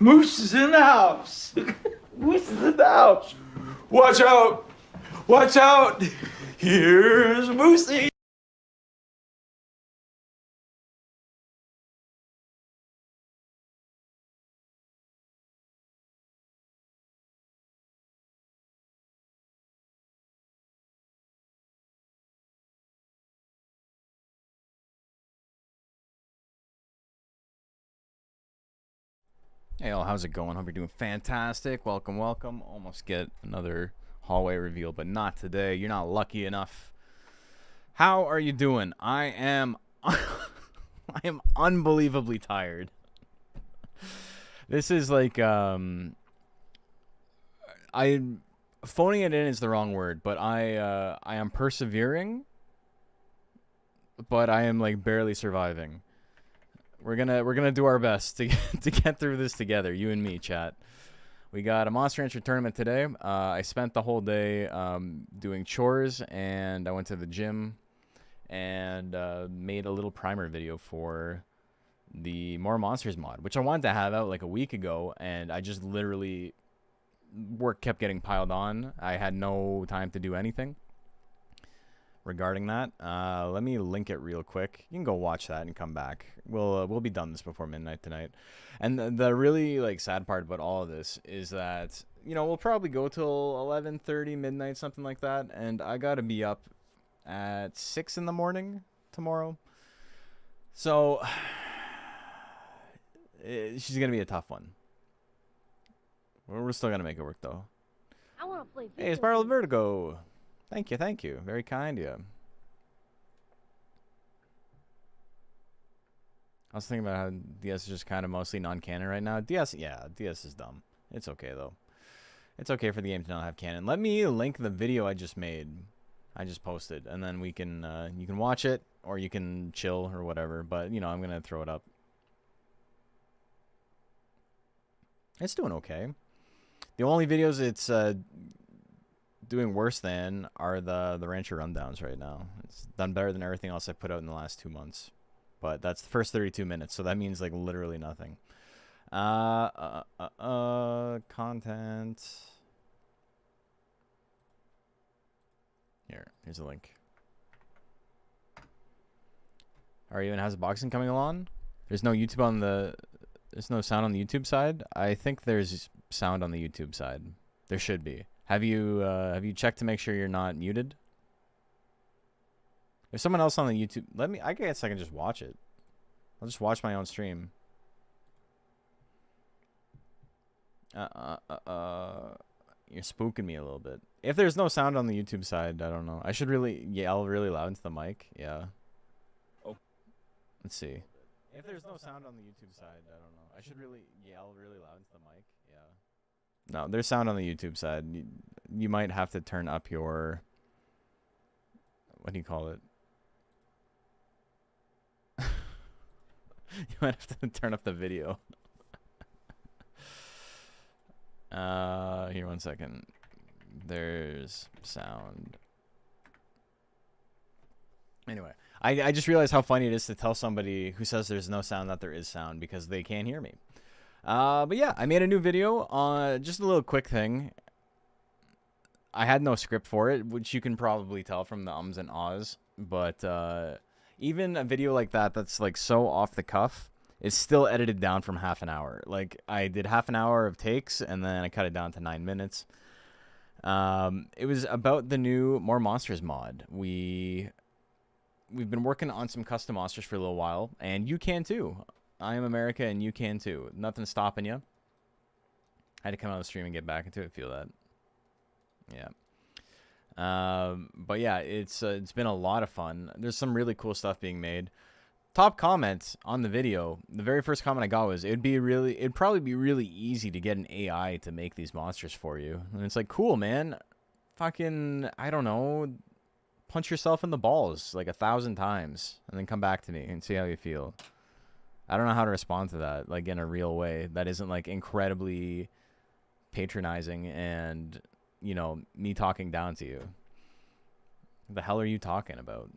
Moose is in the house. Moose is in the house. Watch out. Watch out. Here's Moosey. Hey all, how's it going? Hope you're doing fantastic. Welcome, welcome. Almost get another hallway reveal, but not today. You're not lucky enough. How are you doing? I am I am unbelievably tired. This is like I phoning it in is the wrong word, but I am persevering, but I am like barely surviving. We're gonna do our best to get through this together, you and me, chat. We got a Monster Rancher tournament today. I spent the whole day doing chores, and I went to the gym and made a little primer video for the More Monsters mod, which I wanted to have out like a week ago, and I just literally work kept getting piled on. I had no time to do anything regarding that. Let me link it real quick. You can go watch that and come back. We'll be done this before midnight tonight. And the really like sad part about all of this is that, you know, we'll probably go till 11:30 midnight, something like that, and I gotta be up at 6 in the morning tomorrow. So she's gonna be a tough one. We're still gonna make it work though. I want to play. Hey, Spiral Vertigo. Thank you. Very kind of you. I was thinking about how DS is just kind of mostly non-canon right now. DS is dumb. It's okay, though. It's okay for the game to not have canon. Let me link the video I just made. I just posted, and then we can, you can watch it, or you can chill, or whatever. But, you know, I'm going to throw it up. It's doing okay. The only videos it's, doing worse than are the Rancher rundowns right now. It's done better than everything else I put out in the last 2 months, but that's the first 32 minutes, so that means like literally nothing. Content. Here's a link. Are you and how's the boxing coming along? There's no YouTube on the. There's no sound on the YouTube side. I think there's sound on the YouTube side. There should be. Have you checked to make sure you're not muted? If someone else on the YouTube, I guess I can just watch it. I'll just watch my own stream. You're spooking me a little bit. If there's no sound on the YouTube side, I don't know. I should really yell really loud into the mic. Yeah. Oh. Let's see. If there's no sound on the YouTube side, I don't know. I should really yell really loud into the mic. Yeah. No, there's sound on the YouTube side. You might have to turn up your... What do you call it? You might have to turn up the video. Here, 1 second. There's sound. Anyway, I just realized how funny it is to tell somebody who says there's no sound that there is sound because they can't hear me. But yeah, I made a new video on just a little quick thing. I had no script for it, which you can probably tell from the ums and ahs. But even a video like that that's like so off the cuff is still edited down from half an hour. Like I did half an hour of takes and then I cut it down to 9 minutes. It was about the new More Monsters mod. We've been working on some custom monsters for a little while, and you can too. I am America, and you can too. Nothing's stopping you. I had to come out of the stream and get back into it. Feel that? Yeah. But yeah, it's been a lot of fun. There's some really cool stuff being made. Top comments on the video. The very first comment I got was, it'd probably be really easy to get an AI to make these monsters for you. And it's like, cool, man. Fucking, I don't know. Punch yourself in the balls like 1,000 times and then come back to me and see how you feel. I don't know how to respond to that, like in a real way that isn't like incredibly patronizing and, you know, me talking down to you. What the hell are you talking about?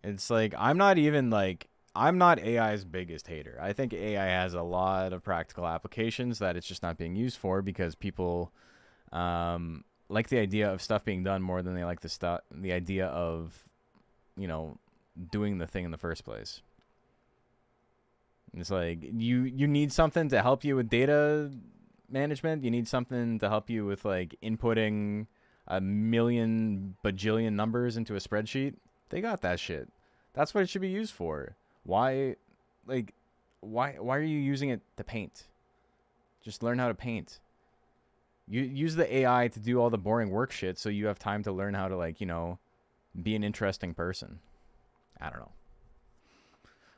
It's like, I'm not even like, I'm not AI's biggest hater. I think AI has a lot of practical applications that it's just not being used for because people like the idea of stuff being done more than they like the idea of, you know, doing the thing in the first place. It's like you need something to help you with data management. You need something to help you with like inputting a million bajillion numbers into a spreadsheet. They got that shit. That's what it should be used for. Why are you using it to paint? Just learn how to paint. You use the AI to do all the boring work shit so you have time to learn how to, like, you know, be an interesting person. I don't know.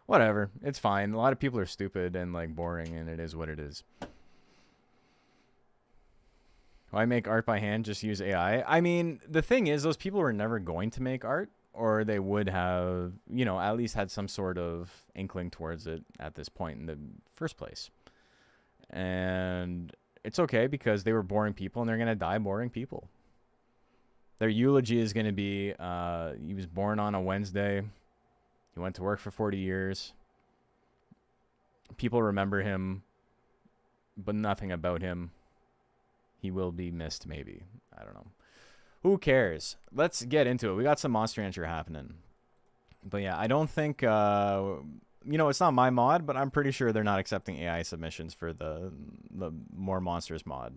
Whatever. It's fine. A lot of people are stupid and, like, boring, and it is what it is. Why make art by hand? Just use AI? I mean, the thing is, those people were never going to make art, or they would have, you know, at least had some sort of inkling towards it at this point in the first place. And it's okay because they were boring people and they're going to die boring people. Their eulogy is going to be, he was born on a Wednesday. He went to work for 40 years. People remember him, but nothing about him. He will be missed, maybe. I don't know. Who cares? Let's get into it. We got some Monster Rancher happening. But yeah, I don't think, you know, it's not my mod, but I'm pretty sure they're not accepting AI submissions for the More Monsters mod.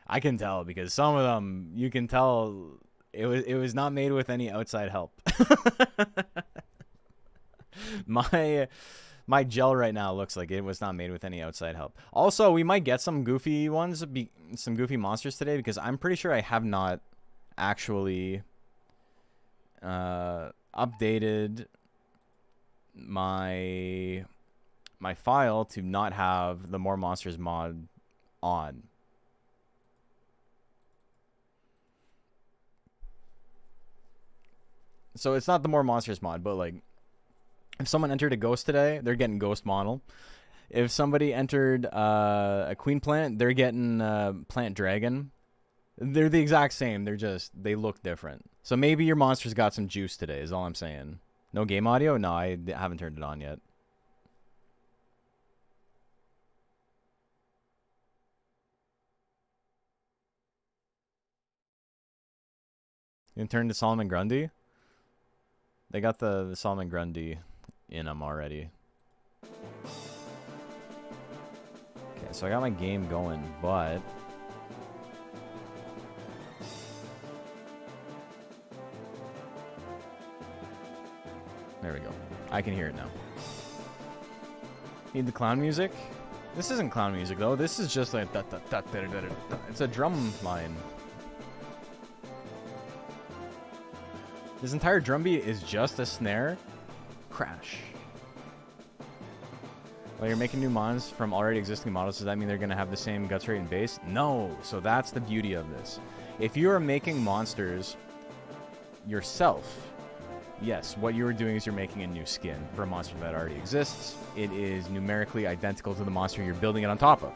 I can tell because some of them, you can tell it was not made with any outside help. My gel right now looks like it was not made with any outside help. Also, we might get some goofy ones, some goofy monsters today because I'm pretty sure I have not actually updated my file to not have the More Monsters mod on. So it's not the More Monsters mod, but like if someone entered a ghost today, they're getting ghost model. If somebody entered a queen plant, they're getting plant dragon. They're the exact same. They look different. So maybe your monster's got some juice today is all I'm saying. No game audio? No, I haven't turned it on yet. You can turn to Solomon Grundy? They got the Solomon Grundy in them already. Okay, so I got my game going, but there we go. I can hear it now. Need the clown music? This isn't clown music though. This is just like it's a drum line. This entire drum beat is just a snare. Crash. Well, you're making new mons from already existing models. Does that mean they're going to have the same guts rate and base? No. So that's the beauty of this. If you are making monsters yourself, yes, what you are doing is you're making a new skin for a monster that already exists. It is numerically identical to the monster you're building it on top of.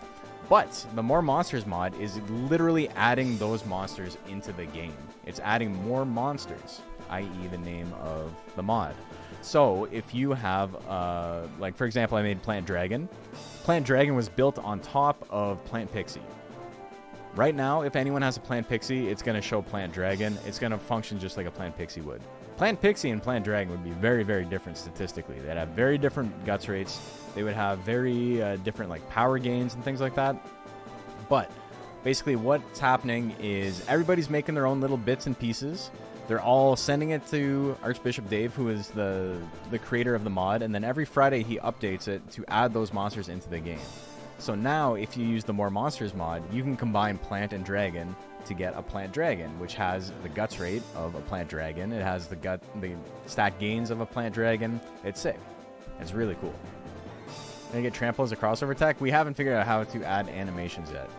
But the More Monsters mod is literally adding those monsters into the game. It's adding more monsters, i.e. the name of the mod. So if you have, like for example, I made Plant Dragon. Plant Dragon was built on top of Plant Pixie. Right now, if anyone has a Plant Pixie, it's going to show Plant Dragon. It's going to function just like a Plant Pixie would. Plant Pixie and Plant Dragon would be very, very different statistically. They'd have very different guts rates. They would have very different like power gains and things like that. But basically what's happening is everybody's making their own little bits and pieces. They're all sending it to Archbishop Dave, who is the creator of the mod, and then every Friday he updates it to add those monsters into the game. So now, if you use the More Monsters mod, you can combine Plant and Dragon to get a Plant Dragon, which has the guts rate of a Plant Dragon. It has the stat gains of a Plant Dragon. It's sick. It's really cool. Gonna get Trample as a crossover tech? We haven't figured out how to add animations yet.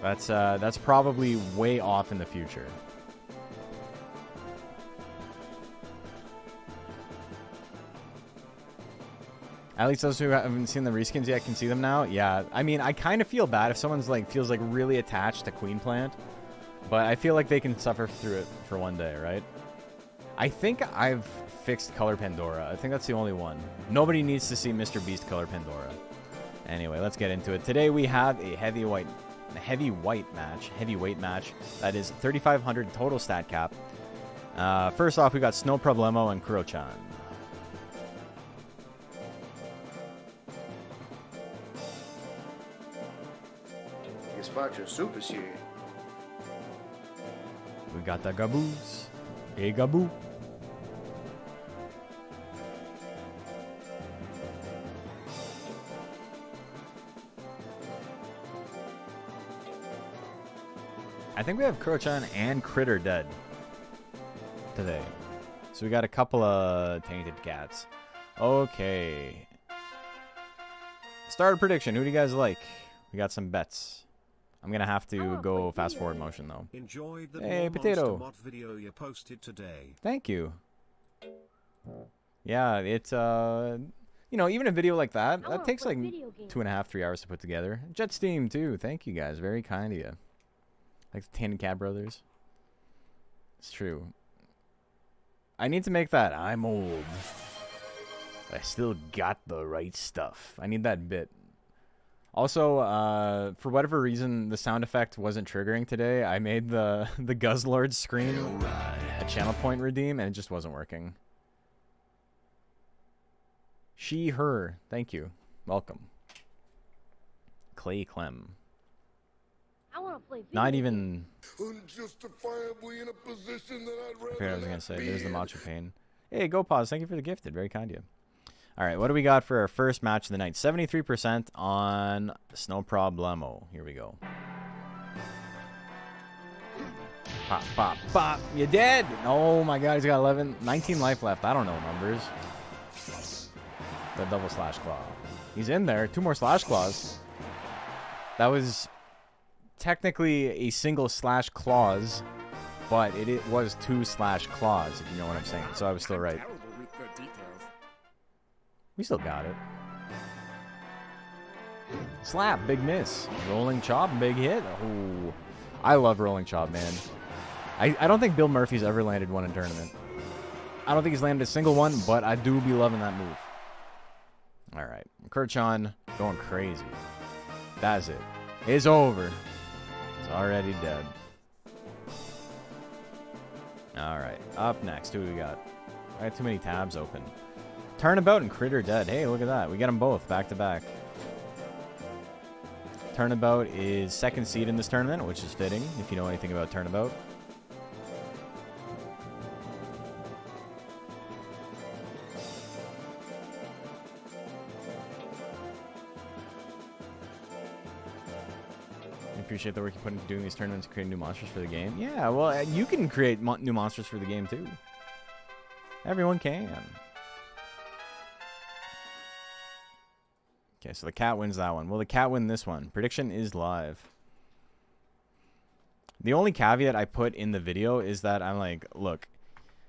That's probably way off in the future. At least those who haven't seen the reskins yet can see them now. Yeah, I mean, I kind of feel bad if someone's like feels like really attached to Queen Plant, but I feel like they can suffer through it for one day, right? I think I've fixed color Pandora. I think that's the only one. Nobody needs to see Mr. Beast color Pandora. Anyway, let's get into it. Today we have a heavyweight match. That is 3,500 total stat cap. First off, we got Snow Problemo and Kuro-chan. We got the Gaboos. Hey, Gaboo. I think we have Kuro-chan and Critter dead today. So we got a couple of tainted cats. Okay. Starter prediction. Who do you guys like? We got some bets. I'm gonna have to go fast forward motion though. Enjoyed the hey, Potato. mod video you posted today. Thank you. Yeah, it's you know, even a video like that takes like 2.5, 3 hours to put together. Jet Steam too. Thank you guys. Very kind of you. Like the Tainted Cat Brothers. It's true. I need to make that. I'm old. I still got the right stuff. I need that bit. Also, for whatever reason, the sound effect wasn't triggering today. I made the Guzzlord scream a channel point redeem, and it just wasn't working. She, her. Thank you. Welcome. Clay Clem. I want to play video Not even... Unjustifiably in a position that I'd I forgot what I was going to say. There's the in. Macho Pain. Hey, Go Pause. Thank you for the gifted. Very kind of you. All right, what do we got for our first match of the night? 73% on Snow Problemo. Here we go. Pop, pop, pop. You dead? Oh my god, he's got 19 life left. I don't know numbers. The double slash claw. He's in there. 2 more slash claws. That was technically a single slash claws, but it was 2 slash claws, if you know what I'm saying. So I was still right. We still got it. Slap, big miss. Rolling chop, big hit. Oh, I love rolling chop, man. I don't think Bill Murphy's ever landed one in tournament. I don't think he's landed a single one, but I do be loving that move. All right, Kuro-chan going crazy. That's it. It's over. It's already dead. All right, up next, who do we got? I got too many tabs open. Turnabout and Critter dead. Hey, look at that. We got them both back to back. Turnabout is 2nd seed in this tournament, which is fitting if you know anything about Turnabout. I appreciate the work you put into doing these tournaments and creating new monsters for the game. Yeah, well, you can create new monsters for the game too. Everyone can. Okay, so the cat wins that one. Will the cat win this one? Prediction is live. The only caveat I put in the video is that I'm like, look,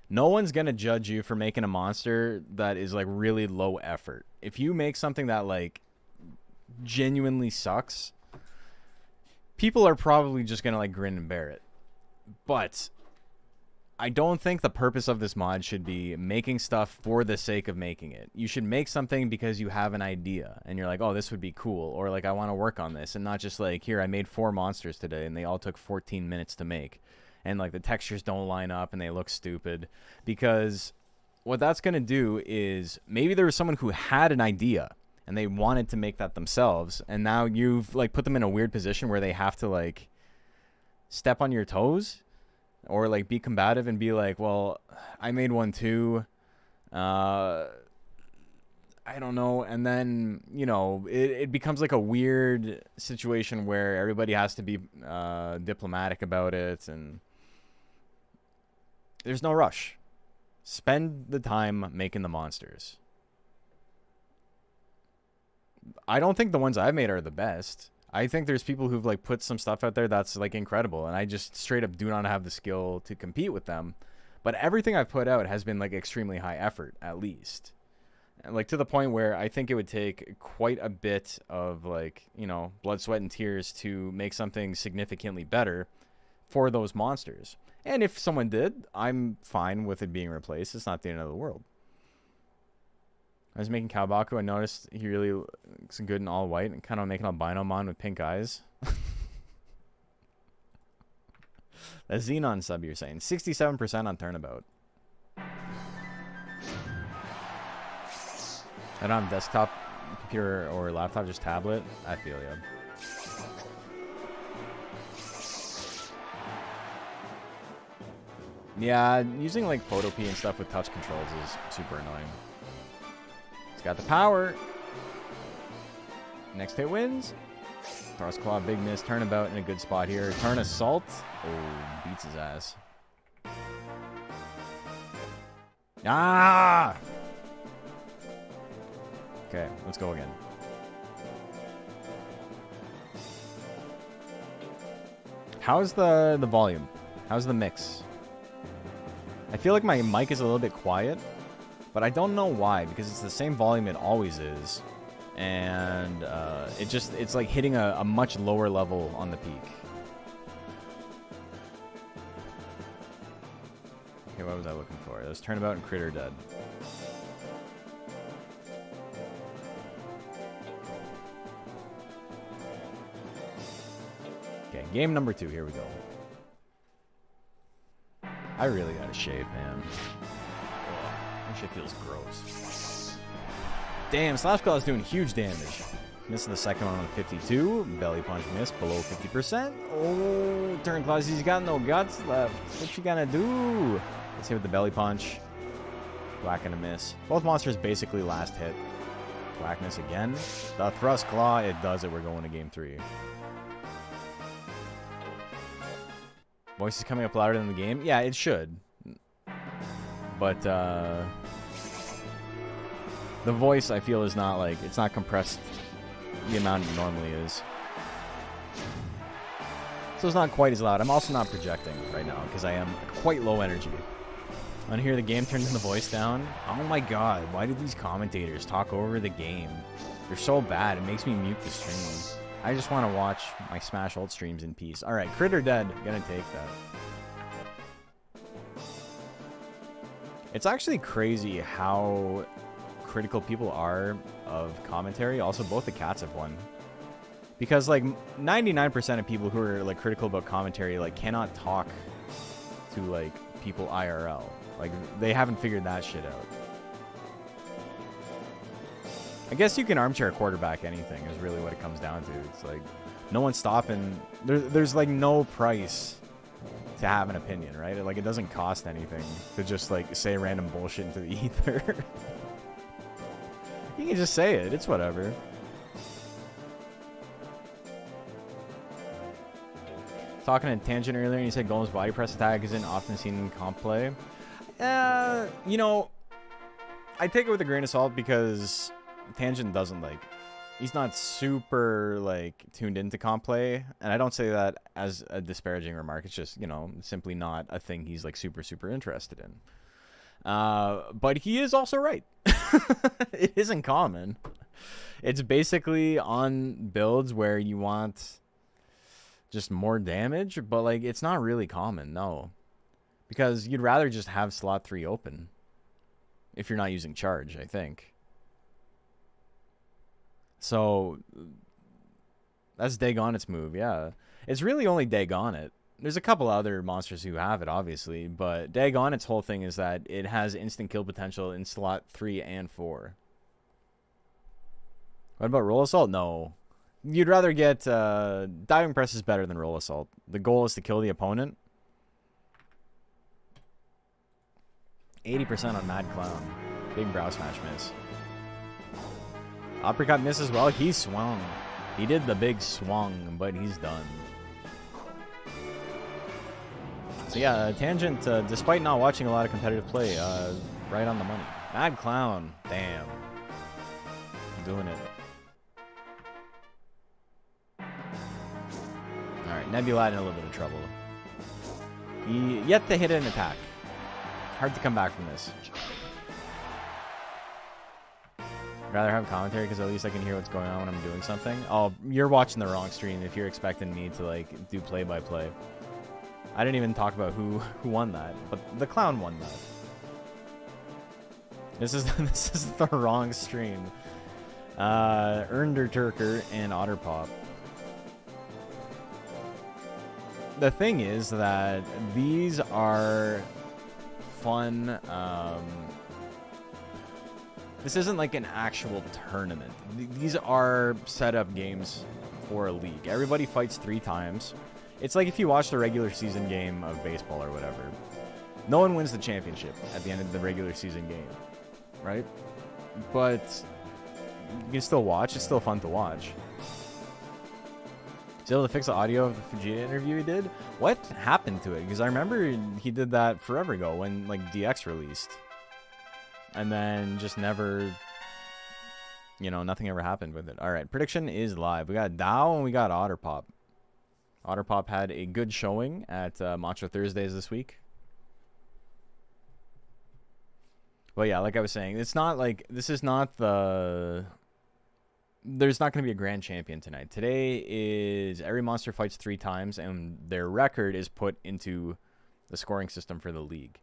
no one's going to judge you for making a monster that is like really low effort. If you make something that like genuinely sucks, people are probably just going to like grin and bear it. But I don't think the purpose of this mod should be making stuff for the sake of making it. You should make something because you have an idea and you're like, oh, this would be cool, or like I want to work on this, and not just like, here, I made 4 monsters today and they all took 14 minutes to make, and like the textures don't line up and they look stupid. Because what that's going to do is maybe there was someone who had an idea and they wanted to make that themselves, and now you've like put them in a weird position where they have to like step on your toes. Or like be combative and be like, well, I made one too. I don't know. And then, you know, it becomes like a weird situation where everybody has to be diplomatic about it. And there's no rush. Spend the time making the monsters. I don't think the ones I've made are the best. I think there's people who've like put some stuff out there that's like incredible, and I just straight up do not have the skill to compete with them. But everything I've put out has been like extremely high effort, at least. And like to the point where I think it would take quite a bit of like, you know, blood, sweat, and tears to make something significantly better for those monsters. And if someone did, I'm fine with it being replaced. It's not the end of the world. I was making Cowbaku. I noticed he really looks good in all white and kind of making albino mon with pink eyes. A Xenon sub, you're saying. 67% on Turnabout. I don't have desktop computer or laptop, just tablet. I feel you. Yeah, using like Photopea and stuff with touch controls is super annoying. It's got the power. Next hit wins. Thrust Claw, big miss. Turnabout in a good spot here. Turn Assault. Oh, beats his ass. Ah! Okay, let's go again. How's the volume? How's the mix? I feel like my mic is a little bit quiet, but I don't know why, because it's the same volume it always is. And it's like hitting a much lower level on the peak. Okay, what was I looking for? It was Turnabout and Critter Dead. Okay, game number 2. Here we go. I really gotta shave, man. That shit feels gross. Damn, Slash Claw is doing huge damage. Missing the second one on 52. Belly punch miss below 50%. Oh, Turn Claws, he's got no guts left. What you gonna do? Let's hit with the belly punch. Black and a miss. Both monsters basically last hit. Black miss again. The Thrust Claw, it does it. We're going to game 3. Voice is coming up louder than the game. Yeah, it should. But, the voice, I feel, is not, like, it's not compressed the amount it normally is. So it's not quite as loud. I'm also not projecting right now, because I am quite low energy. I want to hear the game turns the voice down. Oh my god, why do these commentators talk over the game? They're so bad, it makes me mute the stream. I just want to watch my Smash Ult streams in peace. Alright, Critter Dead. Gonna take that. It's actually crazy how critical people are of commentary. Also, both the cats have won. Because, like, 99% of people who are, like, critical about commentary, like, cannot talk to, like, people IRL. Like, they haven't figured that shit out. I guess you can armchair quarterback anything is really what it comes down to. It's like, no one's stopping. There's like no price to have an opinion, right? Like, it doesn't cost anything to just like say random bullshit into the ether. You can just say it. It's whatever. Talking to Tangent earlier, and you said Golem's body press attack isn't often seen in comp play. You know, I take it with a grain of salt because Tangent doesn't, like, he's not super, like, tuned into comp play, and I don't say that as a disparaging remark. It's just, you know, simply not a thing he's, like, super interested in. But he is also right. It isn't common. It's basically on builds where you want just more damage, but, like, it's not really common, no. Because you'd rather just have slot 3 open if you're not using charge, I think. So, that's Dagonet's move, yeah. It's really only Dagonet. There's a couple other monsters who have it, obviously, but Dagonet's whole thing is that it has instant kill potential in slot 3 and 4. What about Roll Assault? No. You'd rather get... Diving Press is better than Roll Assault. The goal is to kill the opponent. 80% on Mad Clown. Big brow smash miss. Uppercut miss as well. He swung. He did the big swung, but he's done. So yeah, Tangent, despite not watching a lot of competitive play, right on the money. Mad Clown. Damn. Doing it. Alright, Nebula in a little bit of trouble. He yet to hit an attack. Hard to come back from this. I'd rather have commentary because at least I can hear what's going on when I'm doing something. Oh, you're watching the wrong stream if you're expecting me to, like, do play-by-play. I didn't even talk about who won that, but the clown won that. This is this is the wrong stream. Turker and Otterpop. The thing is that these are fun. This isn't like an actual tournament. These are set-up games for a league. Everybody fights 3 times. It's like if you watch the regular season game of baseball or whatever. No one wins the championship at the end of the regular season game, right? But you can still watch. It's still fun to watch. He's able to fix the audio of the Fujita interview he did? What happened to it? Because I remember he did that forever ago when like DX released. And then just never, you know, nothing ever happened with it. All right, prediction is live. We got Dow and we got Otterpop. Otterpop had a good showing at Macho Thursdays this week. Well, yeah, like I was saying, it's not like, this is not the, there's not going to be a grand champion tonight. Today is every monster fights 3 times, and their record is put into the scoring system for the league.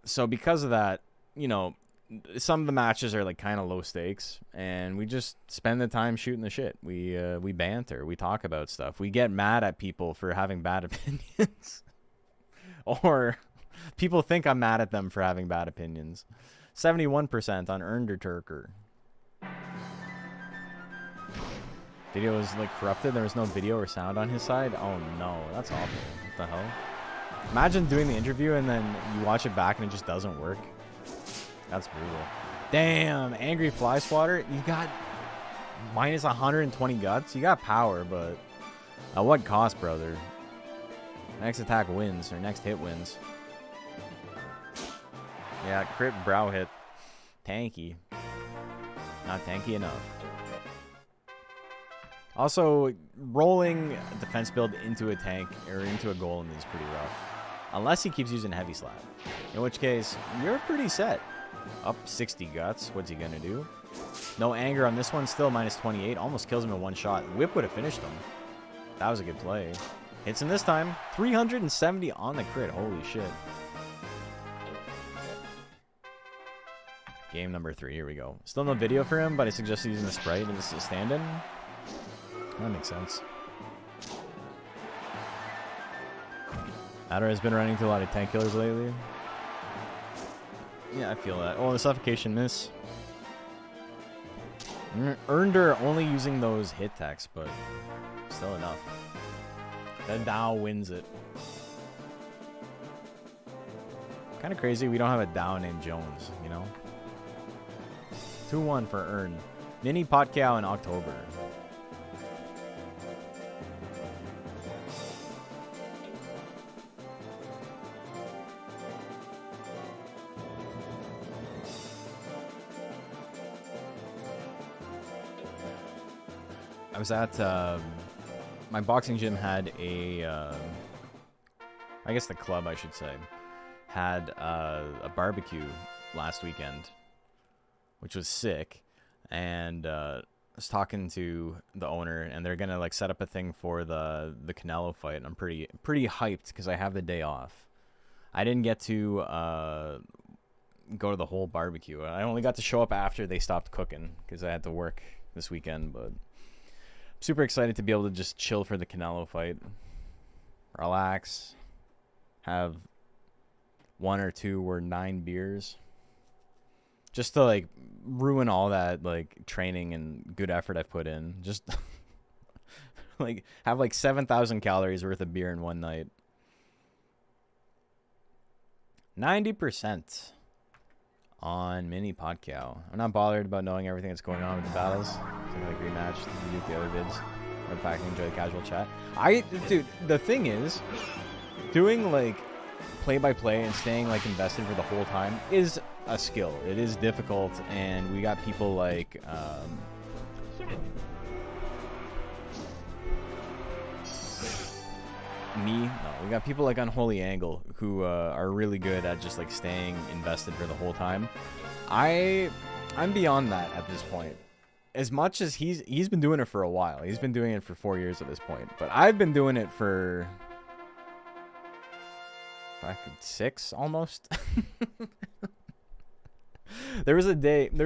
So because of that, you know, some of the matches are like kind of low stakes, and we just spend the time shooting the shit. We banter, we talk about stuff. We get mad at people for having bad opinions. Or people think I'm mad at them for having bad opinions. 71% on Turker. Video was like corrupted. There was no video or sound on his side. Oh no, that's awful. What the hell? Imagine doing the interview and then you watch it back and it just doesn't work. That's brutal. Damn, Angry Fly Swatter. You got minus 120 guts. You got power, but at what cost, brother? Next attack wins, or next hit wins. Yeah, crit brow hit. Tanky. Not tanky enough. Also, rolling a defense build into a tank or into a golem is pretty rough. Unless he keeps using heavy slap. In which case, you're pretty set. Up 60 guts. What's he going to do? No anger on this one. Still minus 28. Almost kills him in one shot. Whip would have finished him. That was a good play. Hits him this time. 370 on the crit. Holy shit. Game number 3. Here we go. Still no video for him, but I suggest using the sprite and this is a stand-in. That makes sense. Adder has been running to a lot of tank killers lately. Yeah, I feel that. Oh, the suffocation miss. Earned her only using those hit techs, but still enough. Then Dow wins it. Kind of crazy we don't have a Dow named Jones, you know? 2-1 for Earn. Mini Pot Cow in October. I was at my boxing gym had a I guess the club I should say had a barbecue last weekend, which was sick. And I was talking to the owner, and they're gonna like set up a thing for the Canelo fight. And I'm pretty hyped because I have the day off. I didn't get to go to the whole barbecue. I only got to show up after they stopped cooking because I had to work this weekend, but super excited to be able to just chill for the Canelo fight. Relax. Have 1 or 2 or 9 beers. Just to like ruin all that like training and good effort I've put in. Just like have like 7,000 calories worth of beer in one night. 90% on Mini Pot Cow. I'm not bothered about knowing everything that's going on with the battles. Something like rematch, you do with the other vids. Or in fact, enjoy the casual chat. Dude, the thing is, doing like play-by-play and staying like invested for the whole time is a skill. It is difficult, and we got people like we got people like Unholy Angle who are really good at just like staying invested for the whole time. I'm beyond that at this point. As much as he's been doing it for a while. He's been doing it for 4 years at this point. But I've been doing it for 6 almost. There was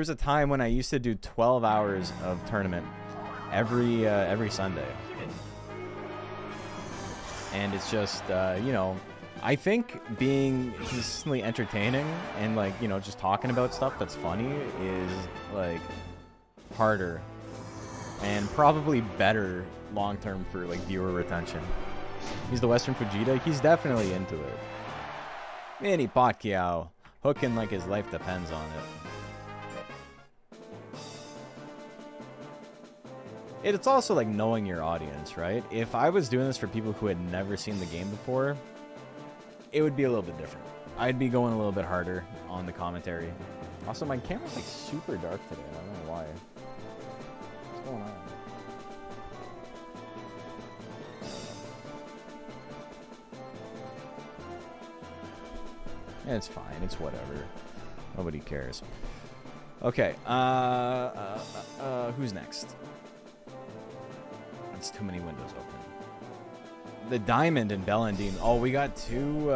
a time when I used to do 12 hours of tournament every Sunday. And it's just, you know, I think being consistently entertaining and, like, you know, just talking about stuff that's funny is, like, harder and probably better long-term for, like, viewer retention. He's the Western Fujita. He's definitely into it. Manny Pacquiao. Hooking like his life depends on it. It's also like knowing your audience, right? If I was doing this for people who had never seen the game before, it would be a little bit different. I'd be going a little bit harder on the commentary. Also, my camera's like super dark today. I don't know why. What's going on? It's fine. It's whatever. Nobody cares. Okay. Who's next? That's too many windows open. The Diamond and Bellandine. Oh, we got two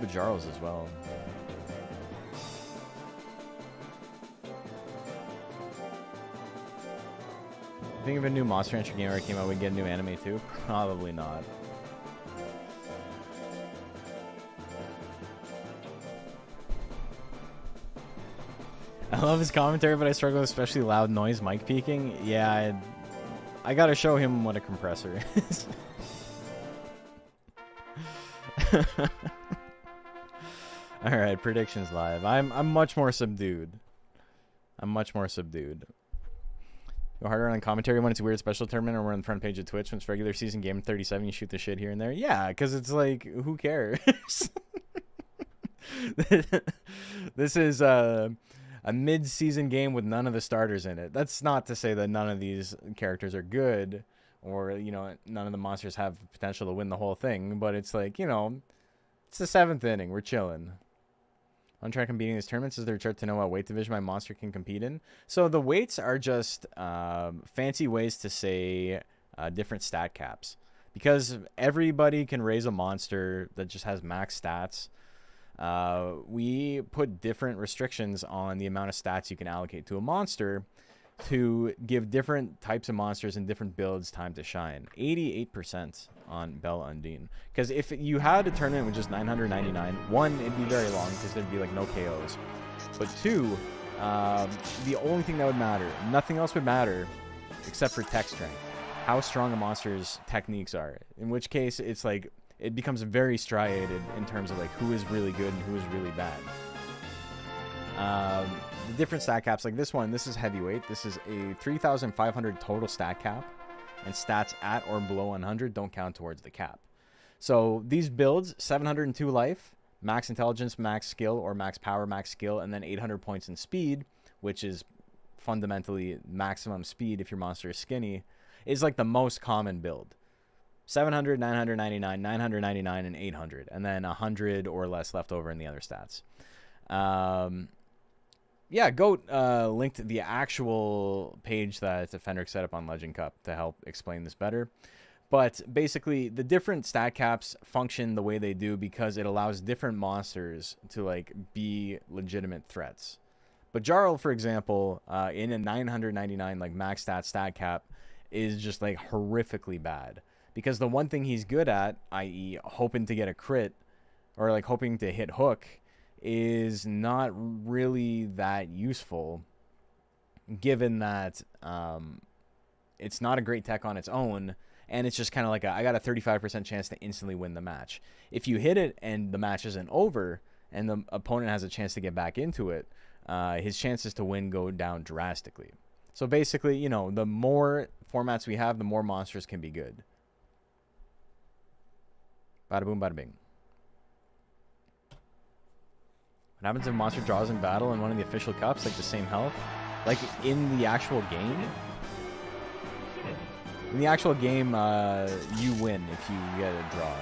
Bajaros as well. Think of a new Monster Rancher game where it came out, we'd get a new anime too? Probably not. I love his commentary, but I struggle with especially loud noise mic peaking. Yeah, I gotta show him what a compressor is. Alright, predictions live. I'm much more subdued. I'm much more subdued. Go harder on commentary when it's a weird special tournament or we're on the front page of Twitch. When it's regular season game 37, you shoot the shit here and there. Yeah, because it's like, who cares? This is a mid-season game with none of the starters in it. That's not to say that none of these characters are good or, you know, none of the monsters have potential to win the whole thing. But it's like, you know, it's the 7th inning. We're chilling. On track and beating these tournaments, is there a chart to know what weight division my monster can compete in? So the weights are just fancy ways to say different stat caps. Because everybody can raise a monster that just has max stats. We put different restrictions on the amount of stats you can allocate to a monster to give different types of monsters and different builds time to shine. 88% on Belle Undine. Because if you had a tournament with just 999, one, it'd be very long because there'd be like no KOs. But two, the only thing that would matter, nothing else would matter except for tech strength. How strong a monster's techniques are. In which case, it's like, it becomes very striated in terms of like who is really good and who is really bad. The different stat caps, like this one, this is heavyweight. This is a 3,500 total stat cap, and stats at or below 100 don't count towards the cap. So these builds, 702 life, max intelligence, max skill, or max power, max skill, and then 800 points in speed, which is fundamentally maximum speed if your monster is skinny, is like the most common build. 700, 999, 999, and 800, and then 100 or less left over in the other stats. Yeah, Goat linked the actual page that Fenric set up on Legend Cup to help explain this better. But basically, the different stat caps function the way they do because it allows different monsters to like be legitimate threats. But Jarl, for example, in a 999 like max stat cap, is just like horrifically bad. Because the one thing he's good at, i.e. hoping to get a crit, or like hoping to hit hook, is not really that useful, given that it's not a great tech on its own, and it's just kind of like I got a 35% chance to instantly win the match. If you hit it and the match isn't over, and the opponent has a chance to get back into it, his chances to win go down drastically. So basically, you know, the more formats we have, the more monsters can be good. Bada boom, bada bing. What happens if a monster draws in battle in one of the official cups, like the same health? Like in the actual game? In the actual game, you win if you get a draw.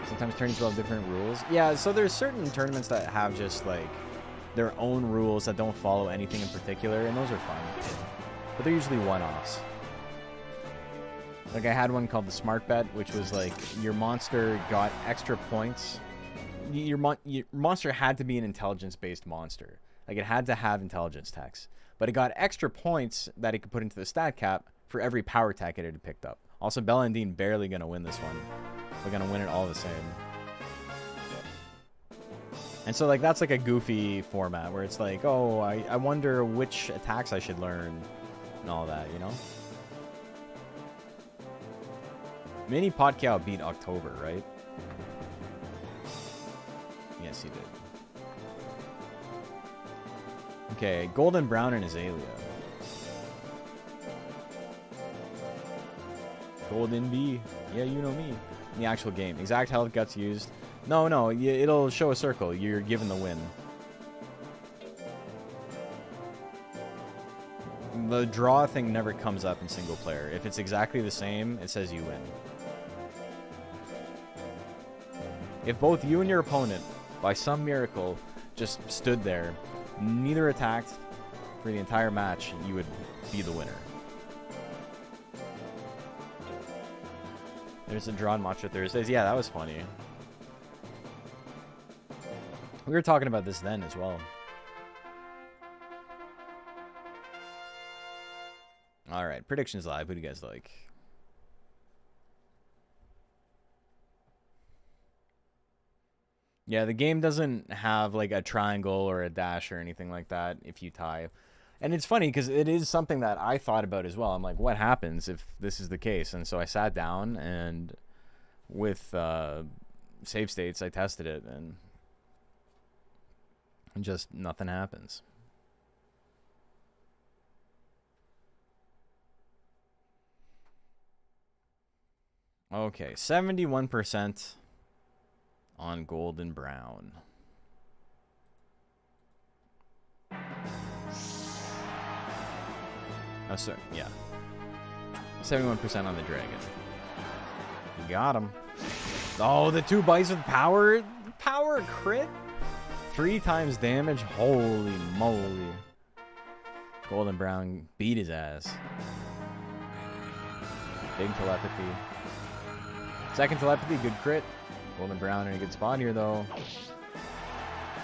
Sometimes tournaments will have different rules. Yeah, so there's certain tournaments that have just like their own rules that don't follow anything in particular, and those are fun. But they're usually one-offs. Like I had one called the Smart Bet, which was like your monster got extra points your monster had to be an intelligence-based monster. Like, it had to have intelligence tax. But it got extra points that it could put into the stat cap for every power tech it had picked up. Also, Bella and Dean barely going to win this one. They're going to win it all the same. And so, like, that's like a goofy format where it's like, oh, I wonder which attacks I should learn and all that, you know? Mini Podcow beat October, right? Yes, he did. Okay, Golden Brown and Azalea. Golden B. Yeah, you know me. In the actual game. Exact health guts used. No, it'll show a circle. You're given the win. The draw thing never comes up in single player. If it's exactly the same, it says you win. If both you and your opponent, by some miracle, just stood there, neither attacked for the entire match, you would be the winner. There's a drawn Matcha Thursdays. Yeah, that was funny. We were talking about this then as well. All right, predictions live. Who do you guys like? Yeah, the game doesn't have like a triangle or a dash or anything like that if you tie. And it's funny because it is something that I thought about as well. I'm like, what happens if this is the case? And so I sat down and with save states, I tested it and just nothing happens. Okay, 71% on Golden Brown. Oh, sorry, yeah. 71% on the dragon. You got him. Oh, the 2 bites with power. Power crit? 3 times damage? Holy moly. Golden Brown beat his ass. Big telepathy. Second telepathy, good crit. Golden Brown in a good spot here, though.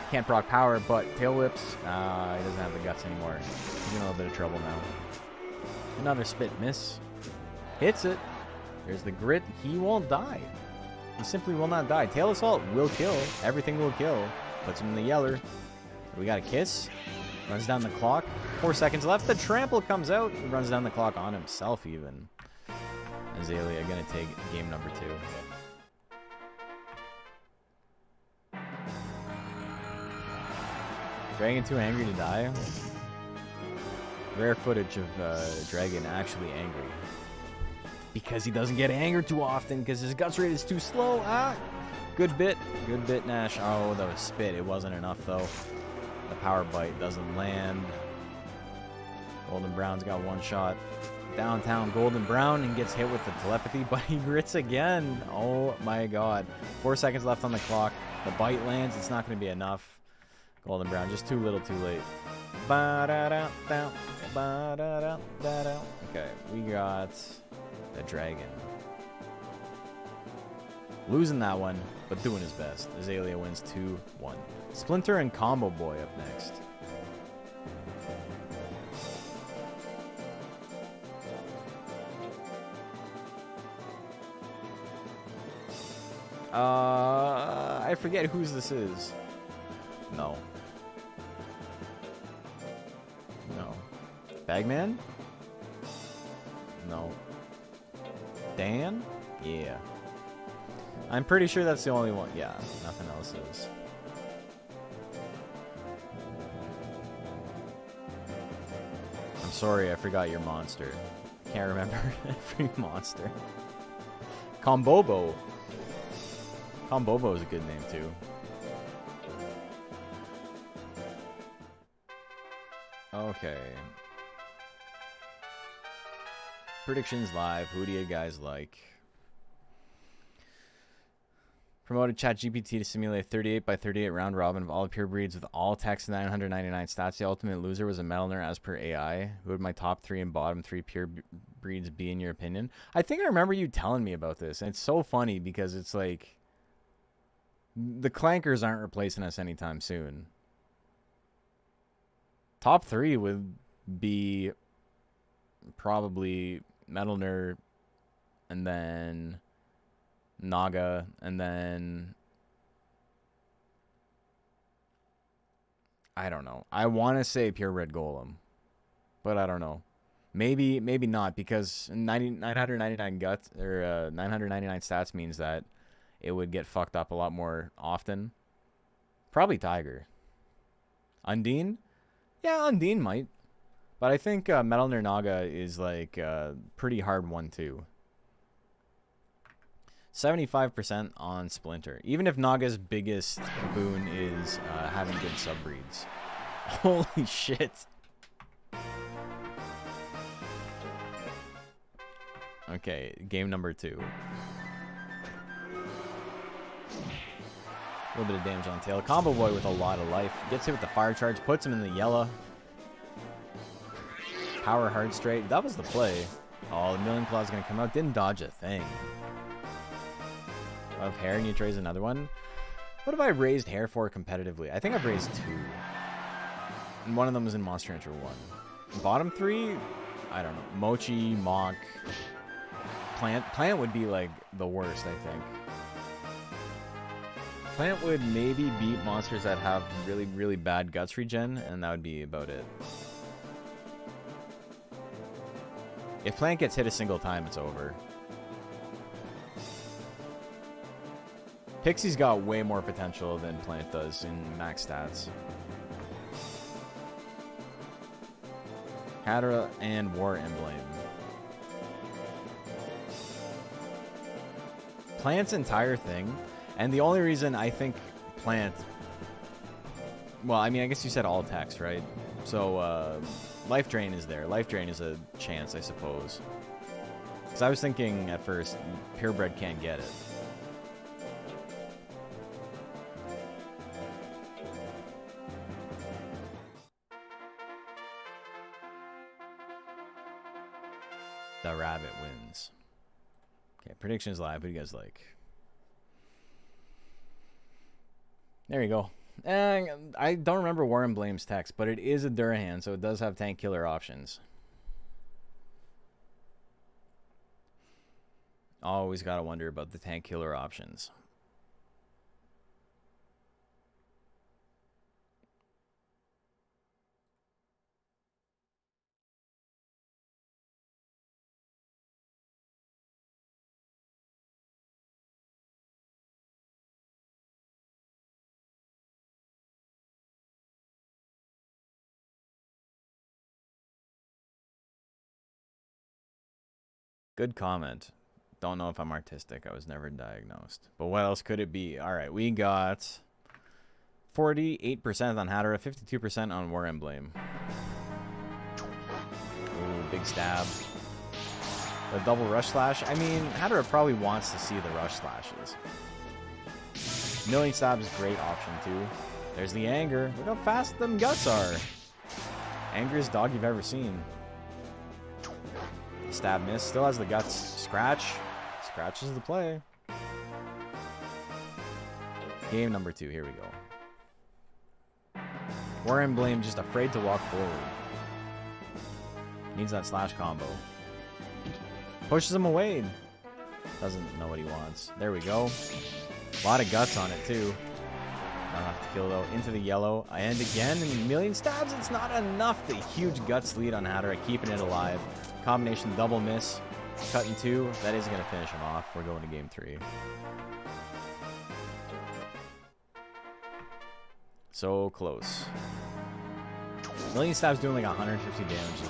Can't proc power, but tail whips. He doesn't have the guts anymore. He's in a little bit of trouble now. Another spit miss. Hits it. There's the grit. He won't die. He simply will not die. Tail Assault will kill. Everything will kill. Puts him in the yeller. We got a kiss. Runs down the clock. 4 seconds left. The trample comes out. He runs down the clock on himself even. Azalea gonna take game number 2. Dragon too angry to die. Rare footage of Dragon actually angry. Because he doesn't get anger too often because his guts rate is too slow. Good bit. Good bit, Nash. Oh, that was spit. It wasn't enough, though. The power bite doesn't land. Golden Brown's got 1 shot. Downtown Golden Brown and gets hit with the telepathy, but he grits again. Oh, my God. 4 seconds left on the clock. The bite lands. It's not going to be enough. Golden Brown, just too little, too late. Okay, we got the dragon. Losing that one, but doing his best. Azalea wins 2-1. Splinter and Combo Boy up next. I forget whose this is. No. Bagman? No. Dan? Yeah. I'm pretty sure that's the only one. Yeah, nothing else is. I'm sorry, I forgot your monster. Can't remember every monster. Combobo. Combobo is a good name too. Okay. Predictions live. Who do you guys like? Promoted ChatGPT to simulate a 38 by 38 round robin of all pure breeds with all text 999 stats. The ultimate loser was a Melner as per AI. Who would my top 3 and bottom 3 pure breeds be in your opinion? I think I remember you telling me about this. And it's so funny because it's like The clankers aren't replacing us anytime soon. Top 3 would be probably Metalner, and then Naga, and then I don't know. I want to say Purebred Golem, but I don't know. Maybe not, because 999 guts or 999 stats means that it would get fucked up a lot more often. Probably Tiger. Undine? Yeah, Undine might. But I think Metalner Naga is like a pretty hard one too. 75% on Splinter. Even if Naga's biggest boon is having good subbreeds. Holy shit. Okay, game number 2. A little bit of damage on tail. Combo Boy with a lot of life. Gets hit with the fire charge. Puts him in the yellow. Power hard straight. That was the play. Oh, the Million Claw's going to come out. Didn't dodge a thing. Of hair, need to raise another one. What have I raised hair for competitively? I think I've raised 2. And one of them was in Monster Hunter 1. Bottom 3? I don't know. Mochi, Mach, Plant. Plant would be like the worst, I think. Plant would maybe beat monsters that have really, really bad guts regen, and that would be about it. If Plant gets hit a single time, it's over. Pixie's got way more potential than Plant does in max stats. Hadra and War Emblem. Plant's entire thing, and the only reason I think Plant... Well, I mean, I guess you said all attacks, right? So, Life Drain is there. Life Drain is a chance, I suppose. Because I was thinking at first, Purebred can't get it. The rabbit wins. Okay, predictions live. What do you guys like? There you go. I don't remember War Emblem's text, but it is a Durahan, so it does have tank killer options. Always gotta wonder about the tank killer options. Good comment. Don't know if I'm artistic. I was never diagnosed. But what else could it be? All right, we got 48% on Hadra, 52% on War Emblem. Ooh, big stab. The double rush slash. I mean, Hadra probably wants to see the rush slashes. Million stab is a great option too. There's the anger. Look how fast them guts are. Angriest dog you've ever seen. Stab miss. Still has the guts. Scratch. Scratch is the play. Game number 2. Here we go. War Emblem just afraid to walk forward. Needs that slash combo. Pushes him away. Doesn't know what he wants. There we go. A lot of guts on it too. Not enough to kill though. Into the yellow. And again, in million stabs, it's not enough. The huge guts lead on Hadra, keeping it alive. Combination double miss. Cut in 2. That is going to finish him off. We're going to game 3. So close. Million stabs doing like 150 damage is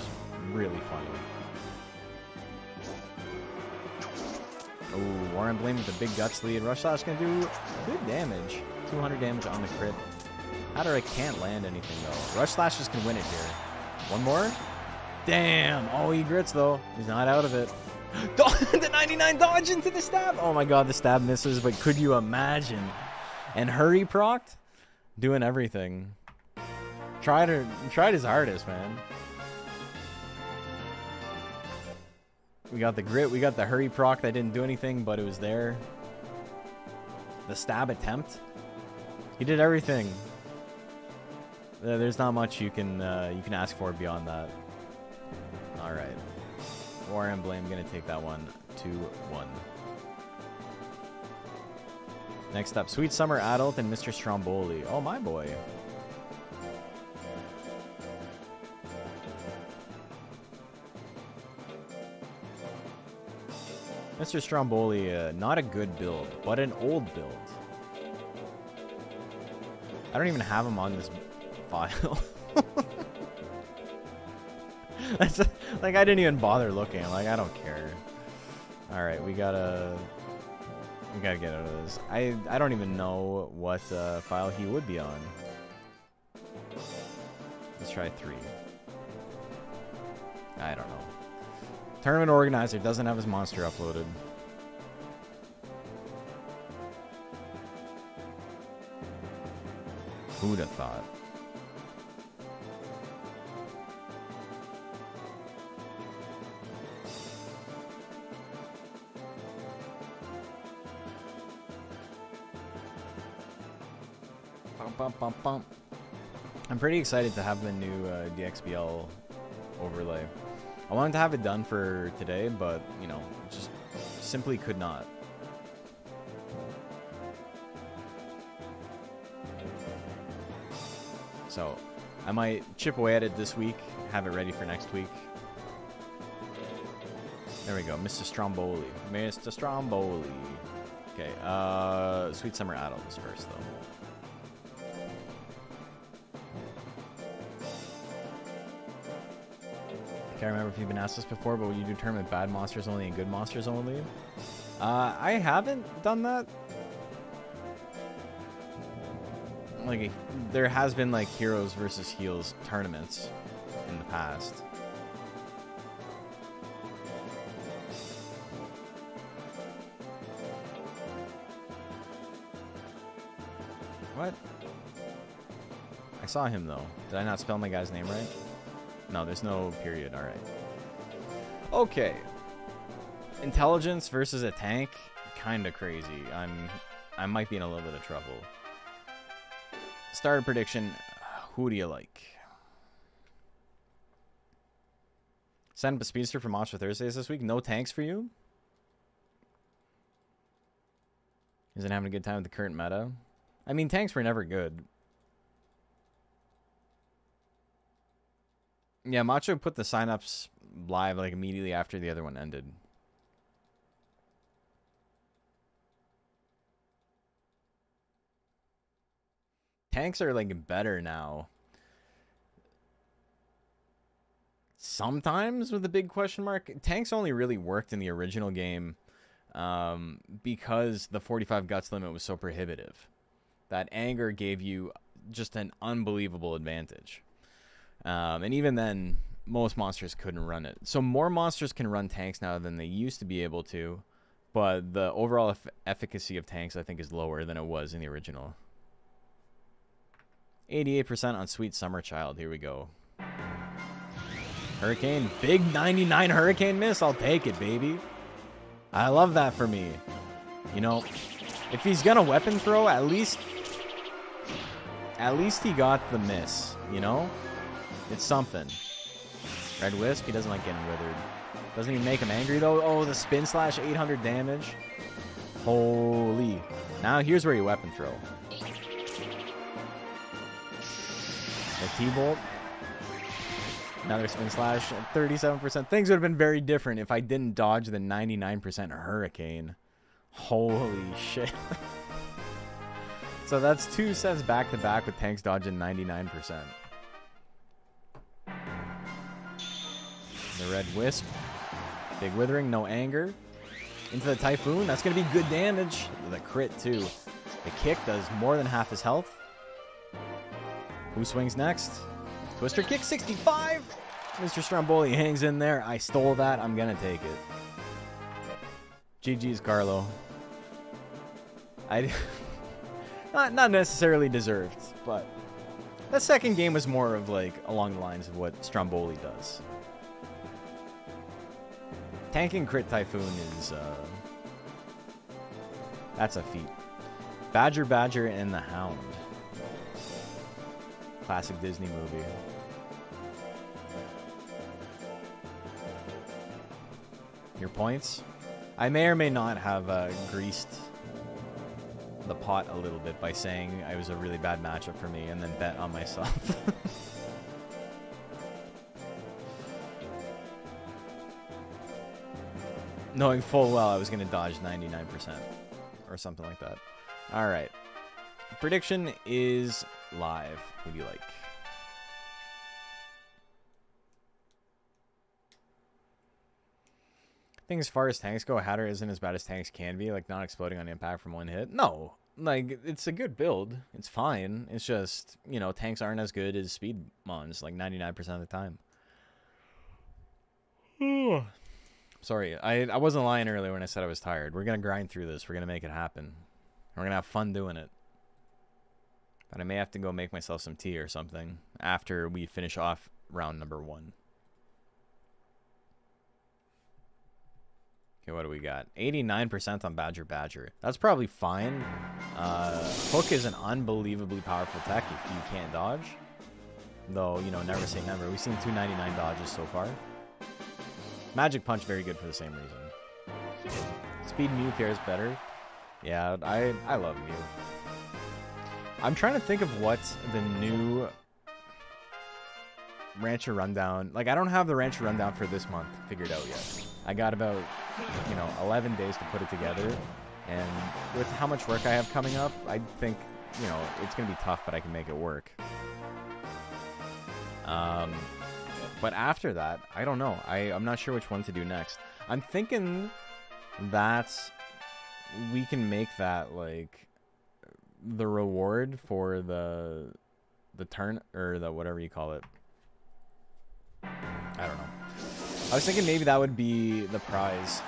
really funny. Oh, War Emblem with the big guts lead. Rush Slash going to do good damage. 200 damage on the crit. Hadra can't land anything though. Rush Slash just can win it here. One more. Damn. Oh, he grits though. He's not out of it. The 99 dodge into the stab. Oh my god, the stab misses, but could you imagine? And hurry procced? Doing everything. Tried his hardest, man. We got the grit, we got the hurry proc that didn't do anything, but it was there. The stab attempt. He did everything. There's not much you can ask for beyond that. All right. War Emblem, gonna take that one 2-1. Next up, Sweet Summer Adult and Mr. Stromboli. Oh, my boy. Mr. Stromboli, not a good build, but an old build. I don't even have him on this file. That's like, I didn't even bother looking. I'm like, I don't care. All right, we gotta get out of this. I don't even know what file he would be on. Let's try 3. I don't know. Tournament organizer doesn't have his monster uploaded. Who'd have thought? Bum, bum, bum. I'm pretty excited to have the new DXBL overlay. I wanted to have it done for today, but, you know, just simply could not. So, I might chip away at it this week, have it ready for next week. There we go, Mr. Stromboli. Mr. Stromboli. Okay, Sweet Summer Adult is first, though. Can't remember if you've been asked this before, but will you determine bad monsters only and good monsters only? I haven't done that. Like, there has been like heroes versus heels tournaments in the past. What? I saw him though. Did I not spell my guy's name right? No, there's no period. All right. Okay. Intelligence versus a tank, kind of crazy. I might be in a little bit of trouble. Starter prediction. Who do you like? Send up a speedster for Monster Thursdays this week. No tanks for you? Isn't having a good time with the current meta? I mean, tanks were never good. Yeah, Macho put the signups live like immediately after the other one ended. Tanks are like better now. Sometimes with a big question mark. Tanks only really worked in the original game because the 45 guts limit was so prohibitive. That anger gave you just an unbelievable advantage. And even then, most monsters couldn't run it. So more monsters can run tanks now than they used to be able to. But the overall efficacy of tanks, I think, is lower than it was in the original. 88% on Sweet Summer Child. Here we go. Hurricane. Big 99 Hurricane miss. I'll take it, baby. I love that for me. You know, if he's going to weapon throw, at least he got the miss, you know? It's something. Red Wisp, he doesn't like getting withered. Doesn't even make him angry, though. Oh, the spin slash, 800 damage. Holy. Now, here's where you weapon throw. The T-Bolt. Another spin slash, 37%. Things would have been very different if I didn't dodge the 99% Hurricane. Holy shit. So that's 2 sets back-to-back with tanks dodging 99%. The Red Wisp. Big Withering, no anger. Into the Typhoon. That's going to be good damage. The crit, too. The kick does more than half his health. Who swings next? Twister kick, 65. Mr. Stromboli hangs in there. I stole that. I'm going to take it. GG's, Carlo. Not necessarily deserved, but that second game was more of like along the lines of what Stromboli does. Tanking crit Typhoon is that's a feat. Badger Badger and the Hound. Classic Disney movie. Your points? I may or may not have greased the pot a little bit by saying it was a really bad matchup for me and then bet on myself. Knowing full well I was going to dodge 99% or something like that. All right. Prediction is live. Who do you like? I think as far as tanks go, Hatter isn't as bad as tanks can be, like not exploding on impact from one hit. No, like it's a good build. It's fine. It's just, you know, tanks aren't as good as speed mons like 99% of the time. Sorry, I wasn't lying earlier when I said I was tired. We're going to grind through this. We're going to make it happen. We're going to have fun doing it. But I may have to go make myself some tea or something after we finish off round number 1. Okay, what do we got? 89% on Badger Badger. That's probably fine. Hook is an unbelievably powerful tech if you can't dodge. Though, you know, never say never. We've seen 299 dodges so far. Magic Punch, very good for the same reason. Speed Mew fares better. Yeah, I love Mew. I'm trying to think of what the new Rancher Rundown... Like, I don't have the Rancher Rundown for this month figured out yet. I got about, you know, 11 days to put it together. And with how much work I have coming up, I think, you know, it's going to be tough, but I can make it work. But after that, I don't know. I'm not sure which one to do next. I'm thinking that we can make that, like, the reward for the turn, or the whatever you call it. I don't know. I was thinking maybe that would be the prize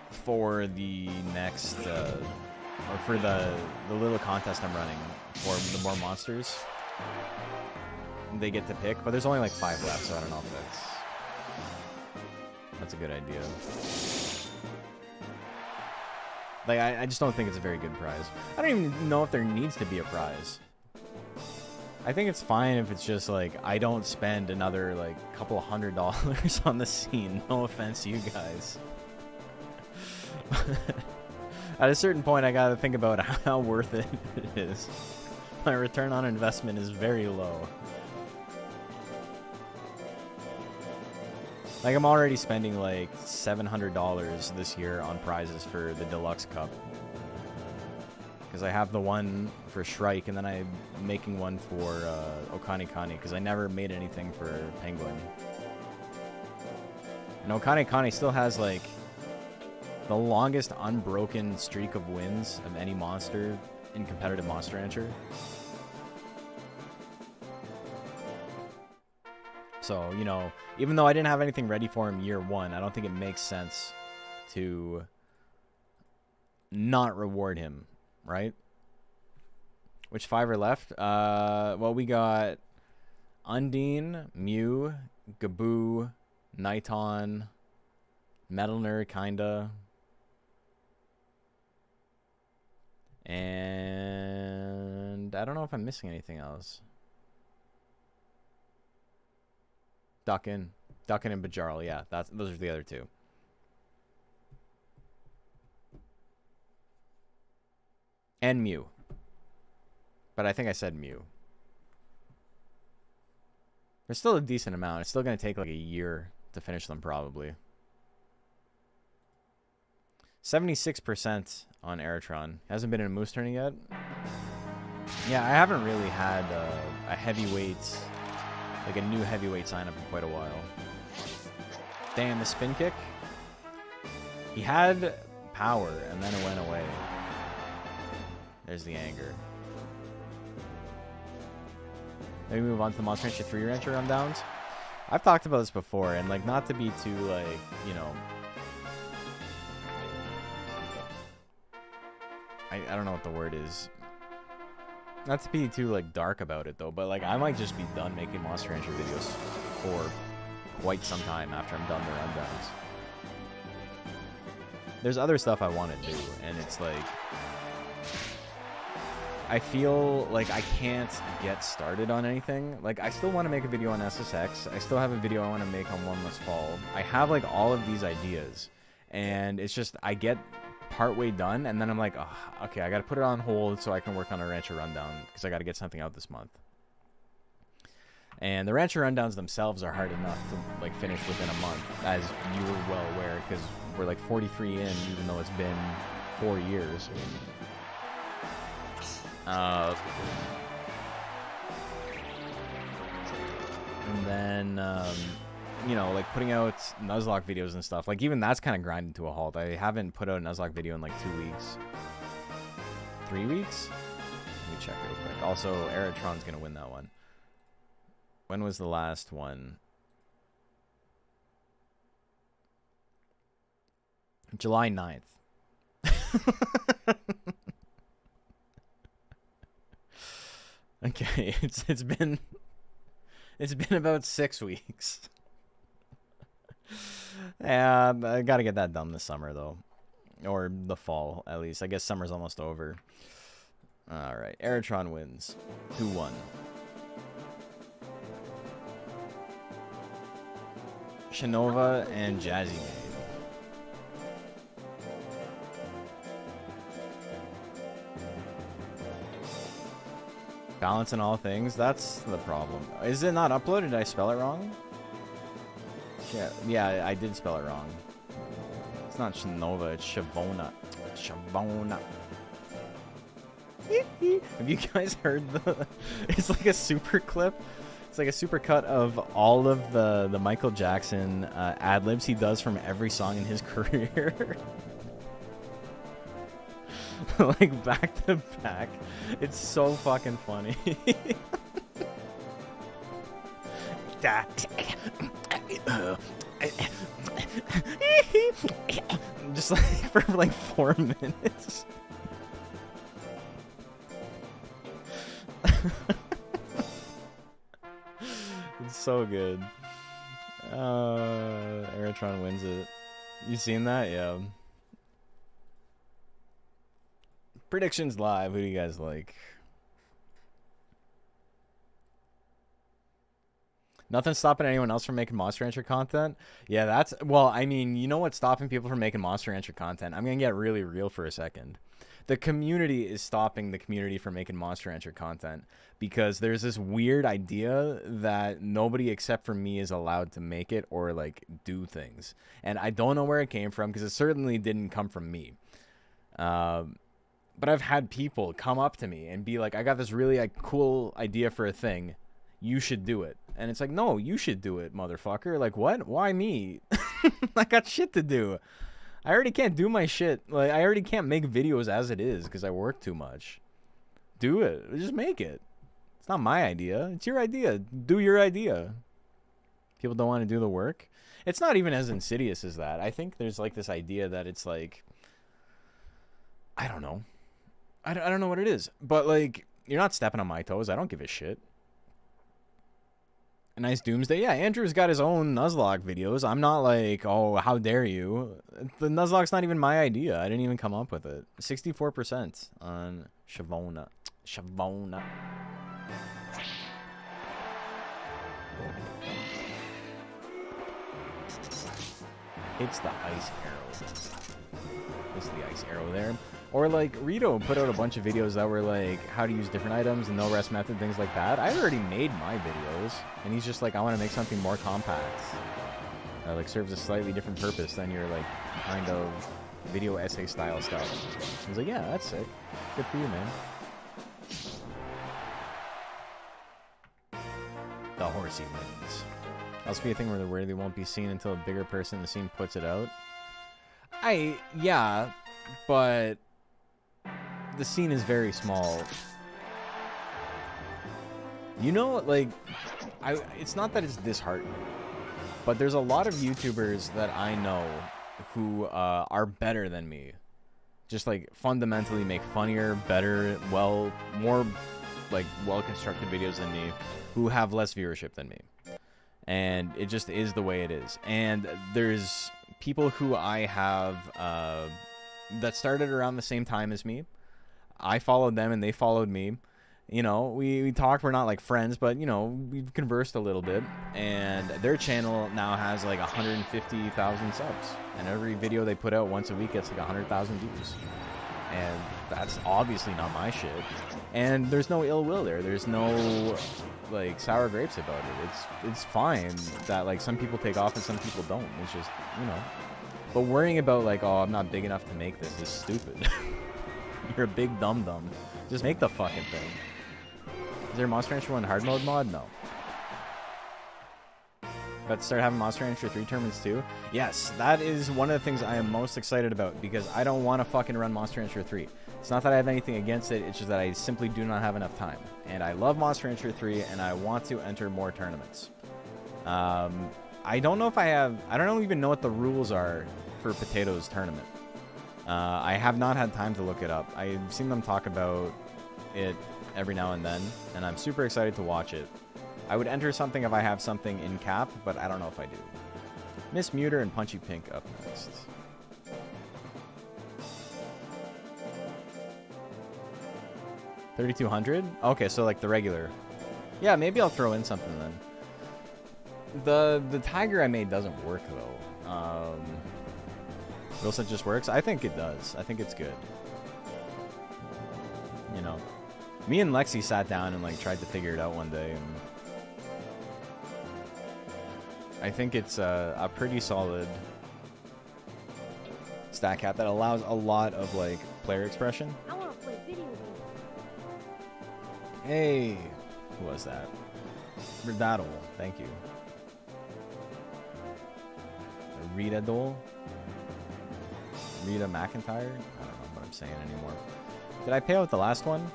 for the next, or for the little contest I'm running for the more monsters they get to pick, but there's only like 5 left, so I don't know if that's a good idea. Like, I just don't think it's a very good prize. I don't even know if there needs to be a prize. I think it's fine if it's just like I don't spend another like couple $100 on the scene. No offense to you guys. At a certain point, I gotta think about how worth it is. My return on investment is very low. Like, I'm already spending like $700 this year on prizes for the Deluxe Cup. Because I have the one for Shrike, and then I'm making one for Okani Kani, because I never made anything for Penguin. And Okani Kani still has, like, the longest unbroken streak of wins of any monster in competitive Monster Rancher. So, you know, even though I didn't have anything ready for him year 1, I don't think it makes sense to not reward him. Right? Which 5 are left? Well, we got Undine, Mew, Gaboo, Nighton, Metalner, kinda. And I don't know if I'm missing anything else. Duckin and Bajarl, yeah, those are the other 2. And Mew. But I think I said Mew. There's still a decent amount. It's still going to take like a year to finish them, probably. 76% on Aerotron. Hasn't been in a Moose tourney yet. Yeah, I haven't really had a heavyweight, like a new heavyweight sign up in quite a while. Damn, the spin kick. He had power, and then it went away. There's the anger. Maybe move on to the Monster Rancher 3 Rancher rundowns. I've talked about this before, and like, not to be too, like, you know, I don't know what the word is. Not to be too like dark about it though, but like I might just be done making Monster Rancher videos for quite some time after I'm done the rundowns. There's other stuff I want to do, and it's like, I feel like I can't get started on anything. Like, I still want to make a video on SSX. I still have a video I want to make on One Must Fall. I have, like, all of these ideas. And it's just, I get partway done, and then I'm like, oh, okay, I got to put it on hold so I can work on a Rancher Rundown, because I got to get something out this month. And the Rancher Rundowns themselves are hard enough to, like, finish within a month, as you were well aware, because we're, like, 43 in, even though it's been 4 years. And then, you know, like, putting out Nuzlocke videos and stuff. Like, even that's kind of grinded to a halt. I haven't put out a Nuzlocke video in, like, 2 weeks. 3 weeks? Let me check real quick. Also, Eritron's going to win that one. When was the last one? July 9th. Okay, it's been about 6 weeks. Yeah, I gotta get that done this summer though, or the fall at least. I guess summer's almost over. All right, Eritron wins 2-1. Shinova and Jazzy Maid. Balance in all things, that's the problem. Is it not uploaded? Did I spell it wrong? Yeah, I did spell it wrong. It's not Shinova, it's Shavona. Shavona. Have you guys heard the... It's like a super clip. It's like a super cut of all of the Michael Jackson ad-libs he does from every song in his career. Like, back to back. It's so fucking funny. Just like for like 4 minutes. It's so good. Eritron wins it. You seen that? Yeah. Predictions live. Who do you guys like? Nothing stopping anyone else from making Monster Rancher content? Yeah, that's... Well, I mean, you know what's stopping people from making Monster Rancher content? I'm going to get really real for a second. The community is stopping the community from making Monster Rancher content because there's this weird idea that nobody except for me is allowed to make it or, like, do things. And I don't know where it came from because it certainly didn't come from me. But I've had people come up to me and be like, I got this really like, cool idea for a thing. You should do it. And it's like, no, you should do it, motherfucker. Like, what? Why me? I got shit to do. I already can't do my shit. Like, I already can't make videos as it is because I work too much. Do it. Just make it. It's not my idea. It's your idea. Do your idea. People don't want to do the work. It's not even as insidious as that. I think there's like this idea that it's like, I don't know. I don't know what it is. But, like, you're not stepping on my toes. I don't give a shit. A nice Doomsday. Yeah, Andrew's got his own Nuzlocke videos. I'm not like, oh, how dare you. The Nuzlocke's not even my idea. I didn't even come up with it. 64% on Shavona. Shavona. It's the ice arrow. It's the ice arrow there. Or like Rito put out a bunch of videos that were like how to use different items and no rest method, things like that. I already made my videos, and he's just like, I want to make something more compact. Like serves a slightly different purpose than your like kind of video essay style stuff. I was like, yeah, that's sick. Good for you, man. The horsey wins. That'll be a thing where they won't be seen until a bigger person in the scene puts it out. Yeah, but the scene is very small. You know, like, it's not that it's disheartening, but there's a lot of YouTubers that I know who are better than me. Just, like, fundamentally make funnier, better, more, like, well-constructed videos than me, who have less viewership than me. And it just is the way it is. And there's people who I have that started around the same time as me. I followed them and they followed me. You know, we talked. We're not like friends, but you know, we've conversed a little bit. And their channel now has like 150,000 subs, and every video they put out once a week gets like 100,000 views. And that's obviously not my shit. And there's no ill will there. There's no like sour grapes about it. It's fine that like some people take off and some people don't. It's just, you know. But worrying about like, oh, I'm not big enough to make this is stupid. You're a big dum-dum. Just make the fucking thing. Is there Monster Rancher 1 hard mode mod? No. About to start having Monster Rancher 3 tournaments too? Yes, that is one of the things I am most excited about, because I don't want to fucking run Monster Rancher 3. It's not that I have anything against it, it's just that I simply do not have enough time. And I love Monster Rancher 3, and I want to enter more tournaments. I don't know if I don't even know what the rules are for Potato's tournament. I have not had time to look it up. I've seen them talk about it every now and then, and I'm super excited to watch it. I would enter something if I have something in cap, but I don't know if I do. Miss Muter and Punchy Pink up next. $3,200? Okay, so like the regular. Yeah, maybe I'll throw in something then. The tiger I made doesn't work though. Wilson just works? I think it does. I think it's good. You know. Me and Lexi sat down and like tried to figure it out one day, and I think it's a pretty solid stat cap that allows a lot of like player expression. I want to play video games. Hey, who was that? Redaddle, thank you. Rita Dole? Rita McIntyre? I don't know what I'm saying anymore. Did I pay out the last one?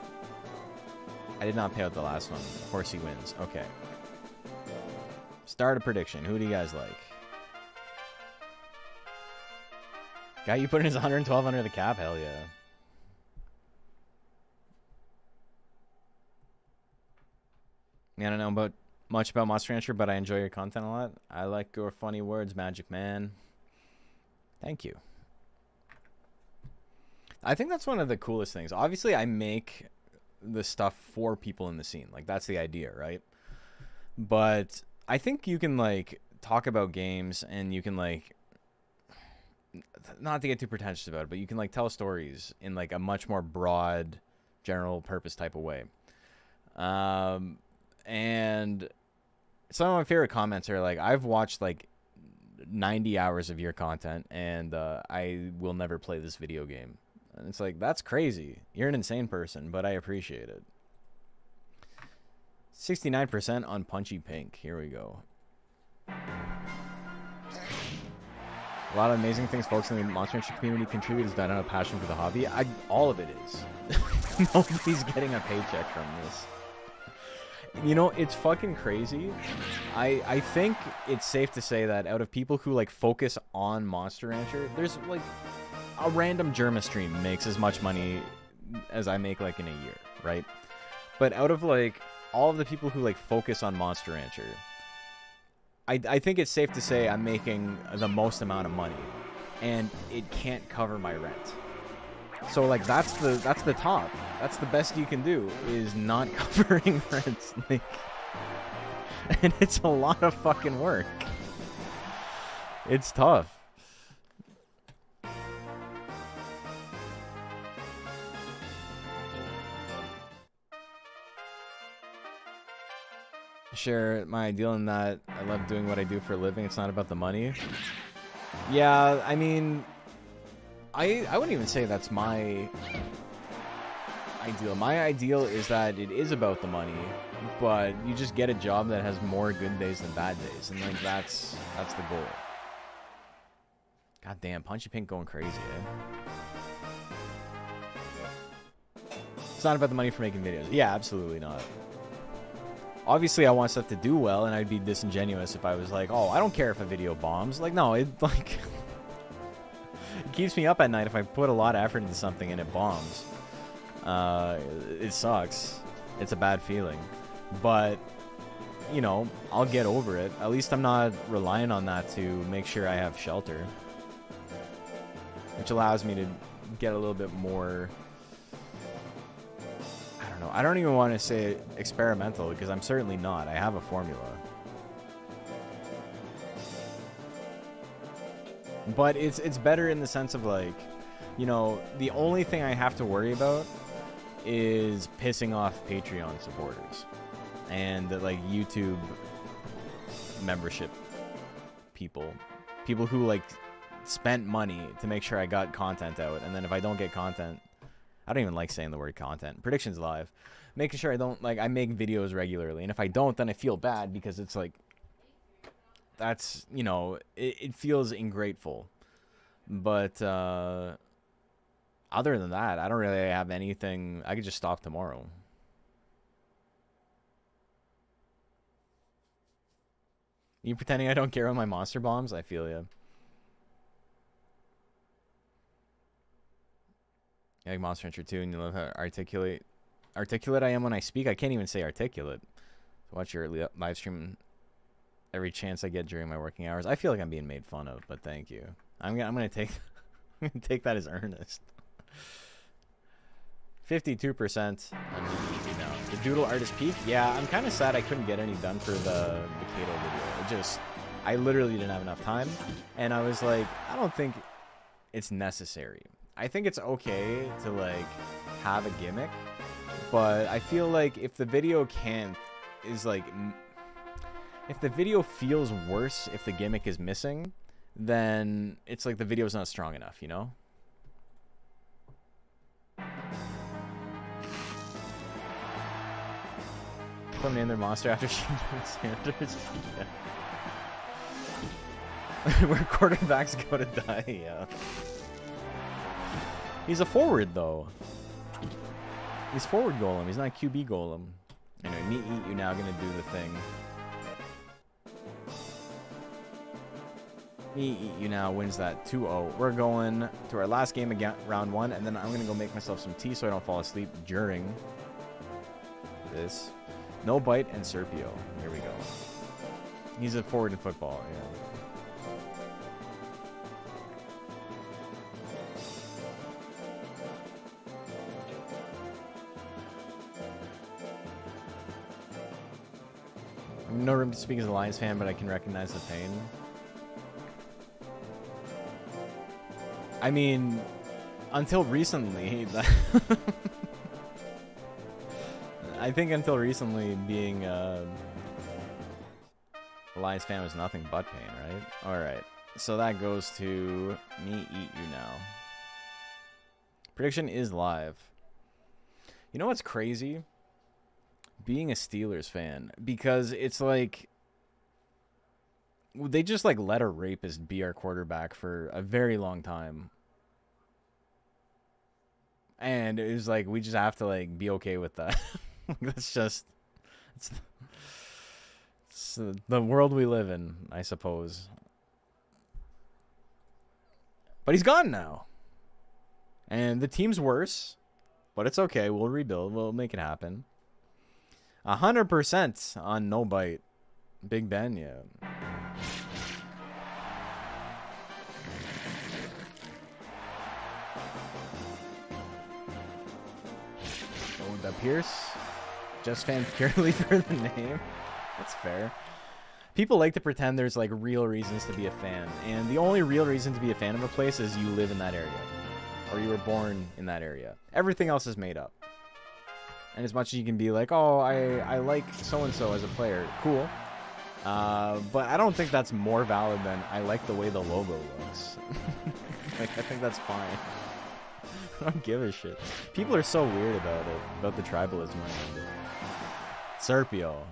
I did not pay out the last one. Of course he wins. Okay. Start a prediction. Who do you guys like? Guy you put in his 112 under the cap? Hell yeah. I don't know much about Monster Rancher, but I enjoy your content a lot. I like your funny words, Magic Man. Thank you. I think that's one of the coolest things. Obviously, I make the stuff for people in the scene. Like, that's the idea, right? But I think you can, like, talk about games, and you can, like, not to get too pretentious about it, but you can, like, tell stories in, like, a much more broad, general purpose type of way. And some of my favorite comments are, like, I've watched, like, 90 hours of your content, and I will never play this video game. And it's like, that's crazy. You're an insane person, but I appreciate it. 69% on Punchy Pink. Here we go. A lot of amazing things folks in the Monster Rancher community contribute is done out of passion for the hobby. All of it is. Nobody's getting a paycheck from this. You know, it's fucking crazy. I think it's safe to say that out of people who, like, focus on Monster Rancher, there's, like, a random Germa stream makes as much money as I make, like, in a year, right? But out of, like, all of the people who, like, focus on Monster Rancher, I think it's safe to say I'm making the most amount of money, and it can't cover my rent. So, like, that's the top. That's the best you can do, is not covering rent. Like, and it's a lot of fucking work. It's tough. Share my ideal in that I love doing what I do for a living. It's not about the money. Yeah, I mean, I wouldn't even say that's my ideal. My ideal is that it is about the money, but you just get a job that has more good days than bad days, and like that's the goal. God damn, Punchy Pink going crazy, eh? It's not about the money for making videos. Yeah, absolutely not. Obviously, I want stuff to do well, and I'd be disingenuous if I was like, oh, I don't care if a video bombs. Like, no, it, like, it keeps me up at night if I put a lot of effort into something and it bombs. It sucks. It's a bad feeling. But, you know, I'll get over it. At least I'm not relying on that to make sure I have shelter. Which allows me to get a little bit more know. I don't even want to say experimental because I'm certainly not. I have a formula. But it's better in the sense of like, you know, the only thing I have to worry about is pissing off Patreon supporters and like YouTube membership people who like spent money to make sure I got content out, and then if I don't get content, I don't even like saying the word content. Predictions live, making sure I don't like I make videos regularly, and if I don't, then I feel bad because it's like that's, you know, it feels ingrateful. But other than that, I don't really have anything. I could just stop tomorrow. You pretending I don't care about my monster bombs? I feel ya. Yeah, like Monster Hunter 2, and you love how articulate I am when I speak. I can't even say articulate. Watch your live stream every chance I get during my working hours. I feel like I'm being made fun of, but thank you. I'm gonna take I'm gonna take that as earnest. 52% on YouTube now. The Doodle Artist Peak? Yeah, I'm kind of sad I couldn't get any done for the Kato video. I literally didn't have enough time, and I was like, I don't think it's necessary. I think it's okay to like have a gimmick, but I feel like if the video if the video feels worse if the gimmick is missing, then it's like the video's not strong enough, you know? Put in their monster after she Sanders. Yeah. Where quarterbacks go to die, yeah. He's a forward, though. He's forward golem. He's not QB golem. Anyway, me eat you now gonna do the thing. Me eat you now wins that 2-0. We're going to our last game again, round 1, and then I'm gonna go make myself some tea so I don't fall asleep during this. No bite and Serpio. Here we go. He's a forward in football, yeah. No room to speak as a Lions fan, but I can recognize the pain. I mean, until recently, I think until recently, being a Lions fan was nothing but pain, right? Alright, so that goes to me eat you now. Prediction is live. You know what's crazy? Being a Steelers fan, because it's like they just like let a rapist be our quarterback for a very long time, and it was like we just have to like be okay with that. That's just it's the world we live in, I suppose. But he's gone now, and the team's worse, but it's okay. We'll rebuild. We'll make it happen. 100% on no bite. Big Ben, yeah. Oh, the Pierce. Just fan purely for the name. That's fair. People like to pretend there's like real reasons to be a fan, and the only real reason to be a fan of a place is you live in that area, or you were born in that area. Everything else is made up. And as much as you can be like, oh, I like so-and-so as a player, cool. But I don't think that's more valid than I like the way the logo looks. Like, I think that's fine. I don't give a shit. People are so weird about it, about the tribalism. Serpio.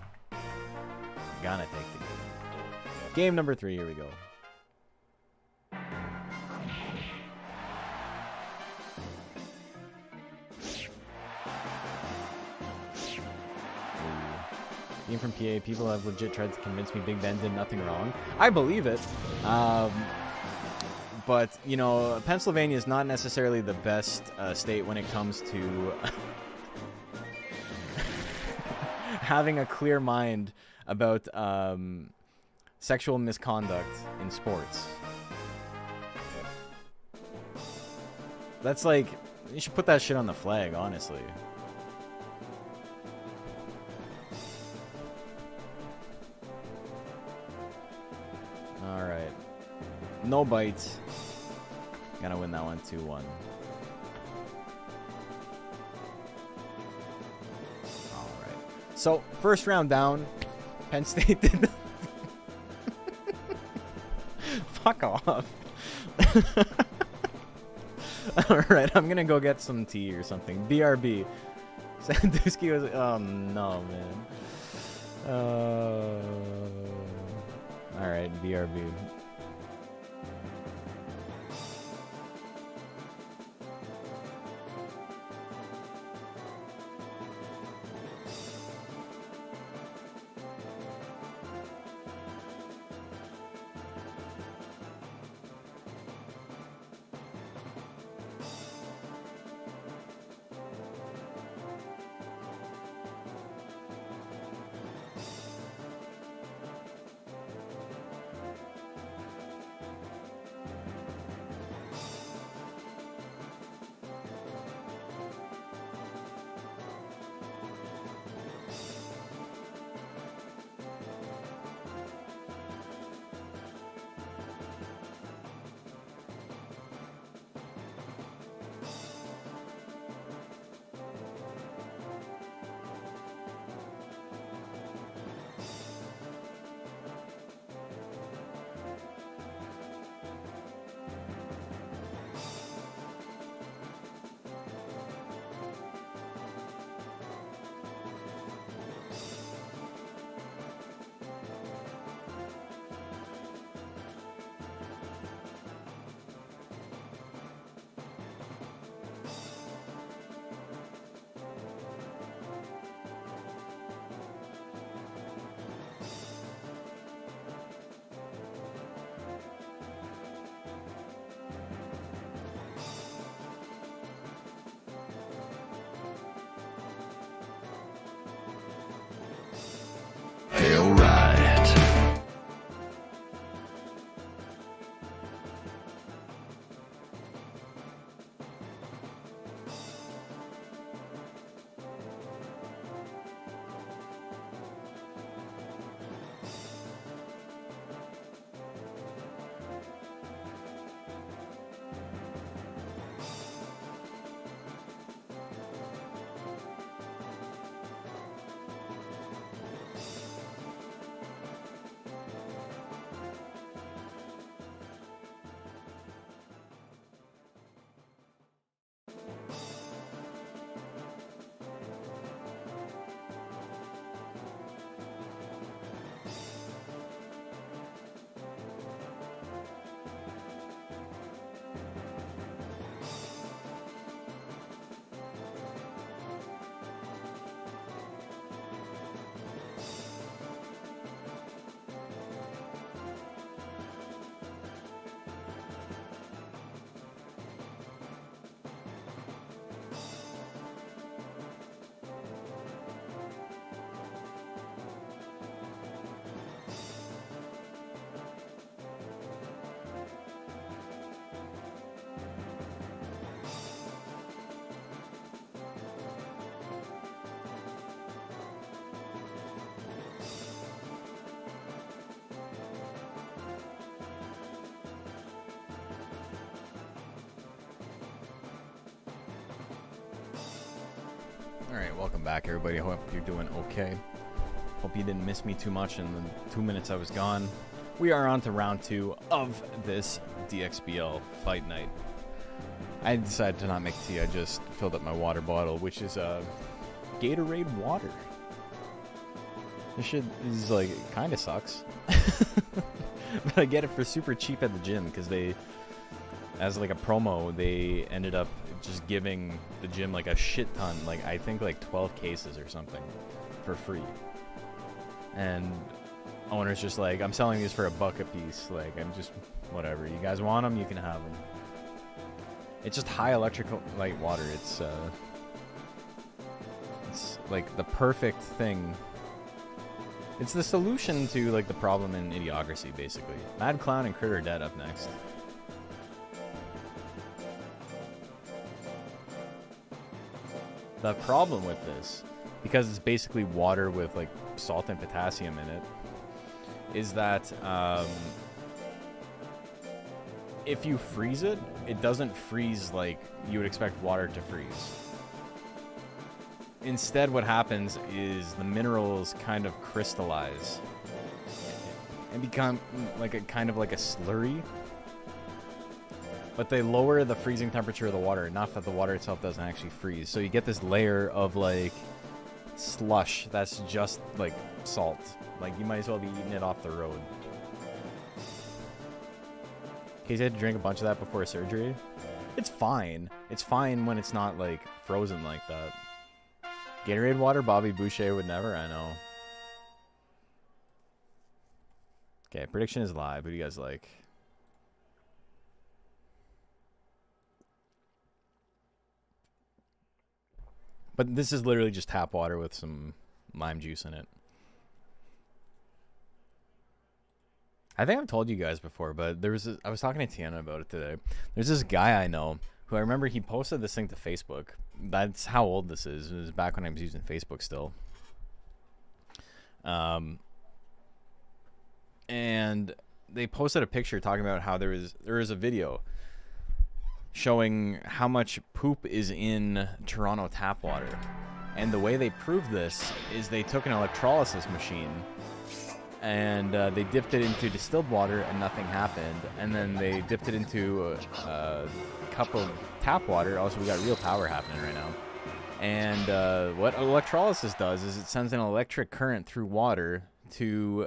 Gonna take the game. Game number 3, here we go. Being from PA, people have legit tried to convince me Big Ben did nothing wrong. I believe it. But, you know, Pennsylvania is not necessarily the best state when it comes to having a clear mind about sexual misconduct in sports. That's like, you should put that shit on the flag, honestly. Alright. No bites. Gonna win that one 2-1. Alright. So, first round down. Penn State did not... Fuck off. Alright, I'm gonna go get some tea or something. BRB. Sandusky was... Oh, no, man. Alright, BRB. Hail right. Alright, welcome back everybody. Hope you're doing okay. Hope you didn't miss me too much in the 2 minutes I was gone. We are on to round 2 of this DXBL fight night. I decided to not make tea. I just filled up my water bottle, which is Gatorade water. This shit is like, it kind of sucks. But I get it for super cheap at the gym because they, as like a promo, they ended up just giving the gym like a shit ton, like I think like 12 cases or something for free. And owner's just like, I'm selling these for $1 a piece. Like, I'm just, whatever. You guys want them, you can have them. It's just high electrolyte water. It's like the perfect thing. It's the solution to like the problem in Idiocracy, basically. Mad Clown and Critter Dead up next. The problem with this, because it's basically water with like salt and potassium in it, is that if you freeze it, it doesn't freeze like you would expect water to freeze. Instead, what happens is the minerals kind of crystallize and become like a kind of like a slurry. But they lower the freezing temperature of the water enough that the water itself doesn't actually freeze. So you get this layer of like slush that's just like salt. Like you might as well be eating it off the road. Casey had to drink a bunch of that before surgery. It's fine. It's fine when it's not like frozen like that. Gatorade water, Bobby Boucher would never. I know. Okay, prediction is live. Who do you guys like? But this is literally just tap water with some lime juice in it. I think I've told you guys before, but there was I was talking to Tiana about it today. There's this guy I know who I remember he posted this thing to Facebook. That's how old this is. It was back when I was using Facebook still. And they posted a picture talking about how there is a video showing how much poop is in Toronto tap water. And the way they proved this is they took an electrolysis machine and they dipped it into distilled water and nothing happened. And then they dipped it into a cup of tap water. Also, we got real power happening right now. And what electrolysis does is it sends an electric current through water to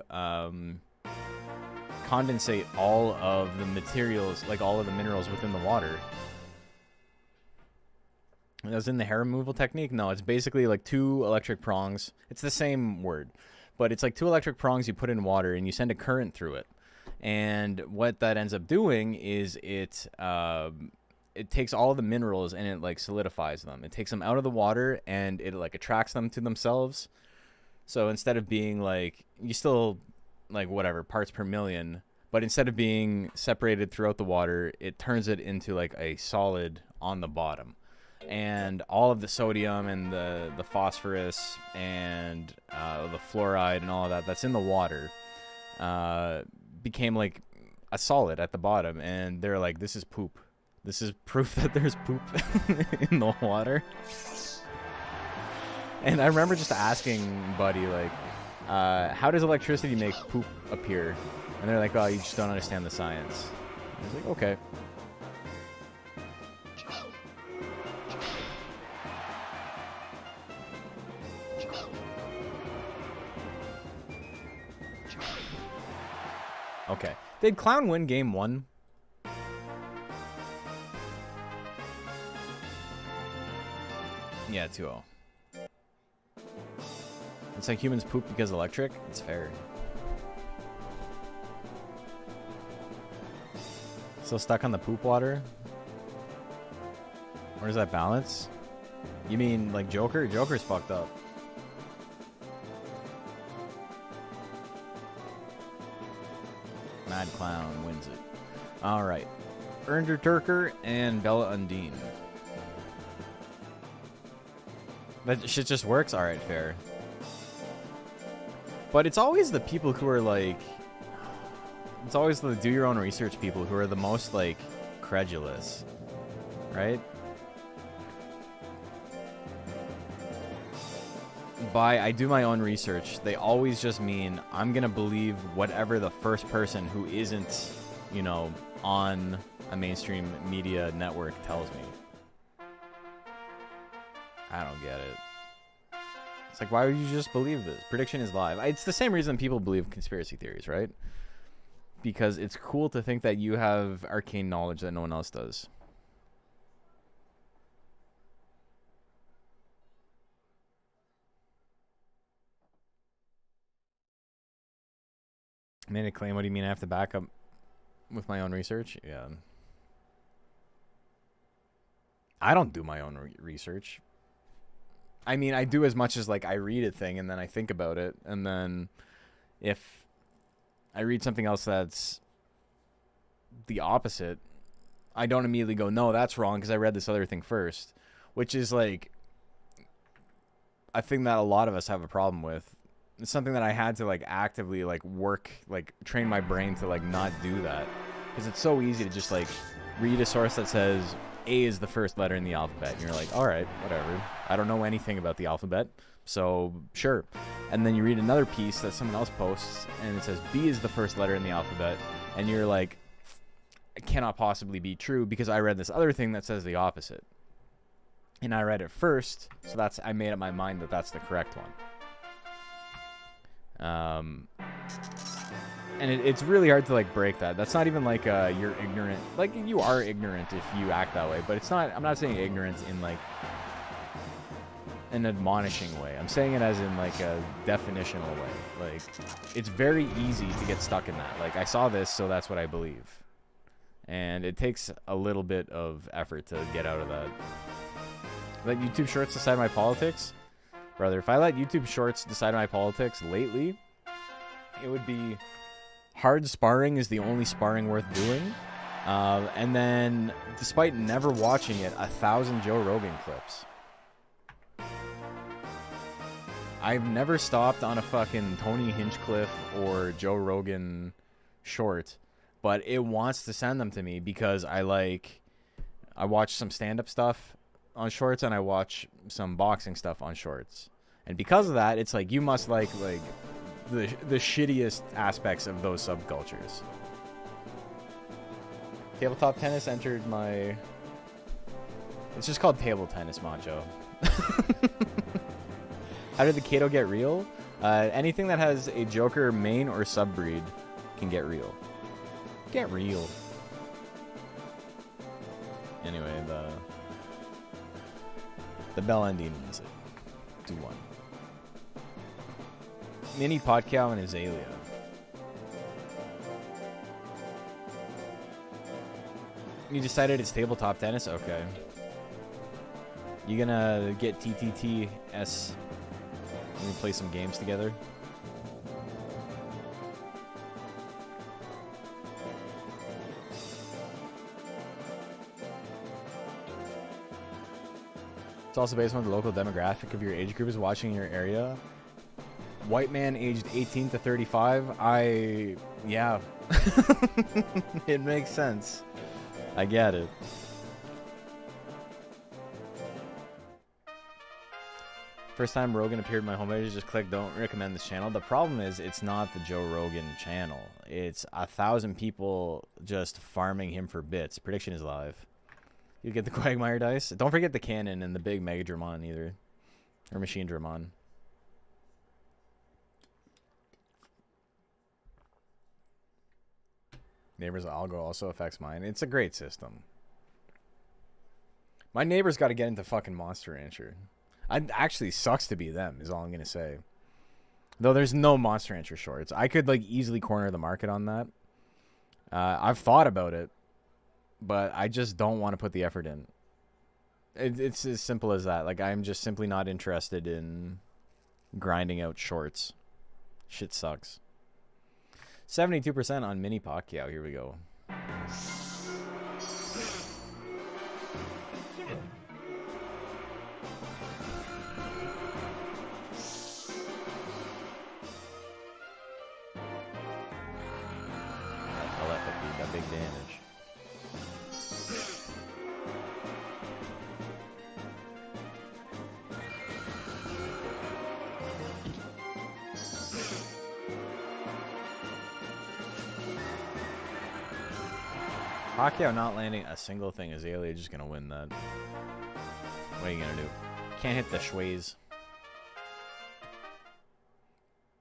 condensate all of the materials, like all of the minerals within the water. As in the hair removal technique? No, it's basically like two electric prongs. It's the same word, but it's like two electric prongs you put in water and you send a current through it. And what that ends up doing is it takes all the minerals and it like solidifies them. It takes them out of the water and it like attracts them to themselves. So instead of being like, you still like whatever parts per million, but instead of being separated throughout the water, it turns it into like a solid on the bottom. And all of the sodium and the phosphorus and the fluoride and all of that that's in the water became like a solid at the bottom. And they're like, this is poop. This is proof that there's poop in the water. And I remember just asking Buddy, like, how does electricity make poop appear? And they're like, oh, you just don't understand the science. I was like, okay. Okay. Did Clown win game 1? Yeah, 2-0. It's like humans poop because electric? It's fair. Still stuck on the poop water? Where does that balance? You mean like Joker? Joker's fucked up. Mad Clown wins it. Alright. Undertaker and Bella Undine. That shit just works? Alright, fair. But it's always the people who are like... It's always the do your own research people who are the most like credulous. Right? By I do my own research, they always just mean I'm gonna believe whatever the first person who isn't, you know, on a mainstream media network tells me. I don't get it. It's like, why would you just believe this? Prediction is live. It's the same reason people believe conspiracy theories, right? Because it's cool to think that you have arcane knowledge that no one else does. I made a claim. What do you mean I have to back up with my own research? Yeah. I don't do my own research. I mean, I do as much as like I read a thing and then I think about it. And then if I read something else that's the opposite, I don't immediately go, no, that's wrong because I read this other thing first. Which is like a thing that a lot of us have a problem with. It's something that I had to like actively like work, like train my brain to like not do that. Because it's so easy to just, like, read a source that says A is the first letter in the alphabet. And you're like, all right, whatever. I don't know anything about the alphabet, so sure. And then you read another piece that someone else posts, and it says B is the first letter in the alphabet. And you're like, it cannot possibly be true because I read this other thing that says the opposite. And I read it first, so I made up my mind that that's the correct one. And it's really hard to, like, break that. That's not even like you're ignorant. Like, you are ignorant if you act that way, but it's not. I'm not saying ignorance in, like, an admonishing way. I'm saying it as in, like, a definitional way. Like, it's very easy to get stuck in that. Like, I saw this, so that's what I believe. And it takes a little bit of effort to get out of that. Let YouTube Shorts decide my politics? Brother, if I let YouTube Shorts decide my politics lately, it would be hard sparring is the only sparring worth doing. And then, despite never watching it, 1,000 Joe Rogan clips. I've never stopped on a fucking Tony Hinchcliffe or Joe Rogan short, but it wants to send them to me because I watch some stand-up stuff on shorts and I watch some boxing stuff on shorts. And because of that, it's like you must like the shittiest aspects of those subcultures. Tabletop tennis entered my... It's just called table tennis, macho. How did the Kato get real? Anything that has a Joker main or subbreed can get real. Get real. Anyway, the bell ending means it. 2-1. Mini Podcow and Azalea. You decided it's tabletop tennis? Okay. You gonna get TTTS and we play some games together? It's also based on the local demographic of your age group is watching in your area. White man aged 18 to 35. Yeah. It makes sense. I get it. First time Rogan appeared in my homepage, just click don't recommend this channel. The problem is it's not the Joe Rogan channel. It's 1,000 people just farming him for bits. Prediction is live. You get the Quagmire dice. Don't forget the cannon and the big Mega Dramon either. Or Machine Dramon. Neighbor's algo also affects mine. It's a great system. My neighbor's got to get into fucking Monster Rancher. It actually sucks to be them, is all I'm going to say. Though there's no Monster Rancher shorts. I could, like, easily corner the market on that. I've thought about it. But I just don't want to put the effort in. It's as simple as that. Like, I'm just simply not interested in grinding out shorts. Shit sucks. 72% on Mini Pacquiao. Here we go. Telepathy, got big damage. Pacquiao not landing a single thing. Is Azalea just gonna win that? What are you gonna do? Can't hit the schways.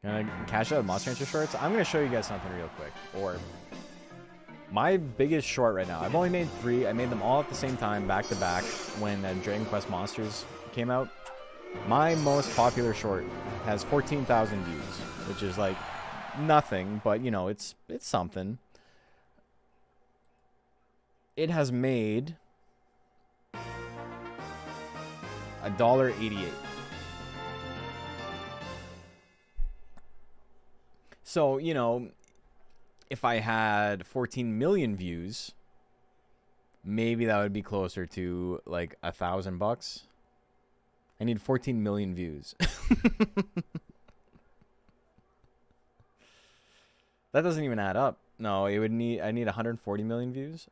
Gonna cash out Monster Rancher shorts? I'm gonna show you guys something real quick. Or my biggest short right now. I've only made 3. I made them all at the same time, back to back, when Dragon Quest Monsters came out. My most popular short has 14,000 views, which is like nothing, but you know, it's something. It has made $1.88. So, you know, if I had 14 million views, maybe that would be closer to like $1,000. I need 14 million views. That doesn't even add up. No, it would need. I need 140 million views.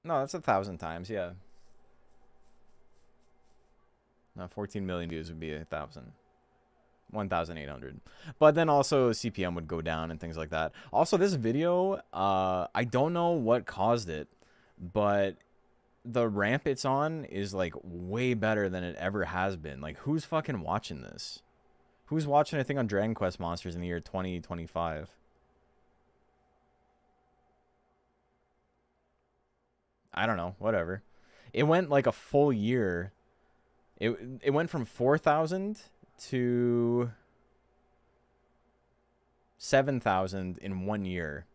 No, that's 1,000 times. Yeah. No, 14 million views would be 1,000. 1,800. But then also CPM would go down and things like that. Also, this video, I don't know what caused it, but the ramp it's on is like way better than it ever has been. Like, who's fucking watching this? Who's watching a thing on Dragon Quest Monsters in the year 2025? I don't know. Whatever. It went like a full year. It went from 4,000 to 7,000 in 1 year.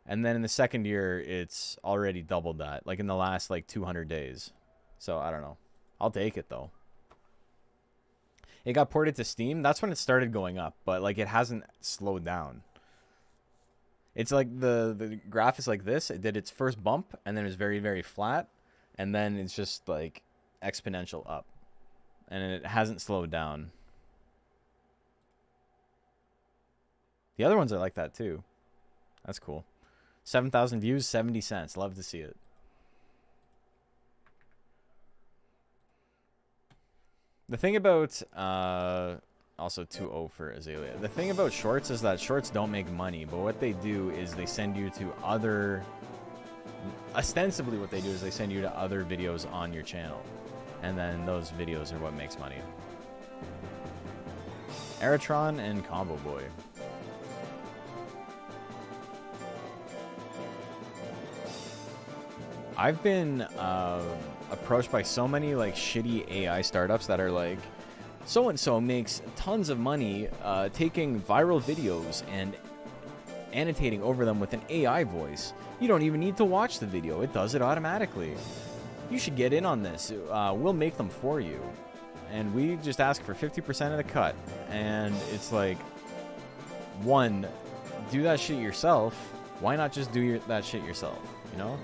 And then in the second year, it's already doubled that. Like in the last like 200 days. So I don't know. I'll take it though. It got ported to Steam. That's when it started going up. But like it hasn't slowed down. It's like the graph is like this. It did its first bump and then it was very, very flat. And then it's just like exponential up. And it hasn't slowed down. The other ones are like that too. That's cool. 7,000 views, 70 cents. Love to see it. The thing about also 2-0 for Azalea. The thing about shorts is that shorts don't make money, but what they do is they send you to other, ostensibly what they do is they send you to other videos on your channel. And then those videos are what makes money. Eritron and Combo Boy. I've been approached by so many like shitty AI startups that are like, so-and-so makes tons of money taking viral videos and annotating over them with an AI voice. You don't even need to watch the video. It does it automatically. You should get in on this. We'll make them for you. And we just ask for 50% of the cut. And it's like, one, do that shit yourself. Why not just do that shit yourself, you know?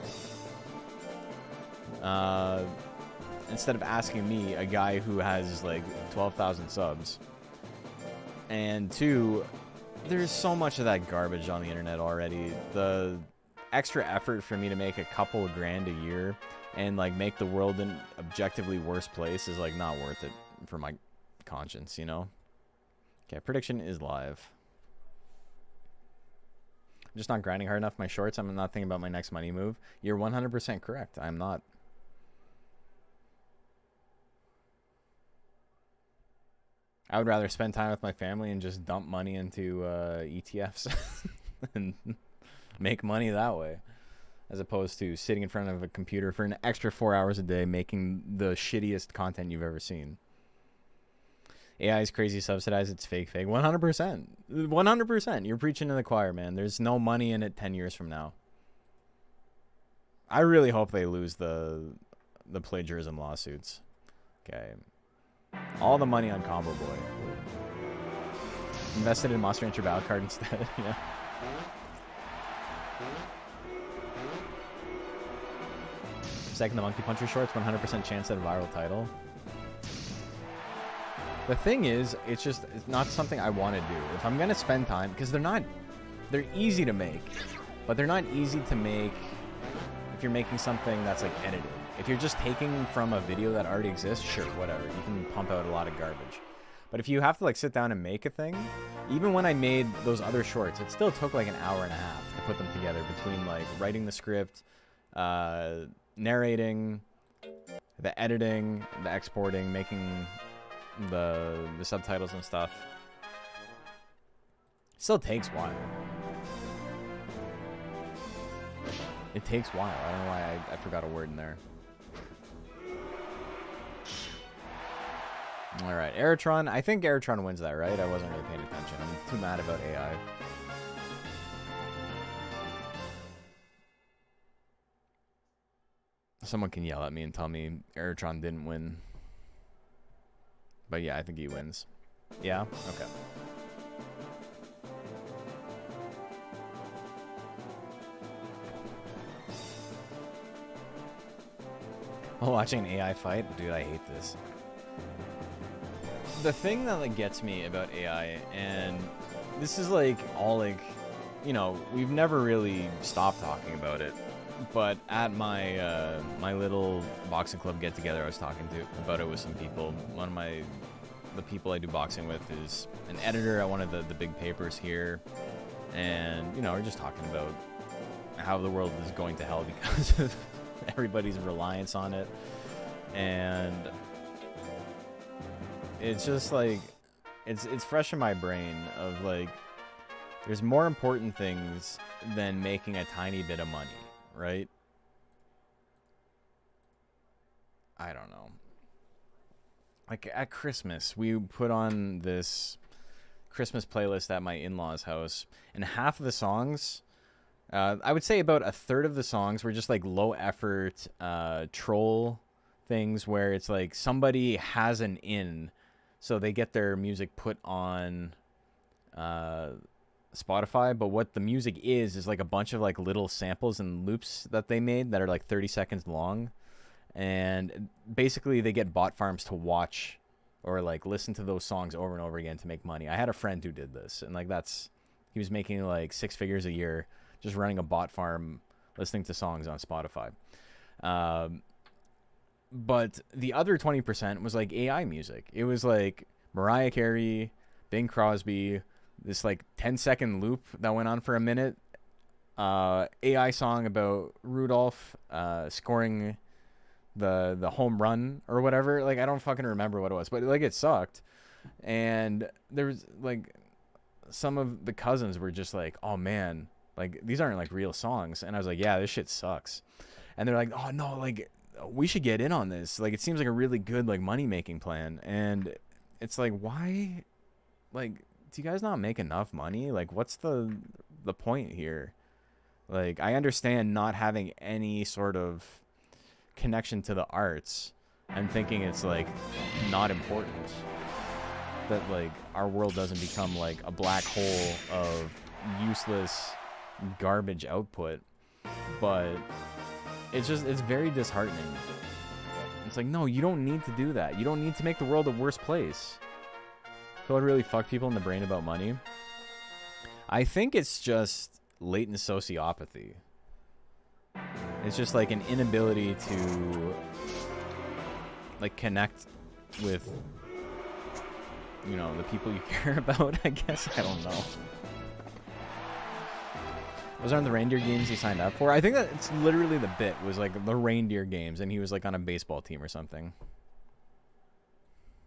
Instead of asking me, a guy who has like 12,000 subs. And two, there's so much of that garbage on the internet already. The extra effort for me to make a couple grand a year and like make the world an objectively worse place is like not worth it for my conscience, you know? Okay, prediction is live. I'm just not grinding hard enough my shorts. I'm not thinking about my next money move. You're 100% correct. I'm not. I would rather spend time with my family and just dump money into ETFs and make money that way, as opposed to sitting in front of a computer for an extra 4 hours a day making the shittiest content you've ever seen. AI is crazy subsidized. It's fake. 100%. 100%. You're preaching to the choir, man. There's no money in it 10 years from now. I really hope they lose the plagiarism lawsuits. Okay. All the money on Combo Boy. Invested in Monster Rancher Battle card instead. Yeah. Second, the Monkey Puncher shorts, 100% chance at a viral title. The thing is, it's not something I want to do. If I'm going to spend time, because they're easy to make, but they're not easy to make if you're making something that's like edited. If you're just taking from a video that already exists, sure, whatever. You can pump out a lot of garbage. But if you have to like sit down and make a thing, even when I made those other shorts, it still took like an hour and a half to put them together between like writing the script, narrating, the editing, the exporting, making the subtitles and stuff. It still takes a while. It takes a while. I don't know why I forgot a word in there. Alright, Eritron. I think Eritron wins that, right? I wasn't really paying attention. I'm too mad about AI. Someone can yell at me and tell me Eritron didn't win. But yeah, I think he wins. Yeah? Okay. Oh, watching an AI fight? Dude, I hate this. the thing that like gets me about AI, and this is like all like, you know, we've never really stopped talking about it, but at my my little boxing club get together, I was talking about it with some people. One of the people I do boxing with is an editor at one of the big papers here, and you know, we're just talking about how the world is going to hell because of everybody's reliance on it, and it's just like it's fresh in my brain of like there's more important things than making a tiny bit of money, right? I don't know. Like at Christmas, we put on this Christmas playlist at my in-laws' house, and half of the songs, I would say about a third of the songs were just like low effort troll things where it's like somebody has an in, so they get their music put on Spotify, but what the music is like a bunch of like little samples and loops that they made that are like 30 seconds long. And basically they get bot farms to watch or like listen to those songs over and over again to make money. I had a friend who did this, and like he was making like 6 figures a year just running a bot farm listening to songs on Spotify. But the other 20% was like AI music. It was like Mariah Carey, Bing Crosby, this like 10-second loop that went on for a minute, AI song about Rudolph scoring the home run or whatever. Like I don't fucking remember what it was, but like it sucked. And there was like some of the cousins were just like, oh man, like these aren't like real songs. And I was like, yeah, this shit sucks. And they're like, oh no, like we should get in on this. Like it seems like a really good like money making plan. And it's like, why, like, do you guys not make enough money? Like what's the point here? Like I understand not having any sort of connection to the arts and thinking it's like not important, that like our world doesn't become like a black hole of useless garbage output, but it's very disheartening. It's like, no, you don't need to do that. You don't need to make the world a worse place. So what really fuck people in the brain about money? I think it's just latent sociopathy. It's just like an inability to like connect with, you know, the people you care about, I guess. I don't know. Those aren't the reindeer games he signed up for. I think that it's literally the bit was like the reindeer games, and he was like on a baseball team or something.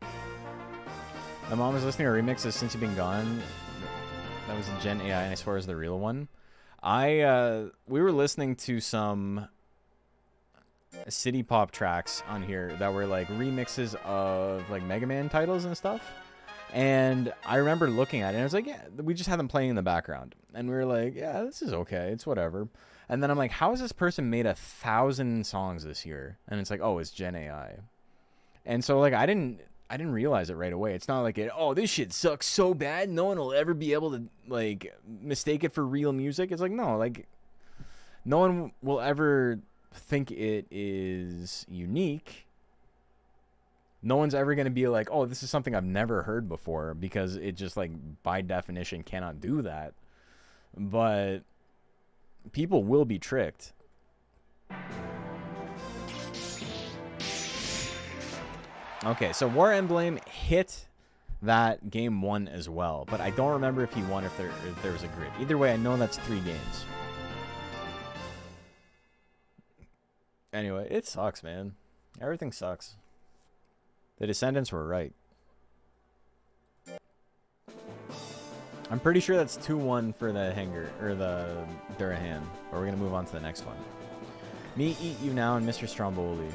My mom was listening to remixes Since You've Been Gone. That was a Gen AI, and I swear it was the real one. We were listening to some city pop tracks on here that were like remixes of like Mega Man titles and stuff. And I remember looking at it and I was like, yeah, we just had them playing in the background. And we were like, yeah, this is okay. It's whatever. And then I'm like, how has this person made 1,000 songs this year? And it's like, oh, it's Gen AI. And so like, I didn't realize it right away. It's not like oh, this shit sucks so bad no one will ever be able to like mistake it for real music. It's like, no, like no one will ever think it is unique. No one's ever going to be like, oh, this is something I've never heard before, because it just like by definition cannot do that. But people will be tricked. Okay, so War Emblem hit that game 1 as well, but I don't remember if he won, if there was a grid. Either way, I know that's 3 games. Anyway, it sucks, man. Everything sucks. The Descendants were right. I'm pretty sure that's 2-1 for the Hanger, or the Durahan. But we're going to move on to the next one. Me Eat You Now and Mr. Stromboli.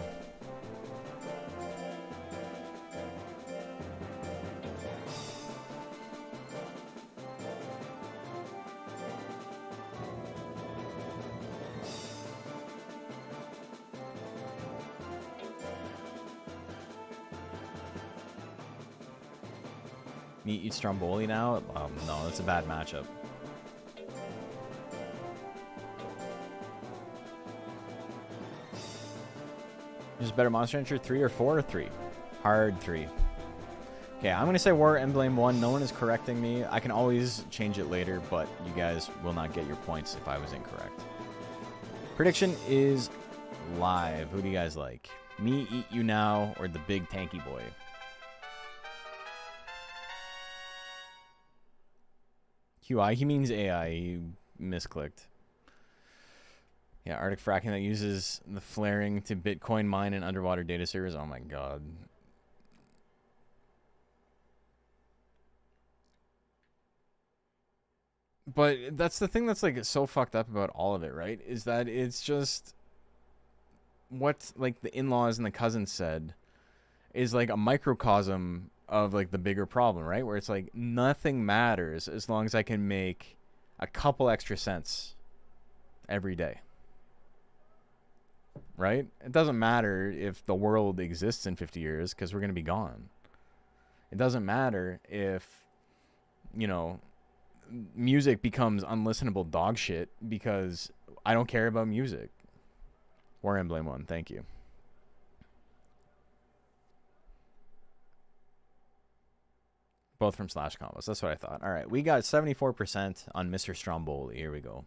Me Eat Stromboli now? No, that's a bad matchup. Is better Monster Hunter 3 or 4 or 3? Hard 3. Okay, I'm going to say War Emblem 1. No one is correcting me. I can always change it later, but you guys will not get your points if I was incorrect. Prediction is live. Who do you guys like? Me, Eat You Now, or the big tanky boy? QI, he means AI. He misclicked. Yeah, Arctic fracking that uses the flaring to Bitcoin mine and underwater data servers. Oh my god. But that's the thing that's like so fucked up about all of it, right? Is that it's just what like the in-laws and the cousins said is like a microcosm of like the bigger problem, right? Where it's like nothing matters as long as I can make a couple extra cents every day. Right? It doesn't matter if the world exists in 50 years because we're going to be gone. It doesn't matter if, you know, music becomes unlistenable dog shit because I don't care about music. War Emblem 1, thank you. Both from Slash Combos. That's what I thought. All right, we got 74% on Mr. Stromboli. Here we go.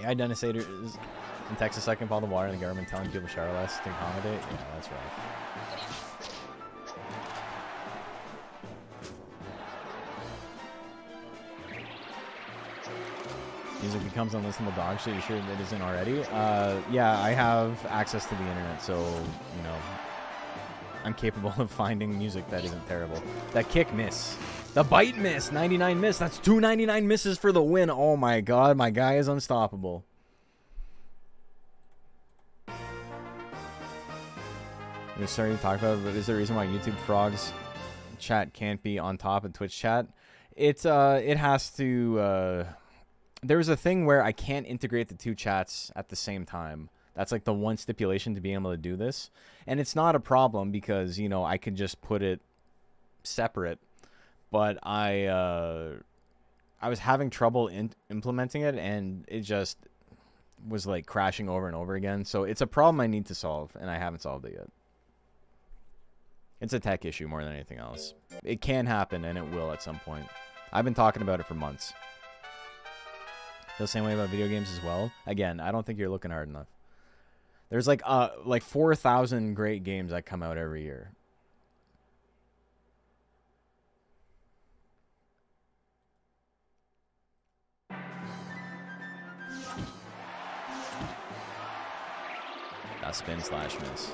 AI denunciators in Texas sucking up all the water and the government telling people to shower less to accommodate. Yeah, that's right. Music becomes unlistenable dog shit. You sure it isn't already? Yeah, I have access to the internet, so, you know, I'm capable of finding music that isn't terrible. That kick miss. The bite miss. 99 miss. That's 299 misses for the win. Oh my god, my guy is unstoppable. We're starting to talk about, but is there a reason why YouTube Frogs chat can't be on top of Twitch chat? It has to... There's a thing where I can't integrate the two chats at the same time. That's like the one stipulation to being able to do this. And it's not a problem because, you know, I could just put it separate. But I was having trouble implementing it, and it just was like crashing over and over again. So it's a problem I need to solve, and I haven't solved it yet. It's a tech issue more than anything else. It can happen, and it will at some point. I've been talking about it for months. The same way about video games as well. Again, I don't think you're looking hard enough. There's like 4,000 great games that come out every year. That spin slash miss.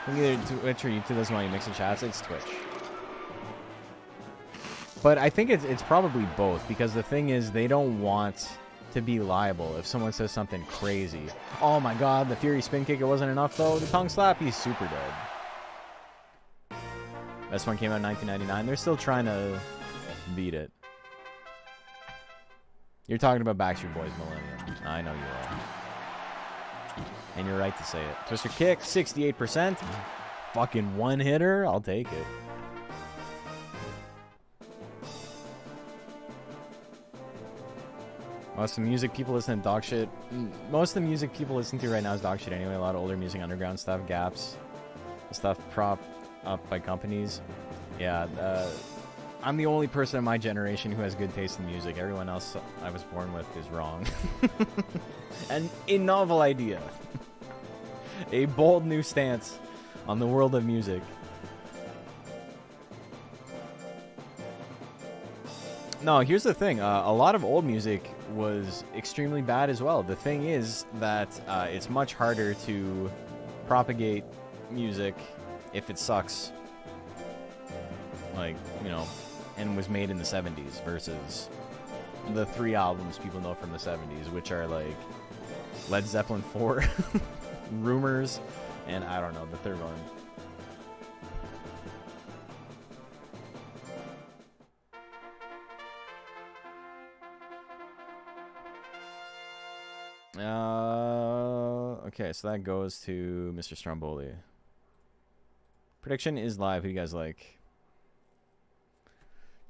I think either Twitch or YouTube doesn't want you mixing chats. It's Twitch. But I think it's probably both, because the thing is they don't want to be liable if someone says something crazy. Oh my god, the Fury spin kick, it wasn't enough though. The tongue slap, he's super dead. Best one came out in 1999. They're still trying to beat it. You're talking about Backstreet Boys Millennium. I know you are. And you're right to say it. Twister kick, 68%. Fucking one hitter, I'll take it. Most of the music people listen to dog shit. Most of the music people listen to right now is dog shit anyway. A lot of older music, underground stuff, gaps, stuff propped up by companies. Yeah, I'm the only person in my generation who has good taste in music. Everyone else I was born with is wrong. And a novel idea. A bold new stance on the world of music. No, here's the thing. A lot of old music was extremely bad as well. The thing is that it's much harder to propagate music if it sucks. Like, you know, and was made in the 70s versus the 3 albums people know from the 70s, which are like Led Zeppelin 4, Rumors, and I don't know, the third one. Okay, so that goes to Mr. Stromboli. Prediction is live. Who do you guys like?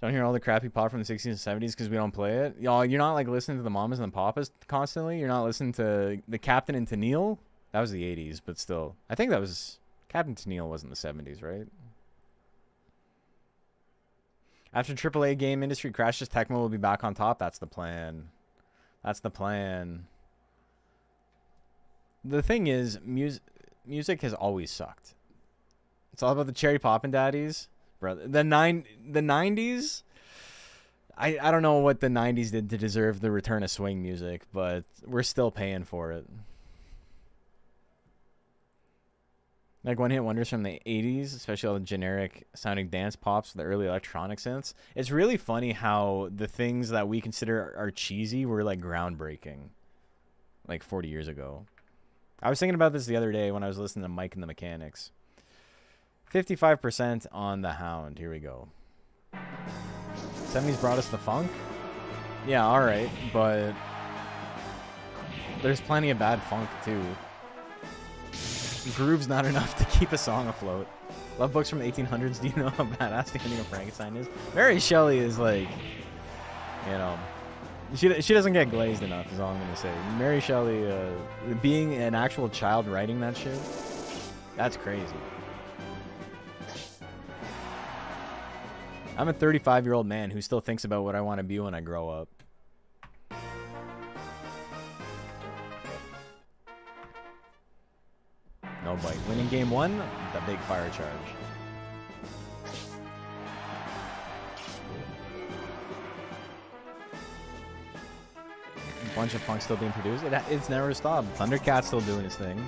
Don't hear all the crappy pop from the 60s and 70s because we don't play it? Y'all, you're not like listening to the mamas and the papas constantly? You're not listening to the Captain and Tennille? That was the 80s, but still. I think that was... Captain Tennille wasn't the 70s, right? After AAA game industry crashes, Tecmo will be back on top. That's the plan. That's the plan. The thing is, music has always sucked. It's all about the cherry poppin' daddies. Brother. The 90s... I don't know what the 90s did to deserve the return of swing music, but we're still paying for it. Like one-hit wonders from the 80s, especially all the generic sounding dance pops, the early electronic synths. It's really funny how the things that we consider are cheesy were like groundbreaking like 40 years ago. I was thinking about this the other day when I was listening to Mike and the Mechanics. 55% on the Hound. Here we go. 70s brought us the funk? Yeah, alright, but there's plenty of bad funk too. Groove's not enough to keep a song afloat. Love books from the 1800s. Do you know how badass the ending of Frankenstein is? Mary Shelley is like, you know, she doesn't get glazed enough is all I'm gonna say. Mary Shelley, being an actual child writing that shit, that's crazy. I'm a 35-year-old man who still thinks about what I want to be when I grow up. No bite. Winning game 1, the big fire charge. A bunch of funk still being produced. It's never stopped. Thundercat's still doing his thing.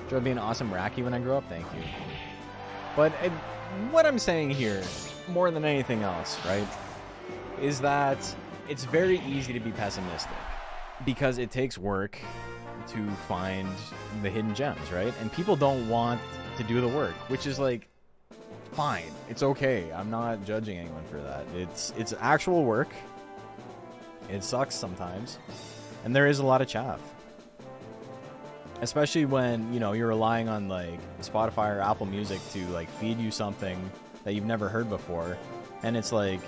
Joe being an awesome Racky when I grow up. Thank you. But what I'm saying here, more than anything else, right, is that it's very easy to be pessimistic. Because it takes work to find the hidden gems, right? And people don't want to do the work, which is like, fine. It's okay. I'm not judging anyone for that. It's actual work. It sucks sometimes. And there is a lot of chaff. Especially when, you know, you're relying on like Spotify or Apple Music to like feed you something that you've never heard before. And it's like,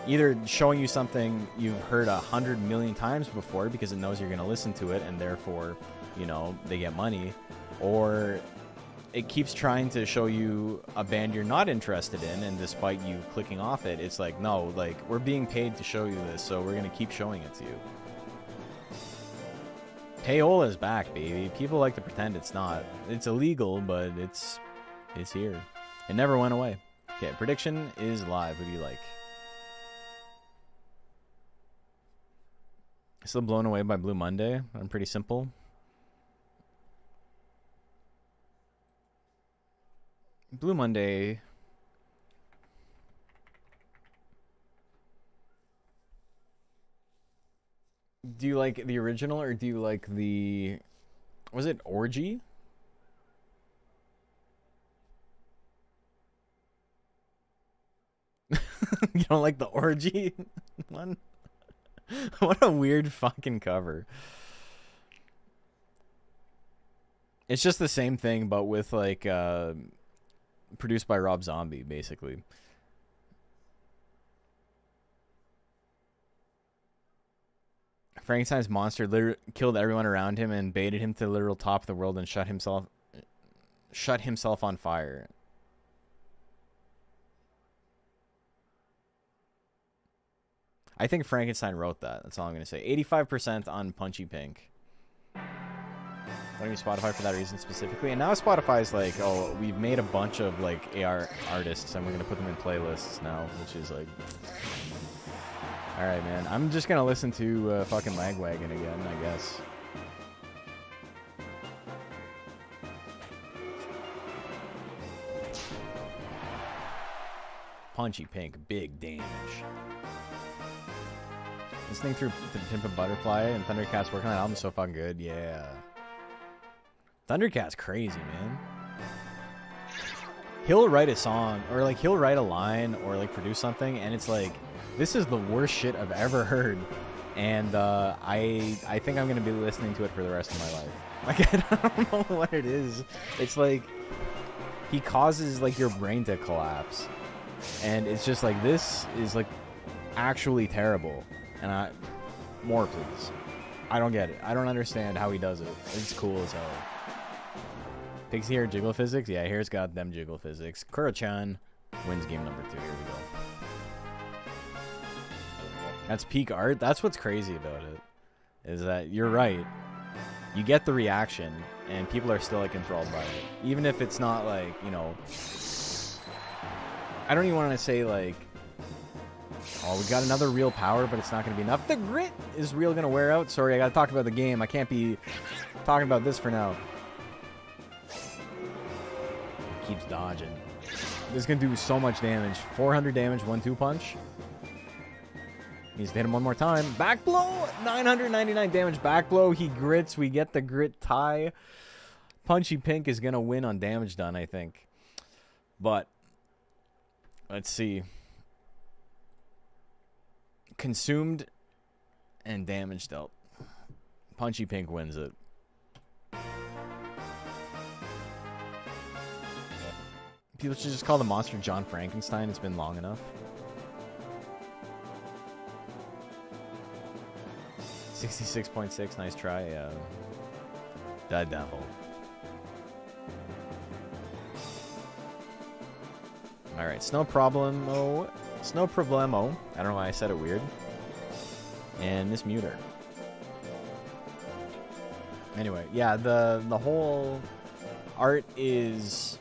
either showing you something you've heard 100 million times before because it knows you're going to listen to it and therefore, you know, they get money, or it keeps trying to show you a band you're not interested in, and despite you clicking off it, it's like, no, like, we're being paid to show you this, so we're going to keep showing it to you. Payola's back, baby. People like to pretend it's not. It's illegal, but it's here. It never went away. Okay, prediction is live. Who do you like? Still blown away by Blue Monday. I'm pretty simple. Blue Monday. Do you like the original or do you like the... Was it Orgy? You don't like the Orgy one? What a weird fucking cover. It's just the same thing, but with like produced by Rob Zombie, basically. Frankenstein's monster killed everyone around him and baited him to the literal top of the world and shut himself on fire. I think Frankenstein wrote that. That's all I'm going to say. 85% on Punchy Pink. Don't use Spotify for that reason specifically. And now Spotify's like, oh, we've made a bunch of like AR artists and we're going to put them in playlists now, which is like... Alright, man. I'm just going to listen to fucking Lagwagon again, I guess. Punchy Pink, big damage. Listening through the Pimp a Butterfly and Thundercat's working on that album is so fucking good. Yeah. Thundercat's crazy, man. He'll write a song, or like he'll write a line, or like produce something, and it's like, this is the worst shit I've ever heard. And I think I'm gonna be listening to it for the rest of my life. Like, I don't know what it is. It's like, he causes like your brain to collapse. And it's just like, this is like actually terrible. And more please. I don't get it. I don't understand how he does it. It's cool as hell. Pixie here, jiggle physics? Yeah, here's got them jiggle physics. Kuro-chan wins game number 2. Here we go. That's peak art. That's what's crazy about it. Is that you're right. You get the reaction, and people are still like enthralled by it. Even if it's not like, you know... I don't even want to say like... Oh, we got another real power, but it's not going to be enough. The grit is real going to wear out. Sorry, I got to talk about the game. I can't be talking about this for now. He keeps dodging. This is going to do so much damage. 400 damage, 1-2 punch. Needs to hit him one more time. Back blow! 999 damage. Back blow. He grits. We get the grit tie. Punchy Pink is going to win on damage done, I think. But, let's see. Consumed and damage dealt. Punchy Pink wins it. People should just call the monster John Frankenstein. It's been long enough. 66.6. Nice try. The devil. Alright, Snow Problemo. Snow Problemo. I don't know why I said it weird. And Miss Muter. Anyway, yeah, the whole art is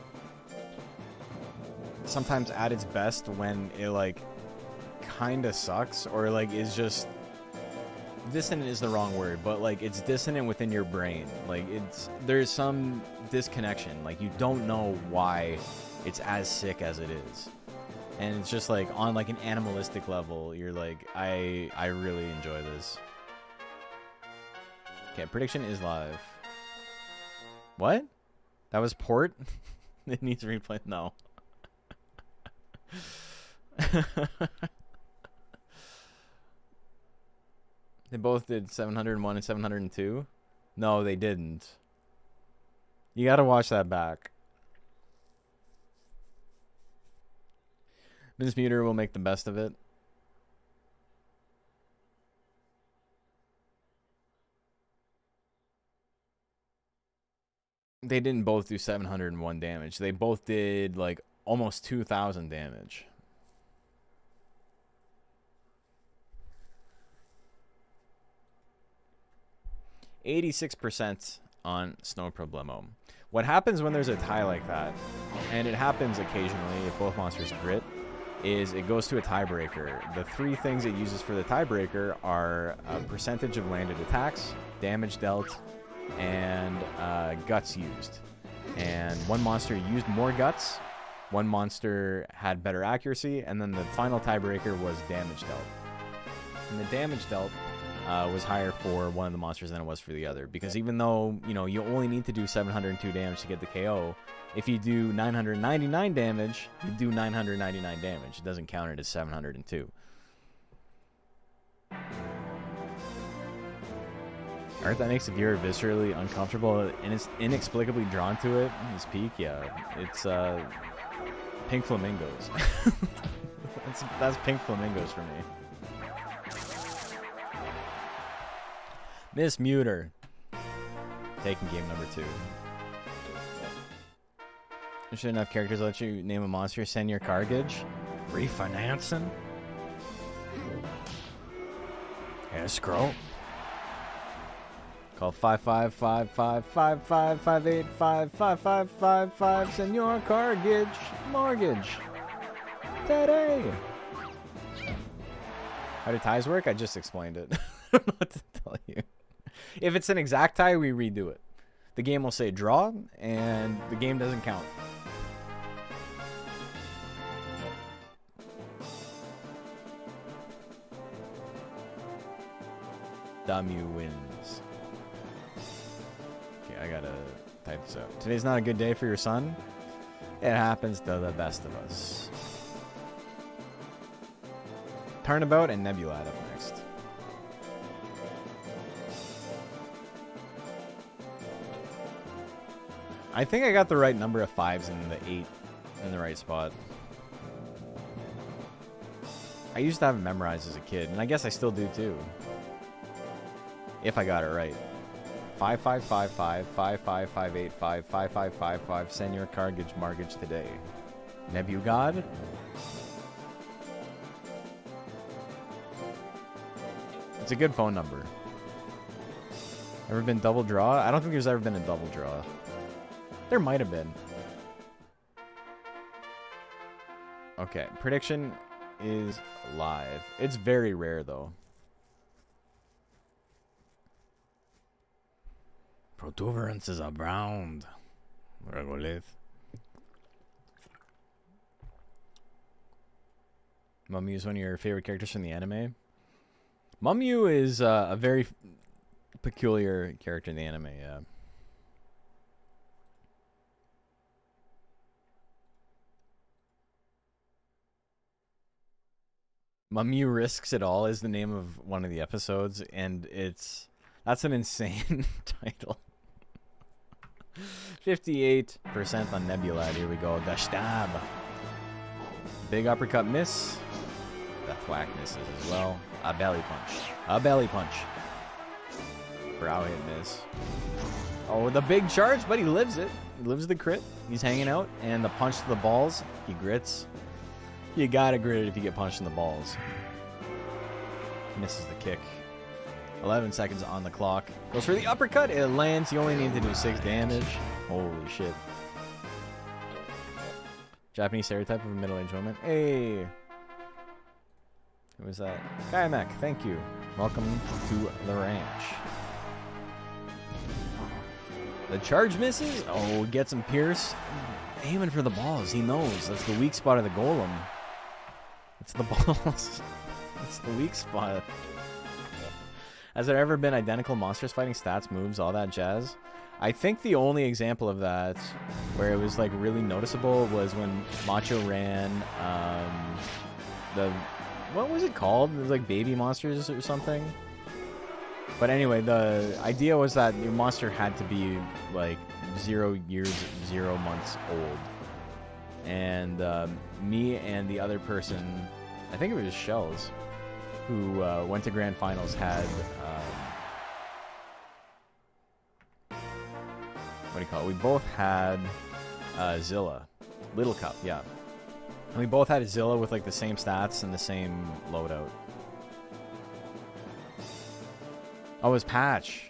sometimes at its best when it like kinda sucks or like is just dissonant is the wrong word, but like it's dissonant within your brain. Like there's some disconnection. Like you don't know why it's as sick as it is. And it's just like on like an animalistic level, you're like, I really enjoy this. Okay, prediction is live. What? That was port? It needs replay. No. They both did 701 and 702? No, they didn't. You gotta watch that back. Ms. Muter will make the best of it. They didn't both do 701 damage. They both did like almost 2,000 damage. %, on Snow Problemo. What happens when there's a tie like that, and it happens occasionally if both monsters grit, is it goes to a tiebreaker. The 3 things it uses for the tiebreaker are a percentage of landed attacks, damage dealt, and guts used. And one monster used more guts, one monster had better accuracy, and then the final tiebreaker was damage dealt. And the damage dealt was higher for one of the monsters than it was for the other, because even though, you know, you only need to do 702 damage to get the KO, if you do 999 damage, you do 999 damage. It doesn't count it as 702. Art that makes the viewer viscerally uncomfortable and is inexplicably drawn to it is peak. Yeah, it's pink flamingos. that's pink flamingos for me. Miss Muter taking game number 2. There should enough characters let you name a monster. Send your cargage. Refinancing. Escrow. Call 5555558555555. Send your cargage. Mortgage. Today. How do ties work? I just explained it. I don't know what to tell you. If it's an exact tie, we redo it. The game will say draw, and the game doesn't count. Damu wins. Okay, I gotta type this out. Today's not a good day for your son. It happens to the best of us. Turnabout and Nebula up next. I think I got the right number of 5s and the 8 in the right spot. I used to have it memorized as a kid, and I guess I still do too. If I got it right. 5555 55585 5555. Send your cargage mortgage today. Nebu God? It's a good phone number. Ever been double draw? I don't think there's ever been a double draw. There might have been. Okay, prediction is live. It's very rare though. Protuberances abound. Regolith. Mumyu is one of your favorite characters from the anime? Mumyu is a very peculiar character in the anime, yeah. Mumyu Risks It All is the name of one of the episodes, and that's an insane title. 58% on Nebula. Here we go. The stab. Big uppercut miss. Death whack misses as well. A belly punch. A belly punch. Brow hit miss. Oh, the big charge, but he lives it. He lives the crit. He's hanging out, and the punch to the balls, he grits. You gotta grit it if you get punched in the balls. Misses the kick. 11 seconds on the clock. Goes for the uppercut. It lands. You only need to do 6 damage. Holy shit. Japanese stereotype of a middle-aged woman. Hey. Who was that? Kayamek, thank you. Welcome to the ranch. The charge misses. Oh, gets him pierce. Aiming for the balls. He knows. That's the weak spot of the golem. It's the balls. It's the weak spot. Has there ever been identical monsters fighting stats, moves, all that jazz? I think the only example of that where it was like really noticeable was when Macho ran what was it called? It was like baby monsters or something. But anyway, the idea was that your monster had to be like 0 years, 0 months old. And me and the other person, I think it was Shells, who went to grand finals, had what do you call it? We both had Zilla, Little Cup, yeah. And we both had a Zilla with like the same stats and the same loadout. Oh, it was Patch.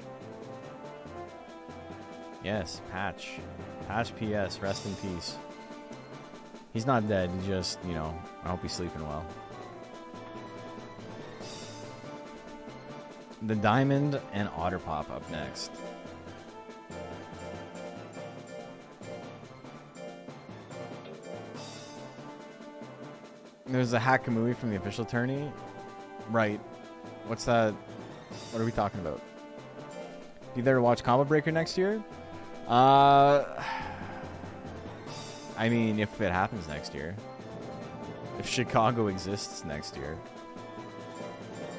Yes, Patch. Patch PS, rest in peace. He's not dead, he just, you know, I hope he's sleeping well. The Diamond and Otter Pop up next. There's a Hakamui from the official tourney. Right. What's that? What are we talking about? You there to watch Combo Breaker next year? I mean, if it happens next year. If Chicago exists next year.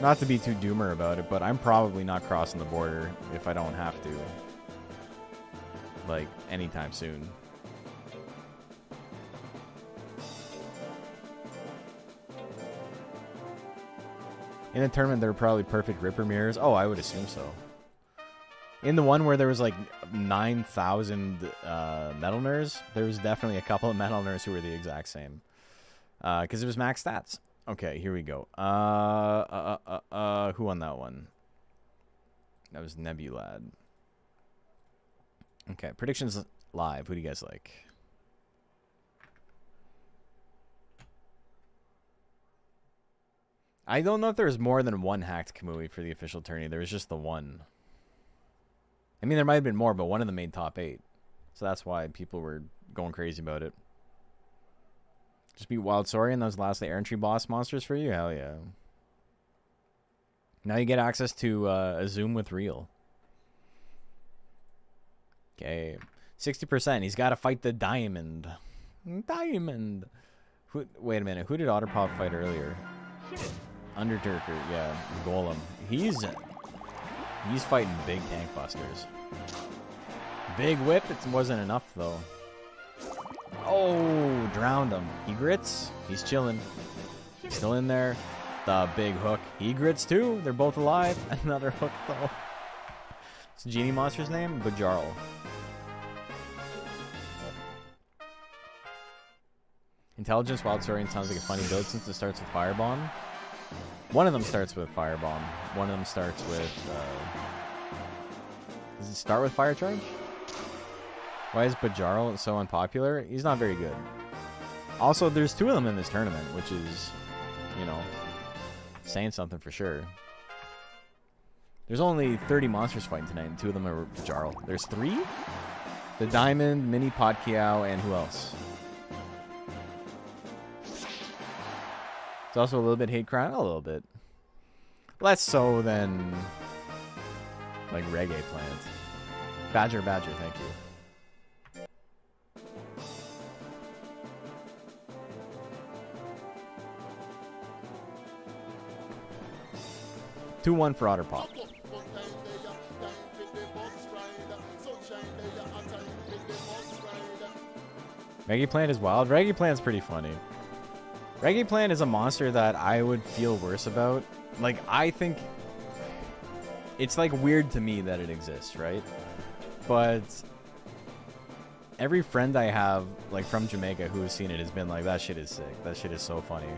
Not to be too doomer about it, but I'm probably not crossing the border if I don't have to. Like, anytime soon. In the tournament, there were probably perfect Ripper mirrors. Oh, I would assume so. In the one where there was like 9,000 Metal Nerds, there was definitely a couple of Metal Nerds who were the exact same. Because it was max stats. Okay, here we go. Who won that one? That was Nebulad. Okay, predictions live. Who do you guys like? I don't know if there's more than one hacked Kamui for the official tourney. There was just the one. I mean, there might have been more, but one of them made top 8. So that's why people were going crazy about it. Just beat Wild Saurian, those last the Air Entry boss monsters for you? Hell yeah. Now you get access to a Zoom with Real. Okay. 60%. He's got to fight the Diamond. Diamond. Wait a minute. Who did Otterpop fight earlier? Undertaker, yeah. Golem. He's fighting big tank busters. Big whip. It wasn't enough, though. Oh, drowned him. He grits. He's chilling. He's still in there. The big hook. He grits, too. They're both alive. Another hook, though. What's the genie monster's name? Bajarl. Intelligence, wild story, and sounds like a funny build since it starts with Firebomb. One of them starts with Firebomb. One of them starts with... Does it start with Fire Charge? Why is Bajarl so unpopular? He's not very good. Also, there's 2 of them in this tournament, which is, you know, saying something for sure. There's only 30 monsters fighting tonight, and 2 of them are Bajarl. There's 3? The Diamond, Mini Podkiao, and who else? It's also a little bit hate crime. A little bit. Less so than, like, Reggae Plant. Badger, thank you. Two-one for Otterpop. Reggae Plant is wild. Reggae Plant's pretty funny. Reggae Plant is a monster that I would feel worse about. Like, I think it's like weird to me that it exists, right? But every friend I have, like from Jamaica, who has seen it has been like, that shit is sick. That shit is so funny.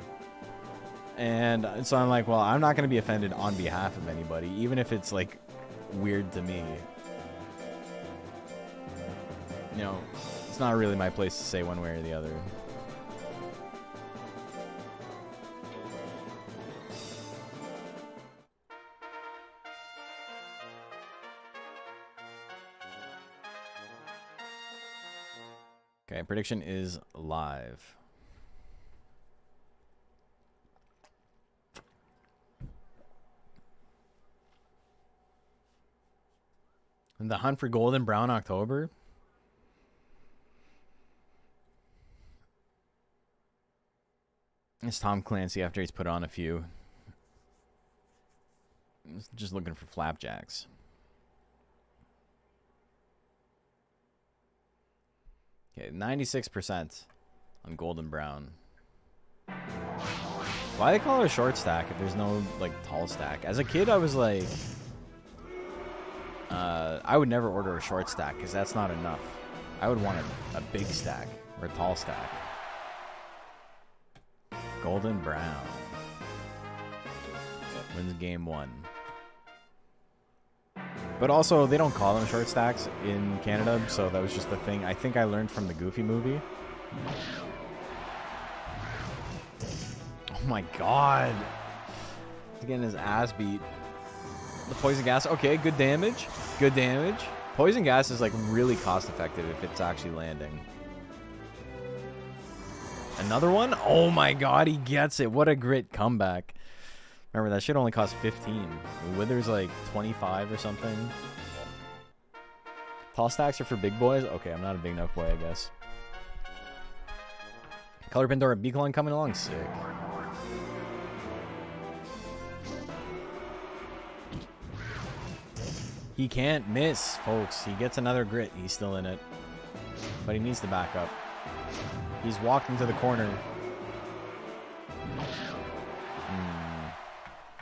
And so I'm like, well, I'm not going to be offended on behalf of anybody, even if it's like weird to me. You know, it's not really my place to say one way or the other. Okay, prediction is live. And the hunt for Golden Brown October? It's Tom Clancy after he's put on a few. He's just looking for flapjacks. Okay, 96% on Golden Brown. Why they call it a short stack if there's no, like, tall stack? As a kid, I was like... I would never order a short stack because that's not enough. I would want a big stack or a tall stack. Golden Brown wins game 1. But also, they don't call them short stacks in Canada, so that was just the thing I think I learned from the Goofy movie. Oh my god. He's getting his ass beat. The poison gas, okay, good damage. Good damage. Poison gas is like really cost effective if it's actually landing. Another one? Oh my god, he gets it. What a great comeback. Remember, that shit only cost 15. Wither's like 25 or something. Tall stacks are for big boys? Okay, I'm not a big enough boy, I guess. Color Pandora Beacon coming along? Sick. He can't miss, folks. He gets another grit. He's still in it. But he needs to back up. He's walked into the corner.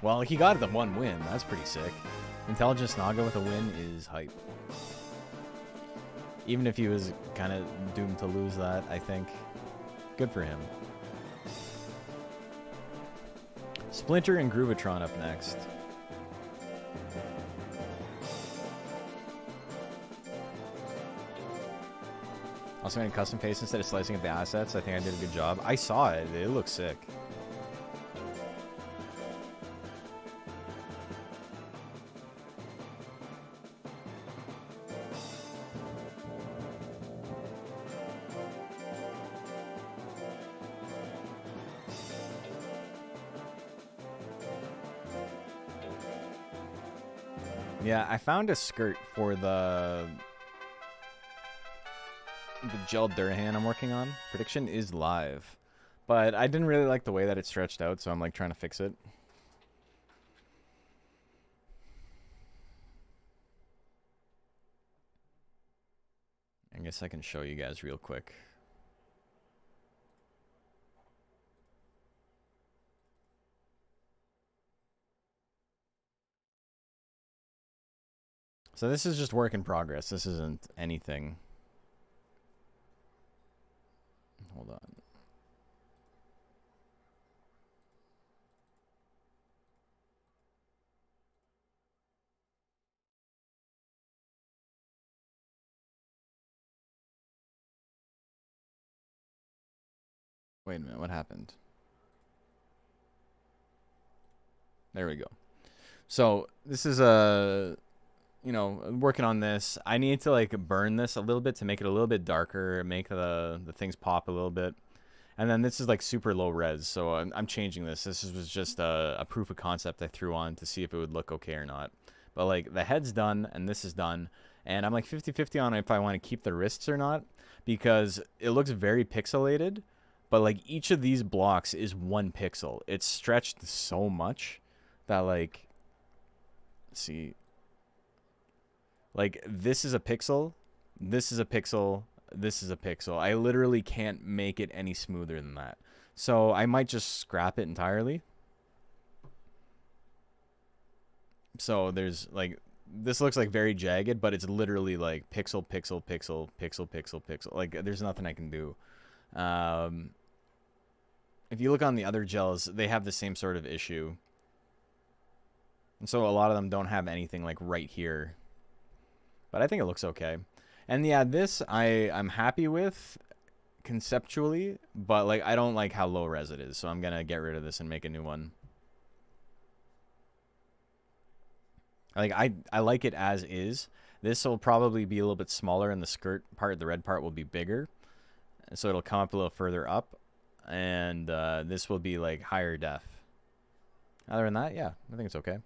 Well, he got the 1 win. That's pretty sick. Intelligence Naga with a win is hype. Even if he was kind of doomed to lose that, I think. Good for him. Splinter and Groovatron up next. Also made a custom face instead of slicing up the assets. I think I did a good job. I saw it. It looks sick. Yeah, I found a skirt for the gel Durhan I'm working on. Prediction is live. But I didn't really like the way that it stretched out, so I'm like trying to fix it. I guess I can show you guys real quick. So this is just work in progress. This isn't anything. Hold on. Wait a minute, what happened? There we go. So this is you know, working on this. I need to like burn this a little bit to make it a little bit darker, make the things pop a little bit. And then this is like super low res, so I'm changing this. This was just a proof of concept I threw on to see if it would look okay or not. But like the head's done and this is done. And I'm like 50-50 on if I want to keep the wrists or not, because it looks very pixelated. But like each of these blocks is 1 pixel. It's stretched so much that like, let's see, like this is a pixel, this is a pixel, this is a pixel. I literally can't make it any smoother than that. So I might just scrap it entirely. So there's like, this looks like very jagged, but it's literally like pixel, pixel, pixel, pixel, pixel, pixel. Like there's nothing I can do. If you look on the other gels, they have the same sort of issue. And so a lot of them don't have anything like right here. But I think it looks okay. And yeah, this I'm happy with conceptually, but like I don't like how low res it is. So I'm going to get rid of this and make a new one. Like I like it as is. This will probably be a little bit smaller and the skirt part, the red part will be bigger. So it'll come up a little further up. And this will be like higher def. Other than that, yeah, I think it's okay.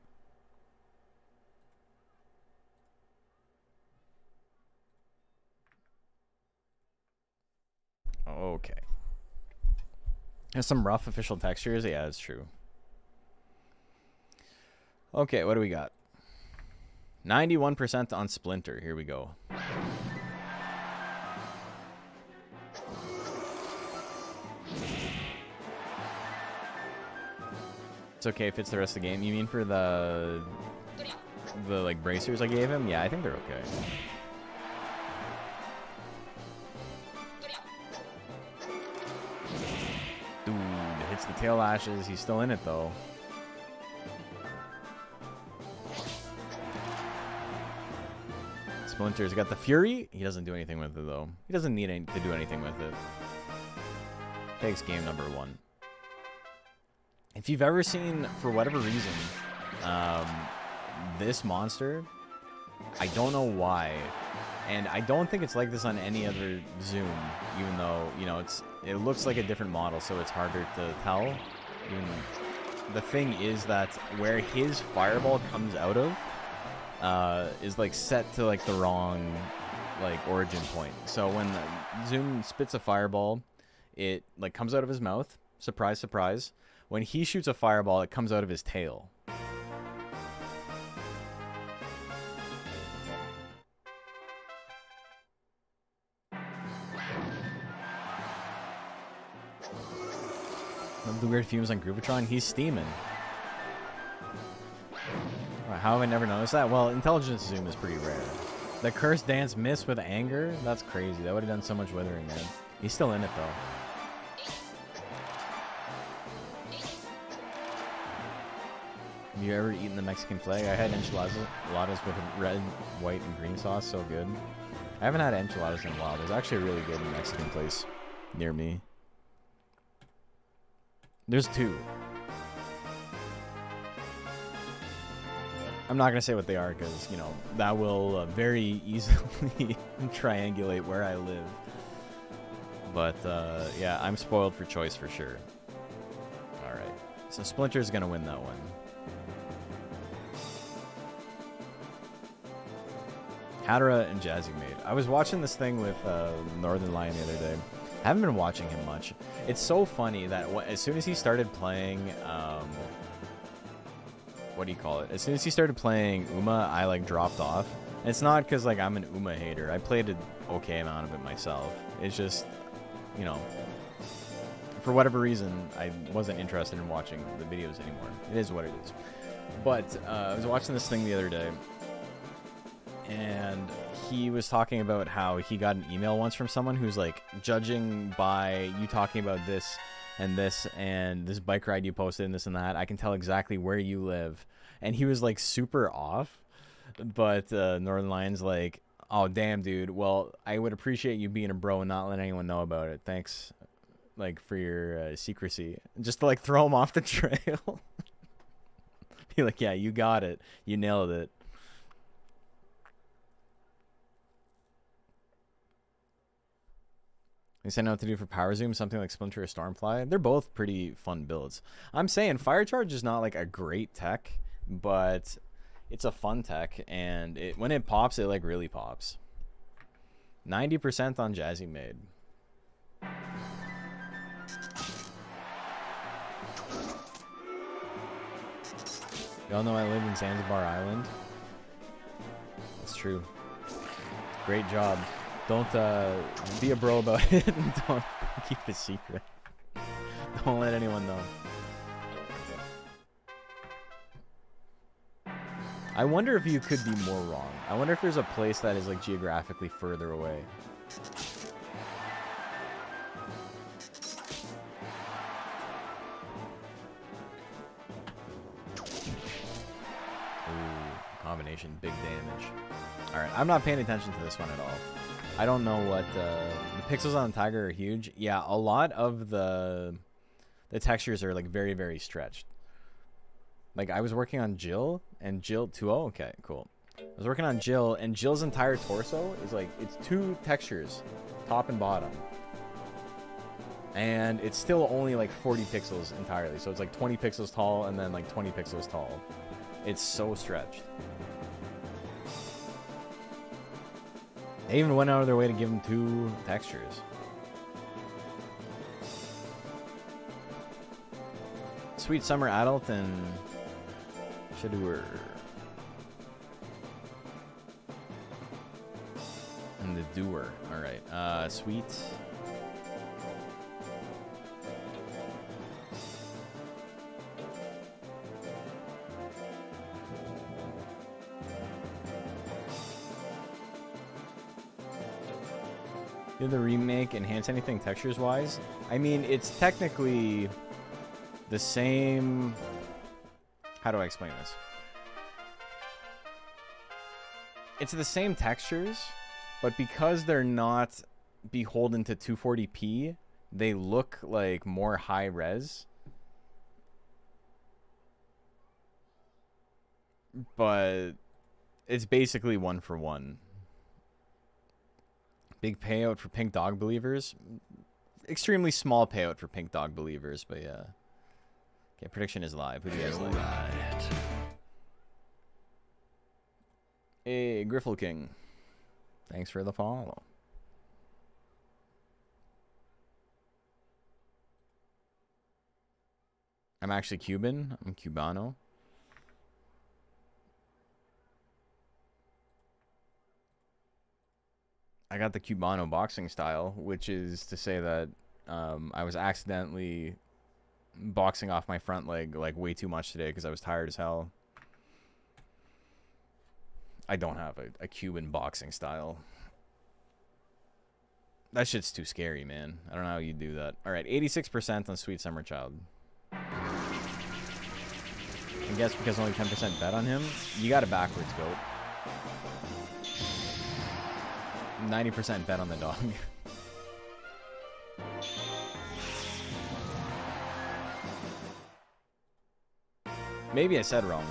Okay. There's some rough official textures. Yeah, that's true. Okay, what do we got? 91% on Splinter. Here we go. It's okay if it's the rest of the game. You mean for the like bracers I gave him? Yeah, I think they're okay. Dude, hits the tail lashes. He's still in it though. Splinter's got the Fury. He doesn't do anything with it though. He doesn't need to do anything with it. Takes game number 1. If you've ever seen, for whatever reason, this monster, I don't know why, and I don't think it's like this on any other Zoom, even though, you know, it looks like a different model, so it's harder to tell. Even the thing is that where his fireball comes out of is like set to like the wrong like origin point. So when Zoom spits a fireball, it like comes out of his mouth. Surprise, surprise. When he shoots a fireball, it comes out of his tail. Love the weird fumes on Groovatron. He's steaming. How have I never noticed that? Well, intelligence zoom is pretty rare. The cursed dance miss with anger? That's crazy. That would have done so much withering, man. He's still in it, though. Have you ever eaten the Mexican flag? I had enchiladas with red, white, and green sauce. So good. I haven't had enchiladas in a while. There's actually a really good Mexican place near me. There's 2. I'm not going to say what they are because, you know, that will very easily triangulate where I live. But, yeah, I'm spoiled for choice for sure. Alright. So Splinter's going to win that one. Hadara and Jazzy Made. I was watching this thing with Northern Lion the other day. I haven't been watching him much. It's so funny that as soon as he started playing, what do you call it? As soon as he started playing Uma, I like dropped off. And it's not because like I'm an Uma hater. I played an okay amount of it myself. It's just, you know, for whatever reason, I wasn't interested in watching the videos anymore. It is what it is. But I was watching this thing the other day. and he was talking about how he got an email once from someone who's like, judging by you talking about this and this bike ride you posted and this and that, I can tell exactly where you live. And he was like super off, but Northern Lion's like, oh damn dude, well I would appreciate you being a bro and not letting anyone know about it. Thanks, like, for your secrecy. Just to like throw him off the trail. Be like, yeah, you got it, you nailed it. They said know what to do for Power Zoom, something like Splinter or Stormfly. They're both pretty fun builds. I'm saying Fire Charge is not like a great tech, but it's a fun tech, and when it pops, it like really pops. 90% on Jazzy Made. Y'all know I live in Zanzibar Island. That's true. Great job. Don't be a bro about it, and don't keep it secret. Don't let anyone know. I wonder if you could be more wrong. I wonder if there's a place that is like geographically further away. Ooh, combination, big damage. Alright, I'm not paying attention to this one at all. I don't know what the pixels on the Tiger are huge. Yeah, a lot of the textures are like very, very stretched. Like I was working on Jill and Jill 2.0. Okay, cool. I was working on Jill, and Jill's entire torso is like, it's 2 textures, top and bottom. And it's still only like 40 pixels entirely. So it's like 20 pixels tall and then like 20 pixels tall. It's so stretched. They even went out of their way to give him 2 textures. Sweet Summer Adult and Shadour. And the Doer. Alright. Sweet. Did the remake enhance anything textures wise? I mean, it's technically the same. How do I explain this? It's the same textures, but because they're not beholden to 240p, they look like more high res. But it's basically 1 for 1. Big payout for Pink Dog Believers. Extremely small payout for Pink Dog Believers, but yeah. Okay, prediction is live. Who do you guys like? Hey, Griffle King. Thanks for the follow. I'm actually Cuban. I'm Cubano. I got the Cubano boxing style, which is to say that I was accidentally boxing off my front leg like way too much today because I was tired as hell. I don't have a Cuban boxing style. That shit's too scary, man. I don't know how you do that. All right, 86% on Sweet Summer Child. I guess because only 10% bet on him, you got it backwards, goat. 90% bet on the dog. Maybe I said wrong.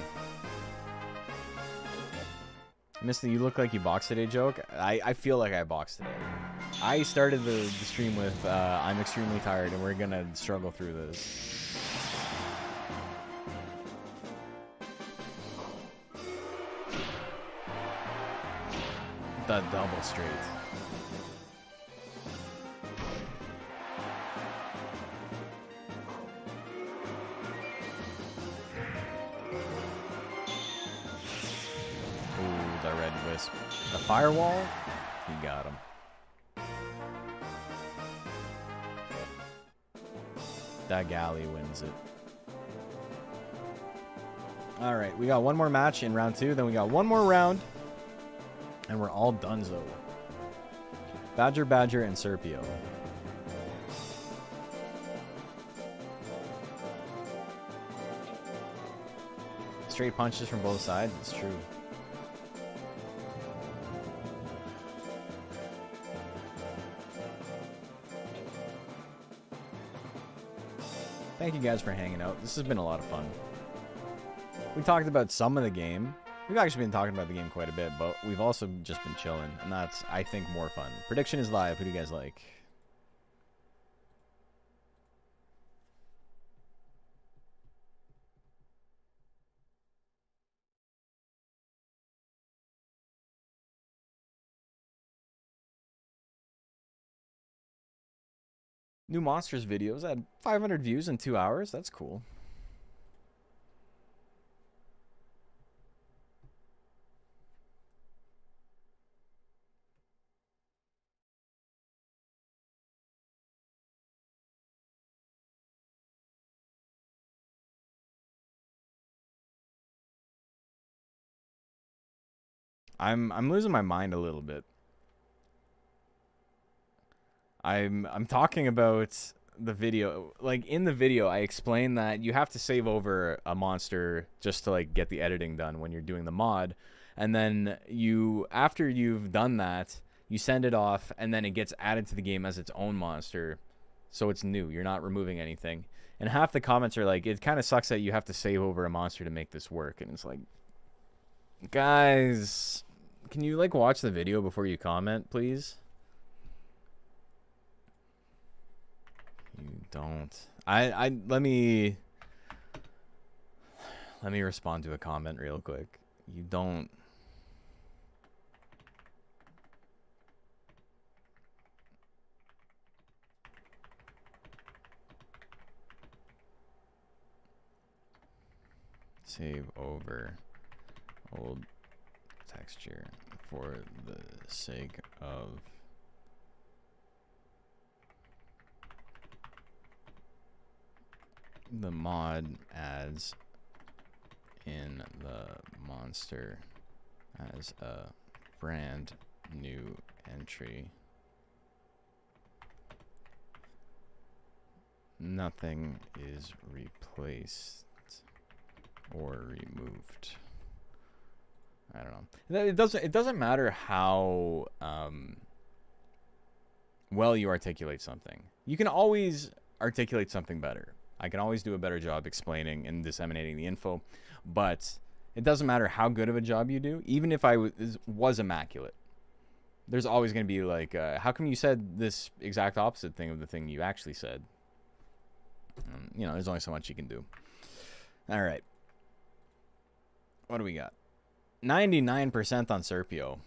Misty, you look like you boxed today joke. I feel like I boxed today. I started the stream with I'm extremely tired and we're gonna struggle through this. The double straight. Ooh, the red wisp. The firewall? You got him. That galley wins it. Alright, we got one more match in round 2, then we got one more round. And we're all donezo. Badger, Badger, and Serpio. Straight punches from both sides. It's true. Thank you guys for hanging out. This has been a lot of fun. We talked about some of the game. We've actually been talking about the game quite a bit, but we've also just been chilling, and that's, I think, more fun. Prediction is live. Who do you guys like? New Monsters videos. I had 500 views in 2 hours. That's cool. I'm losing my mind a little bit. I'm talking about the video. Like, in the video, I explained that you have to save over a monster just to, like, get the editing done when you're doing the mod. And then after you've done that, you send it off, and then it gets added to the game as its own monster. So it's new. You're not removing anything. And half the comments are like, it kind of sucks that you have to save over a monster to make this work. And it's like, guys, can you, like, watch the video before you comment, please? You don't. Let me respond to a comment real quick. You don't. Save over old texture for the sake of the mod adds in the monster as a brand new entry. Nothing is replaced or removed. I don't know. It doesn't matter how well you articulate something. You can always articulate something better. I can always do a better job explaining and disseminating the info, but it doesn't matter how good of a job you do. Even if I was immaculate, there's always going to be like, how come you said this exact opposite thing of the thing you actually said? You know, there's only so much you can do. All right. What do we got? 99% on Serpio.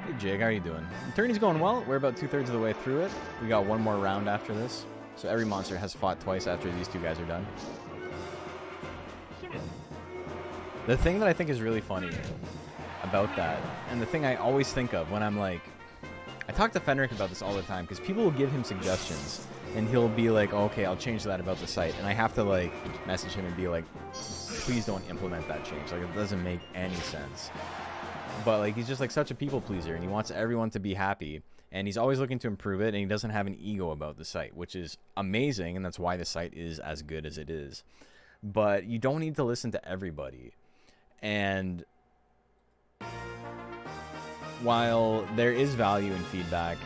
Hey, Jig, how are you doing? The tourney's going well. We're about 2/3 of the way through it. We got one more round after this. So every monster has fought twice after these two guys are done. The thing that I think is really funny about that, and the thing I always think of when I'm like, I talk to Fenric about this all the time, because people will give him suggestions, and he'll be like, oh, okay, I'll change that about the site, and I have to like message him and be like, please don't implement that change. Like, it doesn't make any sense. But like, he's just like such a people pleaser, and he wants everyone to be happy. And he's always looking to improve it, and he doesn't have an ego about the site, which is amazing, and that's why the site is as good as it is. But you don't need to listen to everybody. And while there is value in feedback,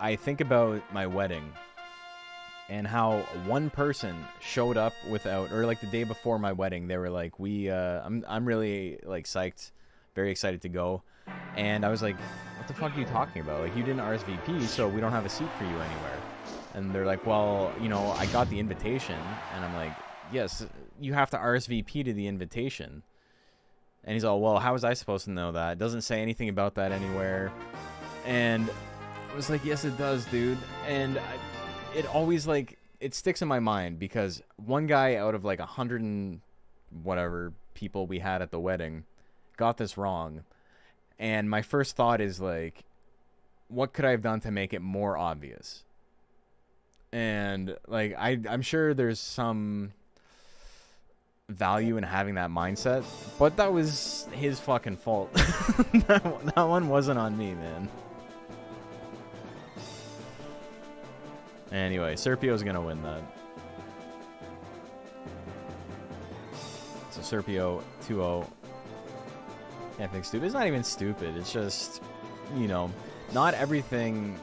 I think about my wedding and how one person showed up without, or like the day before my wedding, they were like, I'm really like psyched, very excited to go. And I was like, what the fuck are you talking about? Like, you didn't RSVP, so we don't have a seat for you anywhere. And they're like, well, you know, I got the invitation. And I'm like, yes, you have to RSVP to the invitation. And he's all, well, how was I supposed to know that? It doesn't say anything about that anywhere. And I was like, yes, it does, dude. And it always, like, it sticks in my mind, because one guy out of like 100 and whatever people we had at the wedding got this wrong. And my first thought is like, what could I have done to make it more obvious? And like, I'm sure there's some value in having that mindset, but that was his fucking fault. that one wasn't on me, man. Anyway, Serpio's gonna win that. So Serpio 2-0. Can't think stupid. It's not even stupid. It's just, you know, not everything.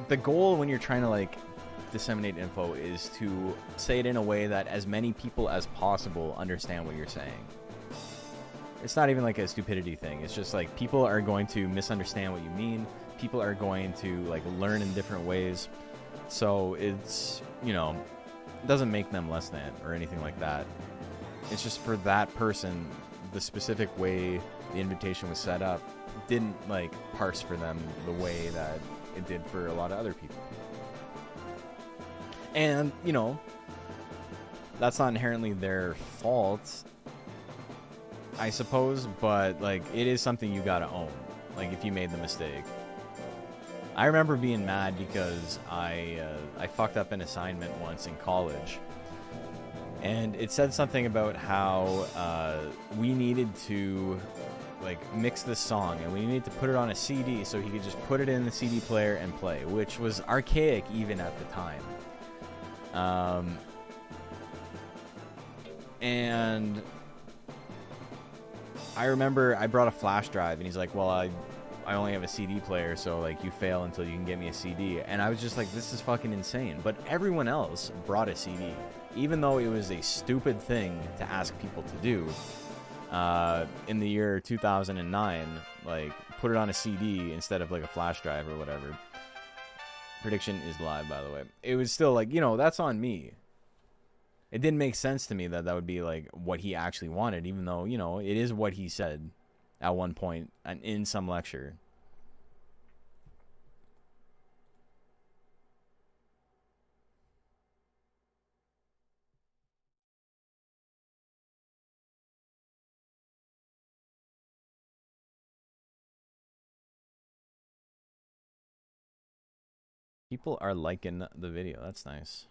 The goal when you're trying to like disseminate info is to say it in a way that as many people as possible understand what you're saying. It's not even like a stupidity thing. It's just like people are going to misunderstand what you mean. People are going to like learn in different ways. So it's, you know, it doesn't make them less than or anything like that. It's just for that person, the specific way the invitation was set up didn't like parse for them the way that it did for a lot of other people. And, you know, that's not inherently their fault, I suppose, but, like, it is something you gotta own, like, if you made the mistake. I remember being mad because I fucked up an assignment once in college, and it said something about how we needed to, like, mix this song, and we needed to put it on a CD so he could just put it in the CD player and play, which was archaic even at the time. And I remember I brought a flash drive, and he's like, well, I only have a CD player, so like you fail until you can get me a CD. And I was just like, this is fucking insane. But everyone else brought a CD, even though it was a stupid thing to ask people to do. In the year 2009, like, put it on a CD instead of like a flash drive or whatever. Prediction is live, by the way. It was still like, you know, that's on me. It didn't make sense to me that that would be like what he actually wanted, even though, you know, it is what he said at one point and in some lecture. People are liking the video. That's nice.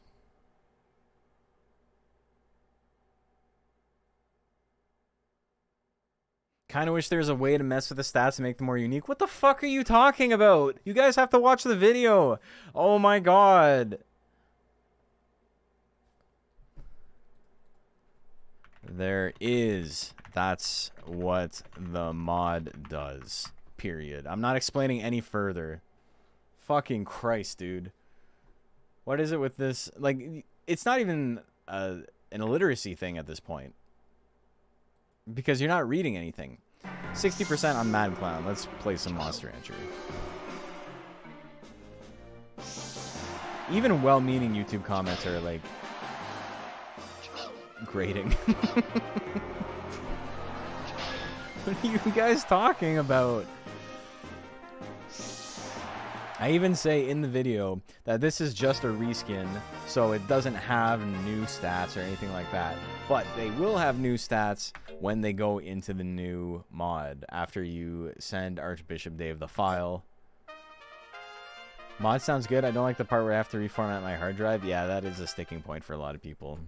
Kind of wish there was a way to mess with the stats and make them more unique. What the fuck are you talking about? You guys have to watch the video. Oh my god. There is. That's what the mod does. Period. I'm not explaining any further. Fucking Christ, dude. What is it with this? Like, it's not even an illiteracy thing at this point, because you're not reading anything. 60% on Mad Clown. Let's play some Monster Rancher. Even well-meaning YouTube comments are, like, grating. What are you guys talking about? I even say in the video that this is just a reskin, so it doesn't have new stats or anything like that. But they will have new stats when they go into the new mod, after you send Archbishop Dave the file. Mod sounds good. I don't like the part where I have to reformat my hard drive. Yeah, that is a sticking point for a lot of people.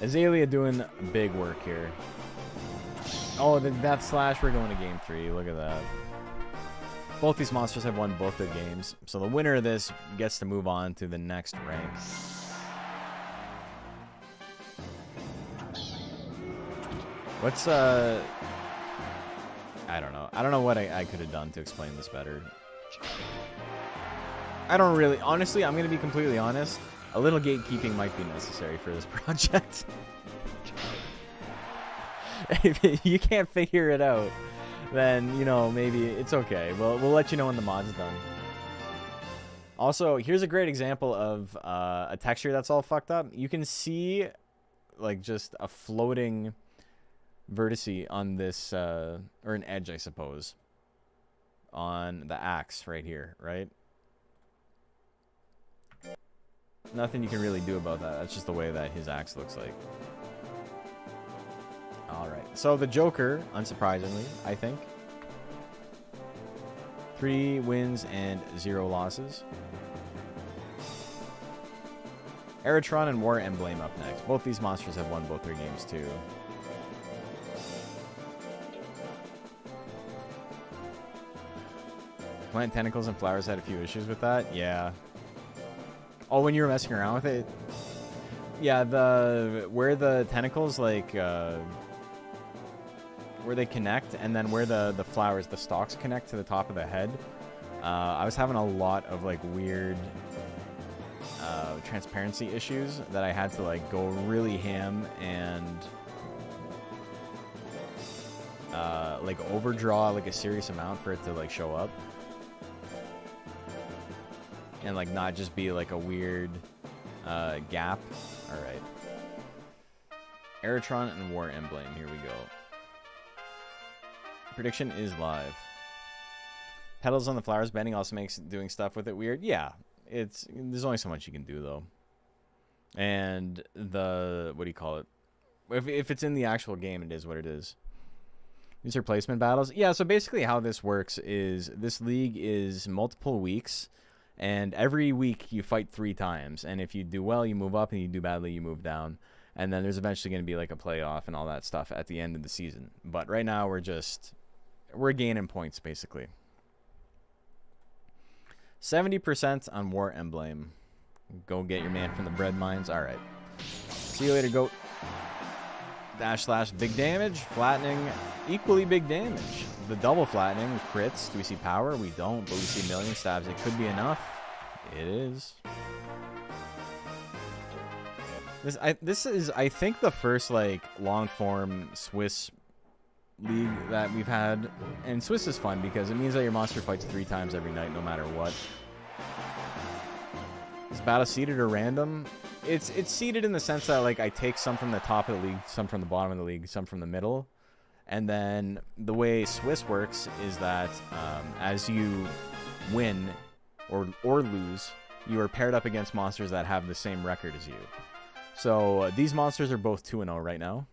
Azalea doing big work here. Oh, the Death Slash, we're going to game 3. Look at that. Both these monsters have won both their games. So the winner of this gets to move on to the next rank. What's, I don't know. I don't know what I could have done to explain this better. I don't really... Honestly, I'm going to be completely honest. A little gatekeeping might be necessary for this project. If you can't figure it out, then, you know, maybe it's okay. We'll let you know when the mod's done. Also, here's a great example of a texture that's all fucked up. You can see, like, just a floating vertice on this, or an edge, I suppose, on the axe right here, right? Nothing you can really do about that. That's just the way that his axe looks like. Alright, so the Joker, unsurprisingly, I think. 3 wins and 0 losses. Eritron and War Emblem up next. Both these monsters have won both their games too. Plant tentacles and flowers had a few issues with that. Yeah. Oh, when you were messing around with it. Yeah, where the tentacles like where they connect, and then where the flowers, the stalks connect to the top of the head. I was having a lot of like weird transparency issues that I had to like go really ham and like overdraw like a serious amount for it to like show up. And like not just be like a weird gap. Alright. Eritron and War Emblem, here we go. Prediction is live. Petals on the flowers bending also makes doing stuff with it weird. Yeah, there's only so much you can do though. And what do you call it? If it's in the actual game, it is what it is. These are placement battles. Yeah, so basically how this works is this league is multiple weeks, and every week you fight 3 times. And if you do well, you move up, and you do badly, you move down. And then there's eventually going to be like a playoff and all that stuff at the end of the season. But right now we're gaining points basically. 70% on War Emblem. Go get your man from the bread mines. All right. See you later, goat. Dash slash big damage. Flattening. Equally big damage. The double flattening. Crits. Do we see power? We don't, but we see million stabs. It could be enough. It is. This is, I think, the first, like, long-form Swiss league that we've had. And Swiss is fun because it means that your monster fights 3 times every night, no matter what. Is battle seeded or random? It's seeded in the sense that, like, I take some from the top of the league, some from the bottom of the league, some from the middle. And then the way Swiss works is that as you win or lose, you are paired up against monsters that have the same record as you. So these monsters are both 2-0 right now.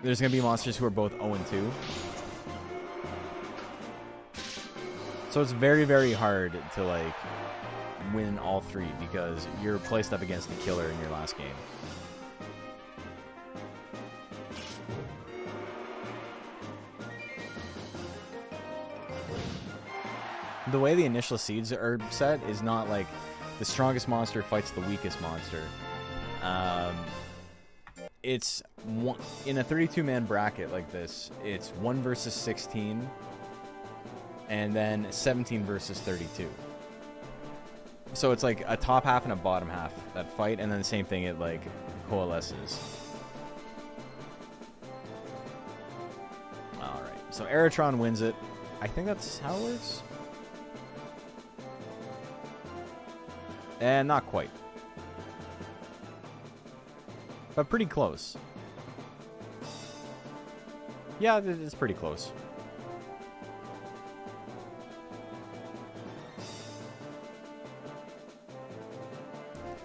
There's going to be monsters who are both 0-2. So it's very, very hard to like win all 3 because you're placed up against the killer in your last game. The way the initial seeds are set is not like the strongest monster fights the weakest monster. It's one, in a 32-man bracket like this, it's 1 versus 16, and then 17 versus 32. So it's like a top half and a bottom half that fight, and then the same thing, it like coalesces. Alright, so Eritron wins it. I think that's how it works. And not quite. But pretty close. Yeah, it's pretty close.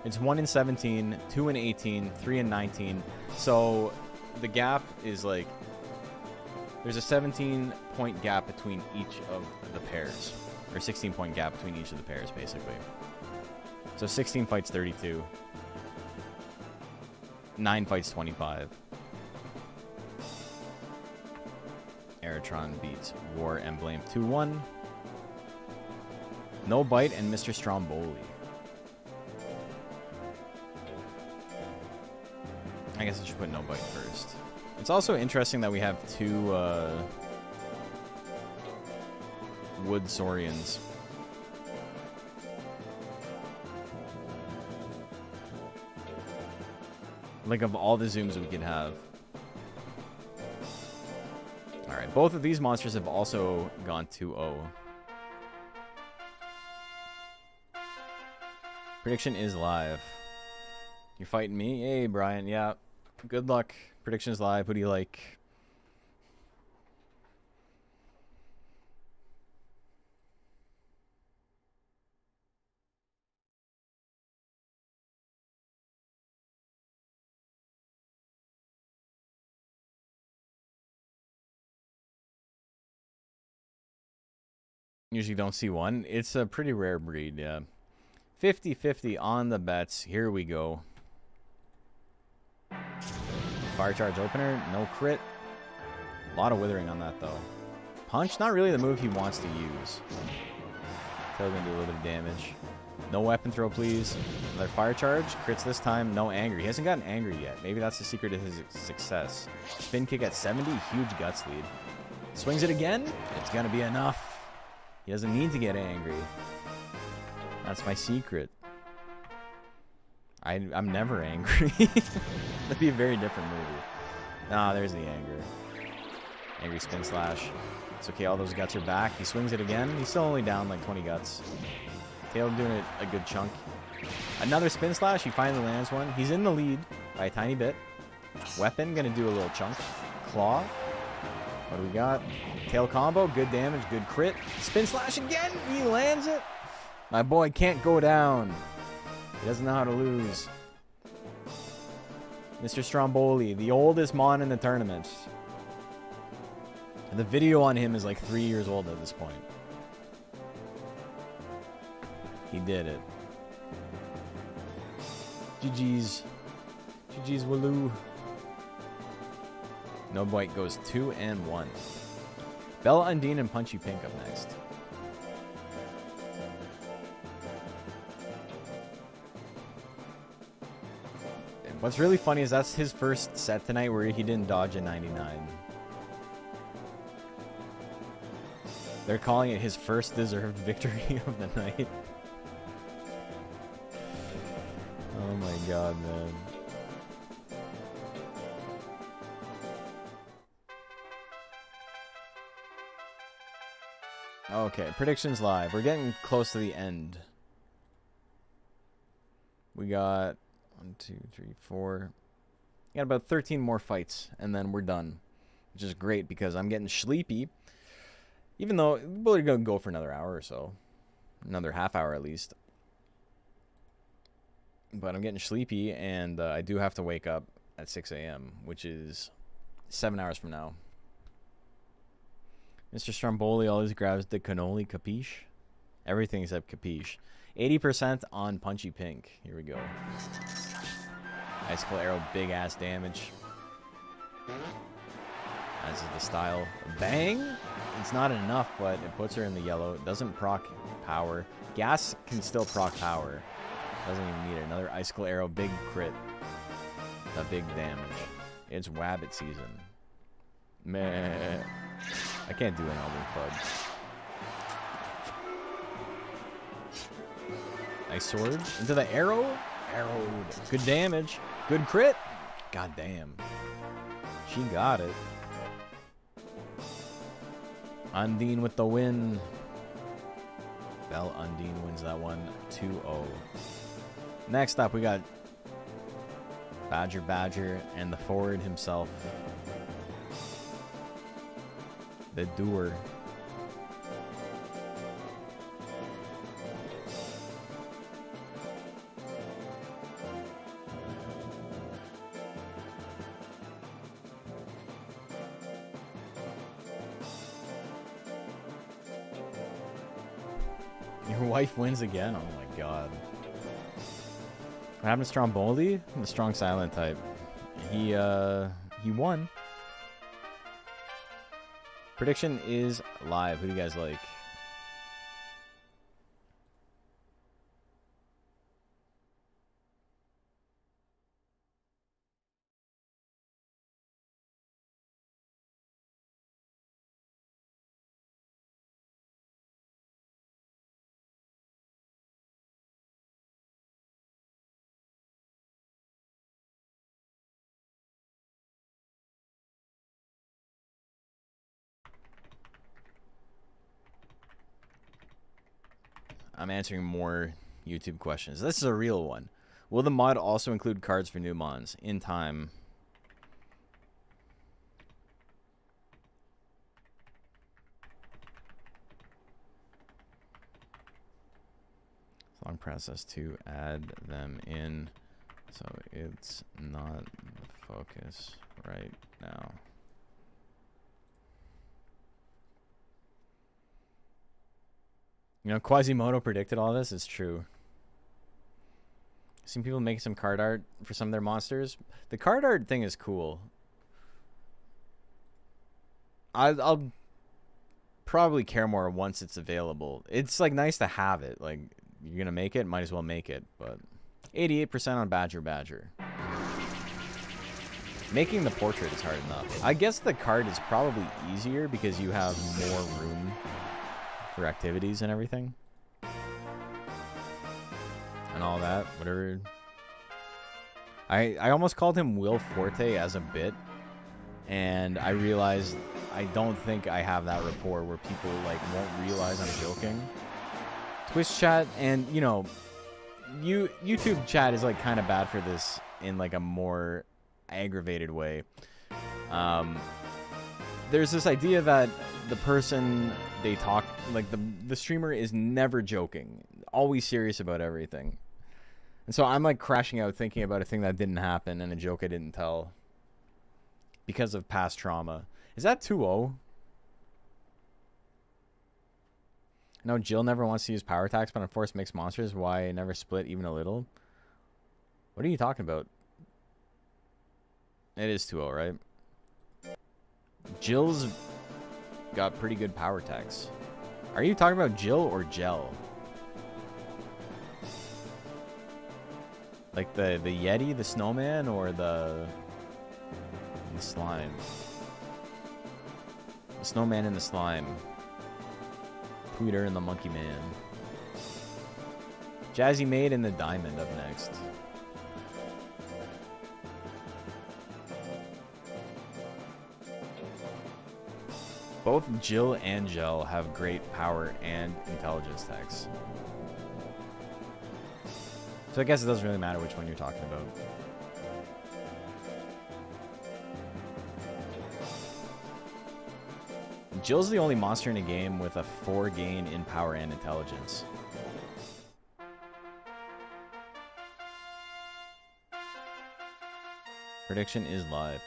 It's 1 in 17, 2 in 18, 3 in 19. So the gap is like, there's a 17-point gap between each of the pairs. Or 16-point gap between each of the pairs, basically. So 16 fights 32. 9 fights 25. Eritron beats War Emblem 2-1. No Bite and Mr. Stromboli. I guess I should put No Bite first. It's also interesting that we have 2 Wood Saurians. Like, of all the zooms we could have. Alright, both of these monsters have also gone 2-0. Prediction is live. You're fighting me? Hey, Brian. Yeah. Good luck. Prediction is live. Who do you like? Usually don't see one. It's a pretty rare breed, yeah. 50-50 on the bets. Here we go. Fire charge opener, no crit. A lot of withering on that though. Punch, not really the move he wants to use. Tail gonna do a little bit of damage. No weapon throw, please. Another fire charge. Crits this time. No angry. He hasn't gotten angry yet. Maybe that's the secret to his success. Spin kick at 70. Huge guts lead. Swings it again. It's gonna be enough. He doesn't need to get angry. That's my secret. I'm never angry. That'd be a very different movie. Ah, there's the anger. Angry spin slash. It's okay, all those guts are back. He swings it again. He's still only down like 20 guts. Tail doing it a good chunk. Another spin slash. He finally lands one. He's in the lead by a tiny bit. Weapon gonna do a little chunk. Claw. What do we got? Tail combo. Good damage. Good crit. Spin slash again. He lands it. My boy can't go down. He doesn't know how to lose. Mr. Stromboli, the oldest Mon in the tournament. And the video on him is like 3 years old at this point. He did it. GG's. GG's Waloo. No Bite goes 2-1. Bella Undine and Punchy Pink up next. What's really funny is that's his first set tonight where he didn't dodge a 99. They're calling it his first deserved victory of the night. Oh my god, man. Okay, predictions live. We're getting close to the end. We got 1, 2, 3, 4. We got about 13 more fights, and then we're done. Which is great because I'm getting sleepy. Even though we're going to go for another hour or so. Another half hour at least. But I'm getting sleepy, and I do have to wake up at 6 a.m., which is 7 hours from now. Mr. Stromboli always grabs the cannoli, capiche? Everything except capiche. 80% on Punchy Pink. Here we go. Icicle arrow, big ass damage. As is the style. Bang! It's not enough, but it puts her in the yellow. It doesn't proc power. Gas can still proc power. Doesn't even need it. Another icicle arrow, big crit. A big damage. It's Wabbit season. Meh. I can't do an Elden Fudge. Nice sword. Into the arrow. Arrowed. Good damage. Good crit. God damn. She got it. Undine with the win. Belle Undine wins that one 2-0. Next up, we got Badger and the forward himself. The doer. Your wife wins again? Oh my god. What happened to Stromboli? The strong silent type. He won. Prediction is live. Who do you guys like? I'm answering more YouTube questions. This is a real one. Will the mod also include cards for new mons? In time. Long process to add them in, so it's not the focus right now. You know, Quasimodo predicted all this. It's true. Seen people make some card art for some of their monsters. The card art thing is cool. I'll probably care more once it's available. It's like nice to have it. Like, you're gonna make it, might as well make it. But 88% on Badger. Making the portrait is hard enough. I guess the card is probably easier because you have more room for activities and everything. And all that, whatever. I almost called him Will Forte as a bit, and I realized I don't think I have that rapport where people like won't realize I'm joking. Twitch chat and, you know, YouTube chat is like kind of bad for this in like a more aggravated way. There's this idea that the person they talk, like the streamer is never joking, always serious about everything. And so I'm like crashing out thinking about a thing that didn't happen and a joke I didn't tell because of past trauma. Is that 2-0? No, Jill never wants to use power attacks, but unforced mixed monsters. Why never split even a little? What are you talking about? It is 2-0, right? Jill's got pretty good power attacks. Are you talking about Jill or Gel? Like the Yeti, the snowman, or the slime? The snowman and the slime. Pooter and the monkey man. Jazzy Maid and the diamond up next. Both Jill and Gel have great power and intelligence tags. So I guess it doesn't really matter which one you're talking about. Jill's the only monster in a game with a 4 gain in power and intelligence. Prediction is live.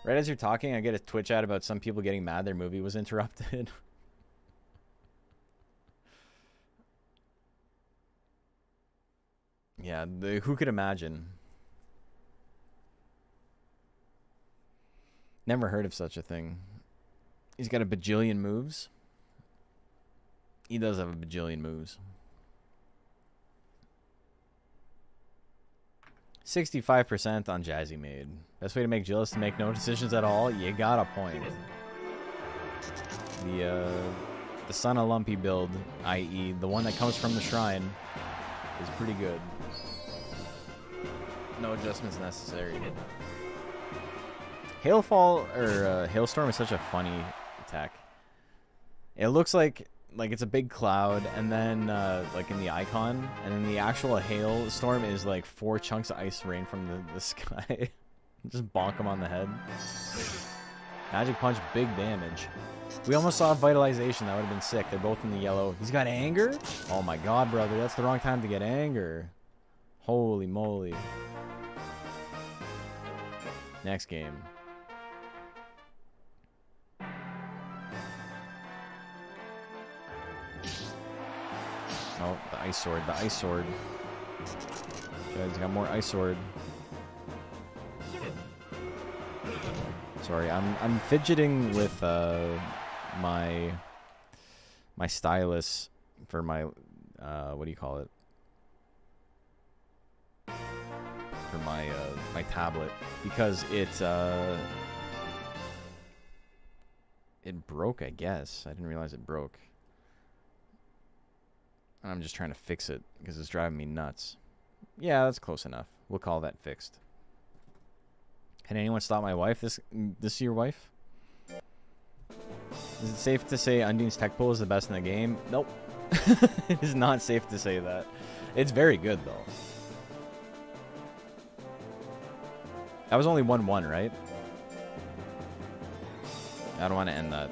Right as you're talking, I get a Twitch ad about some people getting mad their movie was interrupted. Yeah, who could imagine? Never heard of such a thing. He's got a bajillion moves. He does have a bajillion moves. 65% on Jazzy Maid. Best way to make Jill is to make no decisions at all. You got a point. The Son of Lumpy build, i.e. the one that comes from the shrine, is pretty good. No adjustments necessary. Hailfall or Hailstorm is such a funny attack. It looks like it's a big cloud, and then like in the icon, and then the actual hailstorm is like 4 chunks of ice rain from the sky. Just bonk him on the head. Magic Punch, big damage. We almost saw Vitalization. That would have been sick. They're both in the yellow. He's got anger? Oh my god, brother. That's the wrong time to get anger. Holy moly. Next game. Oh, the ice sword. The ice sword. Guys, got more ice sword. Sorry, I'm fidgeting with my stylus for my what do you call it? For my my tablet, because it broke, I guess. I didn't realize it broke. And I'm just trying to fix it because it's driving me nuts. Yeah, that's close enough. We'll call that fixed. Can anyone stop my wife? This is your wife? Is it safe to say Undine's tech pool is the best in the game? Nope. It is not safe to say that. It's very good, though. That was only 1-1, right? I don't want to end that.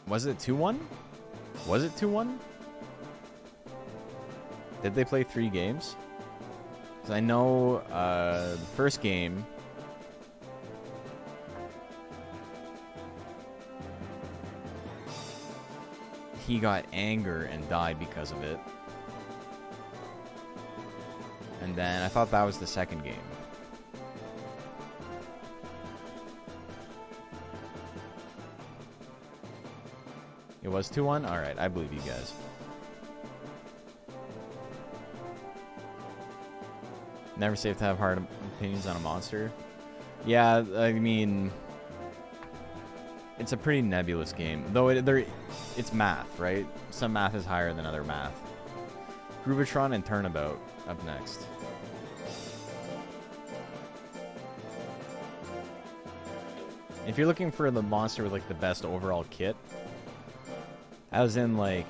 Was it 2-1? Was it 2-1? Did they play 3 games? Because I know the first game... he got anger and died because of it. And then I thought that was the second game. It was 2-1? Alright, I believe you guys. Never safe to have hard opinions on a monster. Yeah, I mean... it's a pretty nebulous game. Though it's math, right? Some math is higher than other math. Groovatron and Turnabout up next. If you're looking for the monster with like the best overall kit, as in like,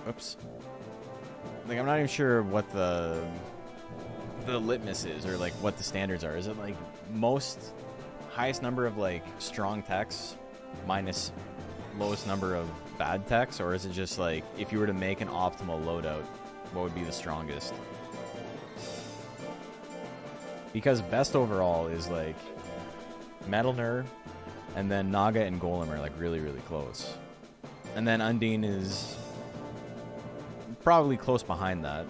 oops, like I'm not even sure what the litmus is or like what the standards are. Is it like most highest number of like strong techs minus lowest number of bad techs, or is it just like if you were to make an optimal loadout, what would be the strongest? Because best overall is like Metal Nerve, and then Naga and Golem are like really, really close. And then Undine is probably close behind that.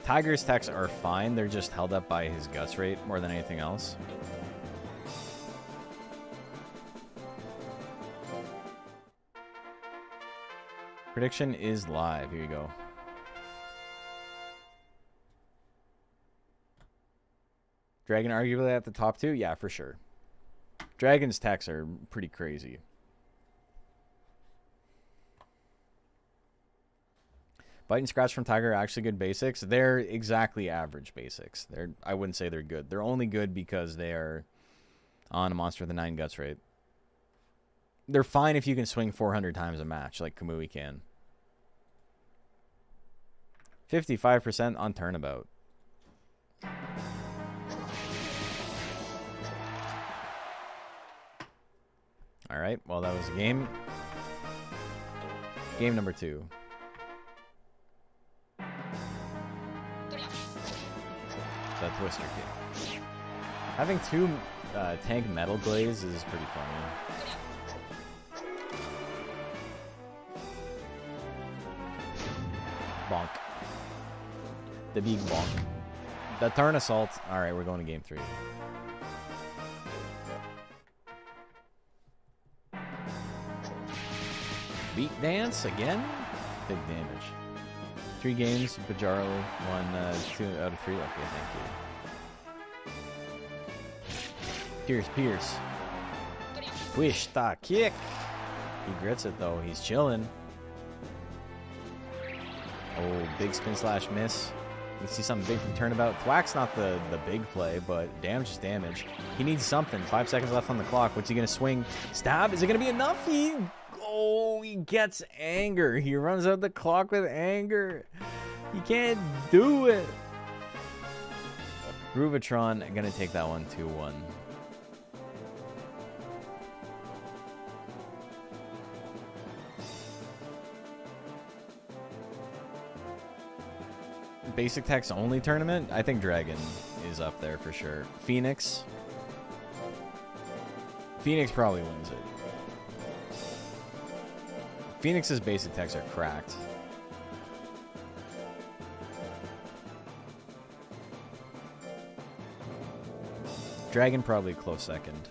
Tiger's techs are fine, they're just held up by his guts rate more than anything else. Prediction is live, here you go. Dragon arguably at the top 2? Yeah, for sure. Dragon's techs are pretty crazy. Bite and Scratch from Tiger are actually good basics. They're exactly average basics. I wouldn't say they're good. They're only good because they are on a monster with a 9 guts rate. They're fine if you can swing 400 times a match like Kamui can. 55% on Turnabout. Alright, well that was a game. Game number 2. The Twister Kid. Having 2 tank metal glaze is pretty funny. Bonk. The big bonk. The turn assault. Alright, we're going to game 3. Beat dance again? Big damage. 3 games, Bajaro won 2 out of 3. Okay, thank you. Pierce. Swish, the kick. He grits it though. He's chilling. Oh, big spin slash miss. You see something big from Turnabout. Thwack's not the big play, but damage is damage. He needs something. 5 seconds left on the clock. What's he gonna swing? Stab? Is it gonna be enough? He gets anger. He runs out the clock with anger. He can't do it. Groovatron gonna take that one 2-1. Basic text only tournament? I think Dragon is up there for sure. Phoenix probably wins it. Phoenix's basic techs are cracked. Dragon probably close second.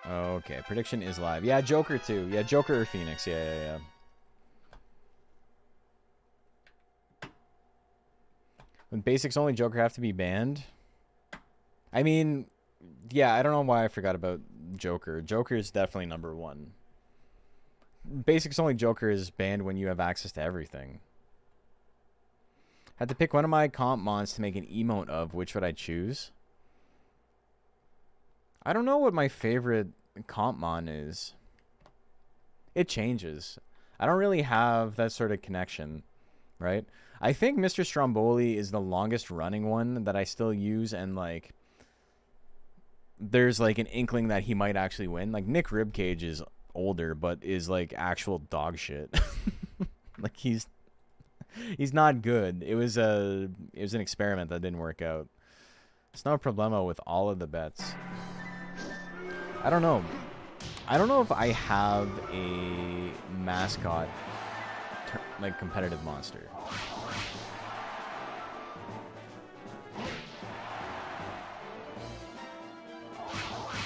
Okay, prediction is live. Yeah, Joker too. Yeah, Joker or Phoenix. Yeah. When basics only, Joker have to be banned? I mean, yeah, I don't know why I forgot about Joker. Joker is definitely number 1. Basics only Joker is banned when you have access to everything. Had to pick one of my comp mons to make an emote of. Which would I choose? I don't know what my favorite comp mon is. It changes. I don't really have that sort of connection, right? I think Mr. Stromboli is the longest running one that I still use, and like there's like an inkling that he might actually win. Like Nick Ribcage is older, but is like actual dog shit. Like he's not good. It was an experiment that didn't work out. It's no problemo with all of the bets. I don't know. I don't know if I have a mascot like competitive monster.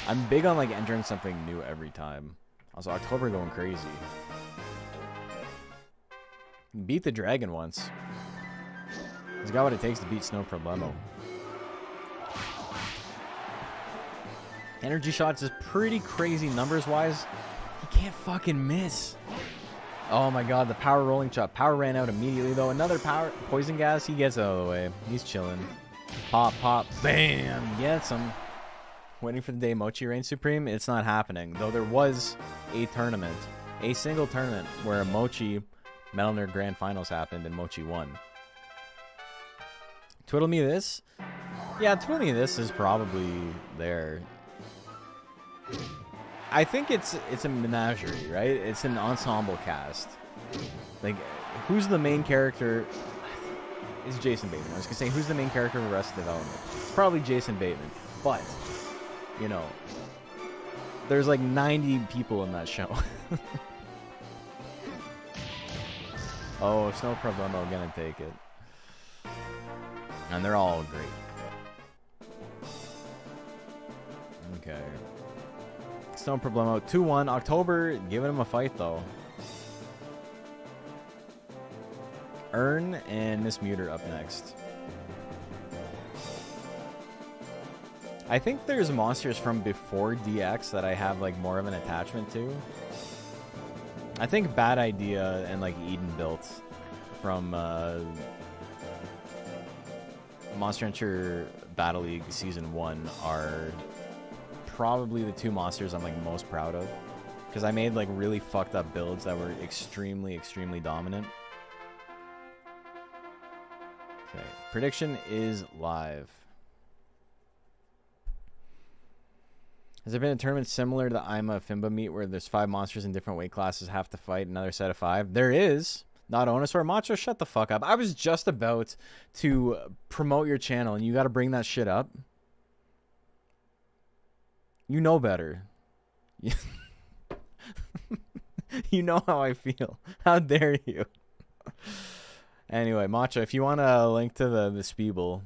I'm big on like entering something new every time. Also, October going crazy. Beat the dragon once. He's got what it takes to beat Snow Problemo. Energy shots is pretty crazy numbers wise. He can't fucking miss. Oh my god, the power rolling shot. Power ran out immediately though. Another power poison gas. He gets out of the way. He's chilling. Pop, pop, bam. Gets him. Waiting for the day Mochi reigns supreme. It's not happening. Though there was a tournament. A single tournament where Mochi Metal Nerd Grand Finals happened and Mochi won. Twiddle Me This? Yeah, Twiddle Me This is probably there. I think it's a menagerie, right? It's an ensemble cast. Like, who's the main character? It's Jason Bateman. I was gonna say, who's the main character of Arrested Development? It's probably Jason Bateman. But, you know, there's like 90 people in that show. Oh, Snow Problemo gonna take it. And they're all great. Okay. Snow Problemo, 2-1. October, giving him a fight, though. Earn and Miss Muter up next. I think there's monsters from before DX that I have, like, more of an attachment to. I think Bad Idea and, like, Eden Built from Monster Hunter Battle League Season 1 are probably the two monsters I'm like most proud of, because I made like really fucked up builds that were extremely dominant. Okay, prediction is live. Has there been a tournament similar to the IMA Fimba meet where there's 5 monsters in different weight classes have to fight another set of 5? There is. Not Onosaur. Macho, shut the fuck up. I was just about to promote your channel and you got to bring that shit up. You know better. You know how I feel. How dare you? Anyway, Macho, if you want a link to the Speeble,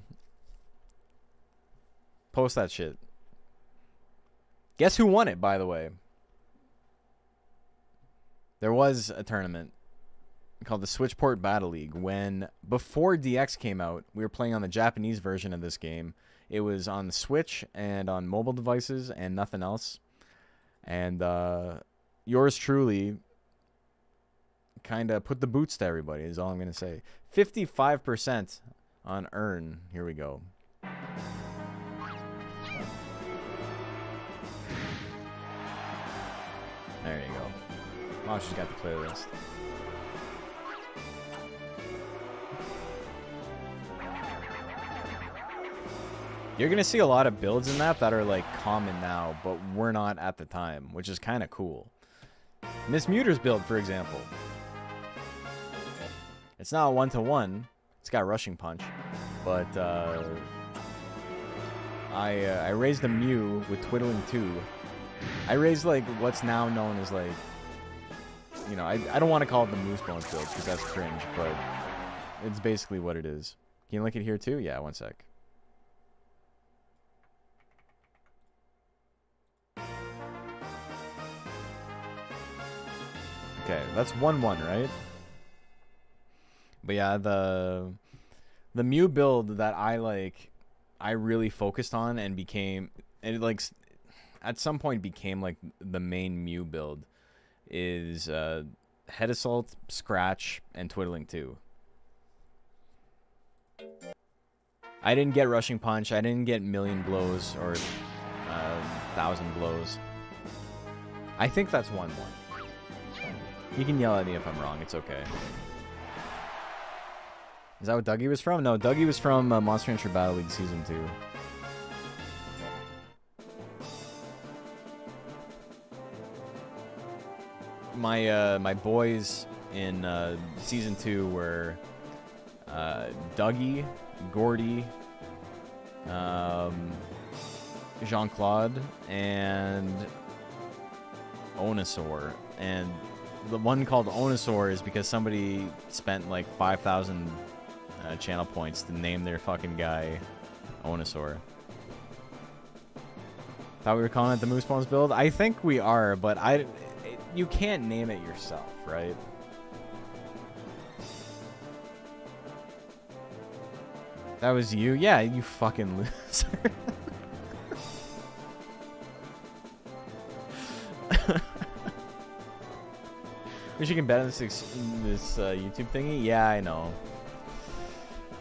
post that shit. Guess who won it, by the way? There was a tournament called the Switchport Battle League when, before DX came out, we were playing on the Japanese version of this game. It was on the Switch and on mobile devices and nothing else. And yours truly kind of put the boots to everybody, is all I'm going to say. 55% on Earn. Here we go. There you go. Mosh got the playlist. You're going to see a lot of builds in that are like common now, but we're not at the time, which is kind of cool. Miss Muter's build, for example. It's not a 1-to-1. It's got rushing punch. But I raised a Mew with Twiddling 2. I raised like what's now known as like, you know, I don't want to call it the Moose Bones build because that's cringe, but it's basically what it is. Can you link it here too? Yeah, one sec. Okay, that's 1-1, right? But yeah, the Mew build that I really focused on and became, and it like at some point became like the main Mew build is Head Assault, Scratch, and Twiddling 2. I didn't get Rushing Punch. I didn't get Million Blows or 1,000 Blows. I think that's 1-1. You can yell at me if I'm wrong. It's okay. Is that what Dougie was from? No, Dougie was from Monster Rancher Battle League Season 2. My boys in Season 2 were Dougie, Gordy, Jean-Claude, and Onosaur. And the one called Onosaur is because somebody spent like 5,000 channel points to name their fucking guy Onosaur. Thought we were calling it the Moose Bones build? I think we are, but you can't name it yourself, right? That was you? Yeah, you fucking loser. Wish you can bet on this YouTube thingy? Yeah, I know.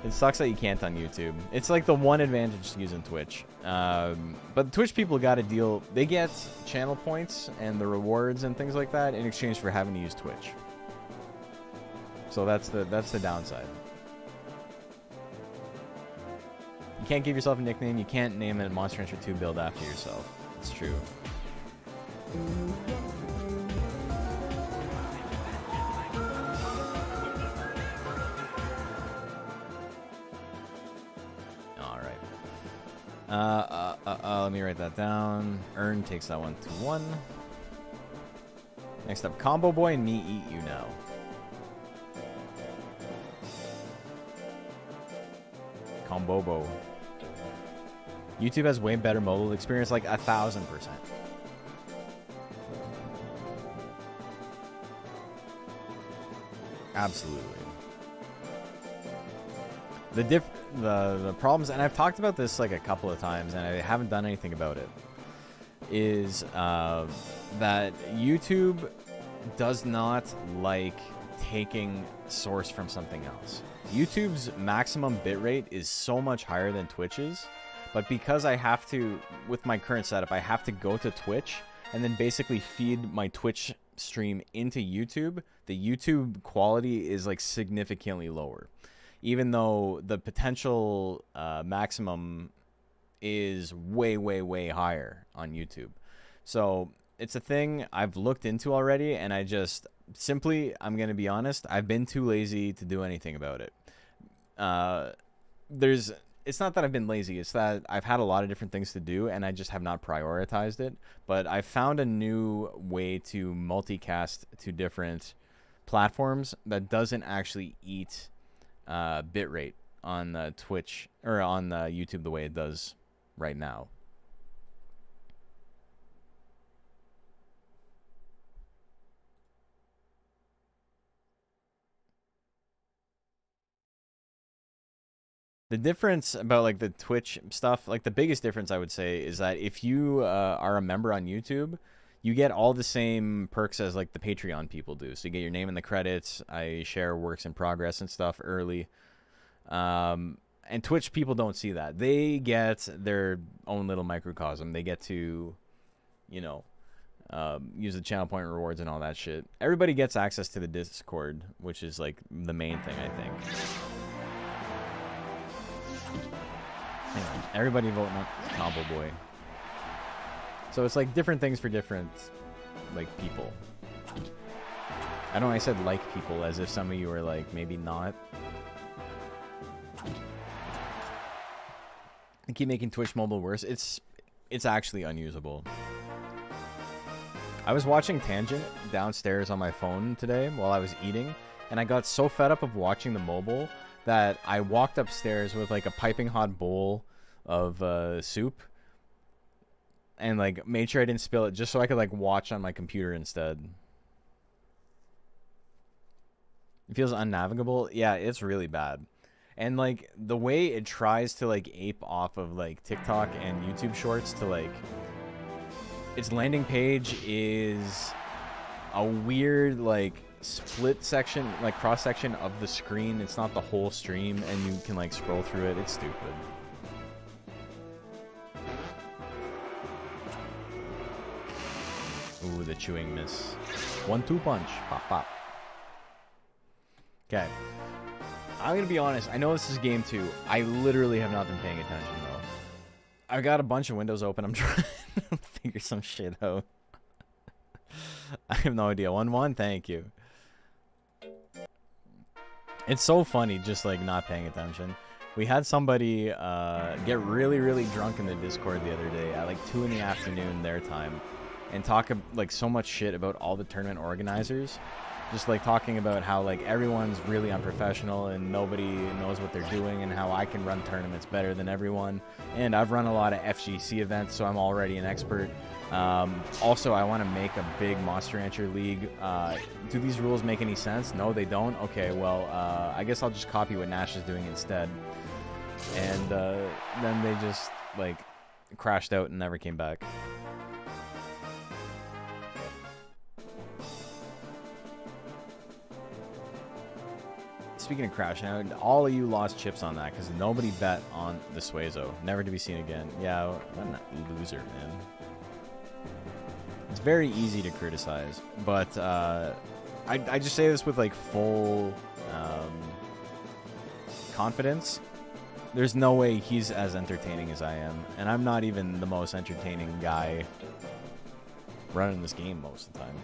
It sucks that you can't on YouTube. It's like the one advantage to using Twitch. But the Twitch people got a deal. They get channel points and the rewards and things like that in exchange for having to use Twitch. So that's the downside. You can't give yourself a nickname. You can't name a Monster Rancher 2 build after yourself. It's true. Let me write that down. Earn takes that one to 1. Next up, Combo Boy and Me Eat You Now. Combobo. YouTube has way better mobile experience, like 1,000%. Absolutely. The problems, and I've talked about this like a couple of times, and I haven't done anything about it, is that YouTube does not like taking source from something else. YouTube's maximum bitrate is so much higher than Twitch's, but because I have to, with my current setup, I have to go to Twitch and then basically feed my Twitch stream into YouTube, the YouTube quality is like significantly lower. Even though the potential maximum is way, way, way higher on YouTube. So it's a thing I've looked into already, and I just simply, I'm going to be honest, I've been too lazy to do anything about it. It's not that I've been lazy, it's that I've had a lot of different things to do, and I just have not prioritized it. But I found a new way to multicast to different platforms that doesn't actually eat bitrate on Twitch or on YouTube the way it does right now. The difference about like the Twitch stuff, like the biggest difference I would say is that if you are a member on YouTube, you get all the same perks as like the Patreon people do. So you get your name in the credits. I share works in progress and stuff early. And Twitch people don't see that. They get their own little microcosm. They get to, you know, use the channel point rewards and all that shit. Everybody gets access to the Discord, which is like the main thing, I think. Hang on. Everybody voting on Combo Boy. So it's like different things for different, like, people. I know I said like people as if some of you are like, maybe not. I keep making Twitch mobile worse. It's actually unusable. I was watching Tangent downstairs on my phone today while I was eating, and I got so fed up of watching the mobile that I walked upstairs with like a piping hot bowl of soup and like made sure I didn't spill it just so I could like watch on my computer instead. It feels unnavigable. Yeah, it's really bad. And like the way it tries to like ape off of like TikTok and YouTube shorts to like, its landing page is a weird like split section, like cross section of the screen. It's not the whole stream, and you can like scroll through it. It's stupid. Ooh, with a chewing miss. 1-2 punch. Pop, pop. Okay. I'm going to be honest. I know this is game 2. I literally have not been paying attention, though. I've got a bunch of windows open. I'm trying to figure some shit out. I have no idea. 1-1? Thank you. It's so funny just, like, not paying attention. We had somebody get really, really drunk in the Discord the other day at, like, 2 in the afternoon their time and talk, like, so much shit about all the tournament organizers. Just, like, talking about how, like, everyone's really unprofessional and nobody knows what they're doing and how I can run tournaments better than everyone. And I've run a lot of FGC events, so I'm already an expert. Also, I want to make a big Monster Rancher League. Do these rules make any sense? No, they don't? Okay, well, I guess I'll just copy what Nash is doing instead. And then they just, like, crashed out and never came back. Speaking of crashing out, all of you lost chips on that because nobody bet on the Suezo. Never to be seen again. Yeah, what a loser, man. It's very easy to criticize, but I just say this with, like, full confidence. There's no way he's as entertaining as I am, and I'm not even the most entertaining guy running this game most of the time.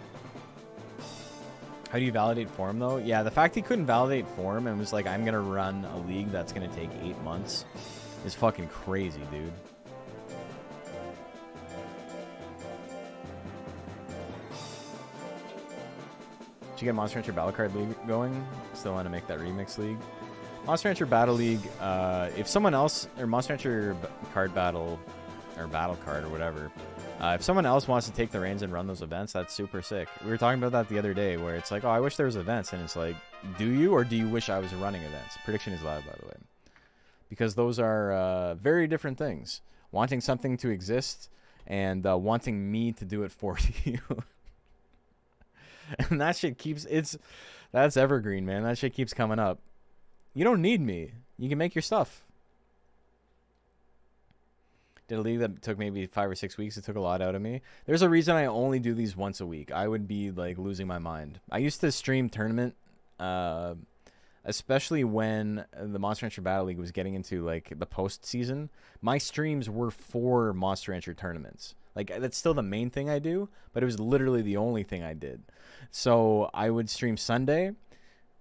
How do you validate form, though? Yeah, the fact he couldn't validate form and was like, I'm going to run a league that's going to take 8 months is fucking crazy, dude. Did you get Monster Rancher Battle Card League going? Still want to make that remix league? Monster Rancher Battle League, if someone else, or Monster Rancher Card Battle, or Battle Card, or whatever, if someone else wants to take the reins and run those events, that's super sick. We were talking about that the other day, where it's like, oh, I wish there was events, and it's like, do you, or do you wish I was running events? Prediction is loud, by the way. Because those are very different things. Wanting something to exist, and wanting me to do it for you. And that shit keeps, that's evergreen, man. That shit keeps coming up. You don't need me. You can make your stuff. Did a league that took maybe 5 or 6 weeks. It took a lot out of me. There's a reason I only do these once a week. I would be, like, losing my mind. I used to stream tournament, especially when the Monster Rancher Battle League was getting into, like, the postseason. My streams were for Monster Rancher tournaments. Like, that's still the main thing I do, but it was literally the only thing I did. So I would stream Sunday.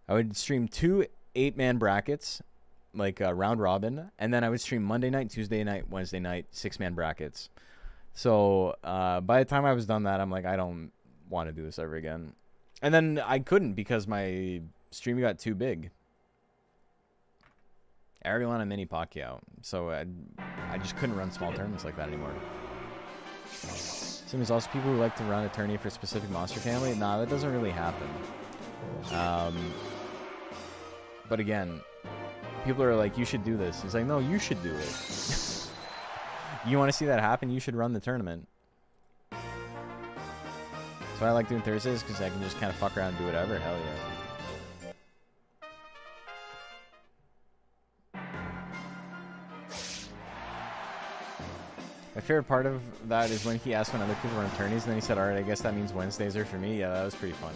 I would stream 2 8-man brackets, like round robin, and then I would stream Monday night, Tuesday night, Wednesday night, 6-man brackets. So by the time I was done that, I'm like, I don't want to do this ever again. And then I couldn't because my stream got too big. I already want a mini Pacquiao, so I just couldn't run small tournaments like that anymore. So there's also people who like to run a tourney for a specific monster family. Nah, that doesn't really happen. But again, people are like, you should do this. It's like, no, you should do it. You want to see that happen? You should run the tournament. So I like doing Thursdays because I can just kind of fuck around and do whatever. Hell yeah. My favorite part of that is when he asked when other people run tourneys, and then he said, alright, I guess that means Wednesdays are for me. Yeah, that was pretty funny.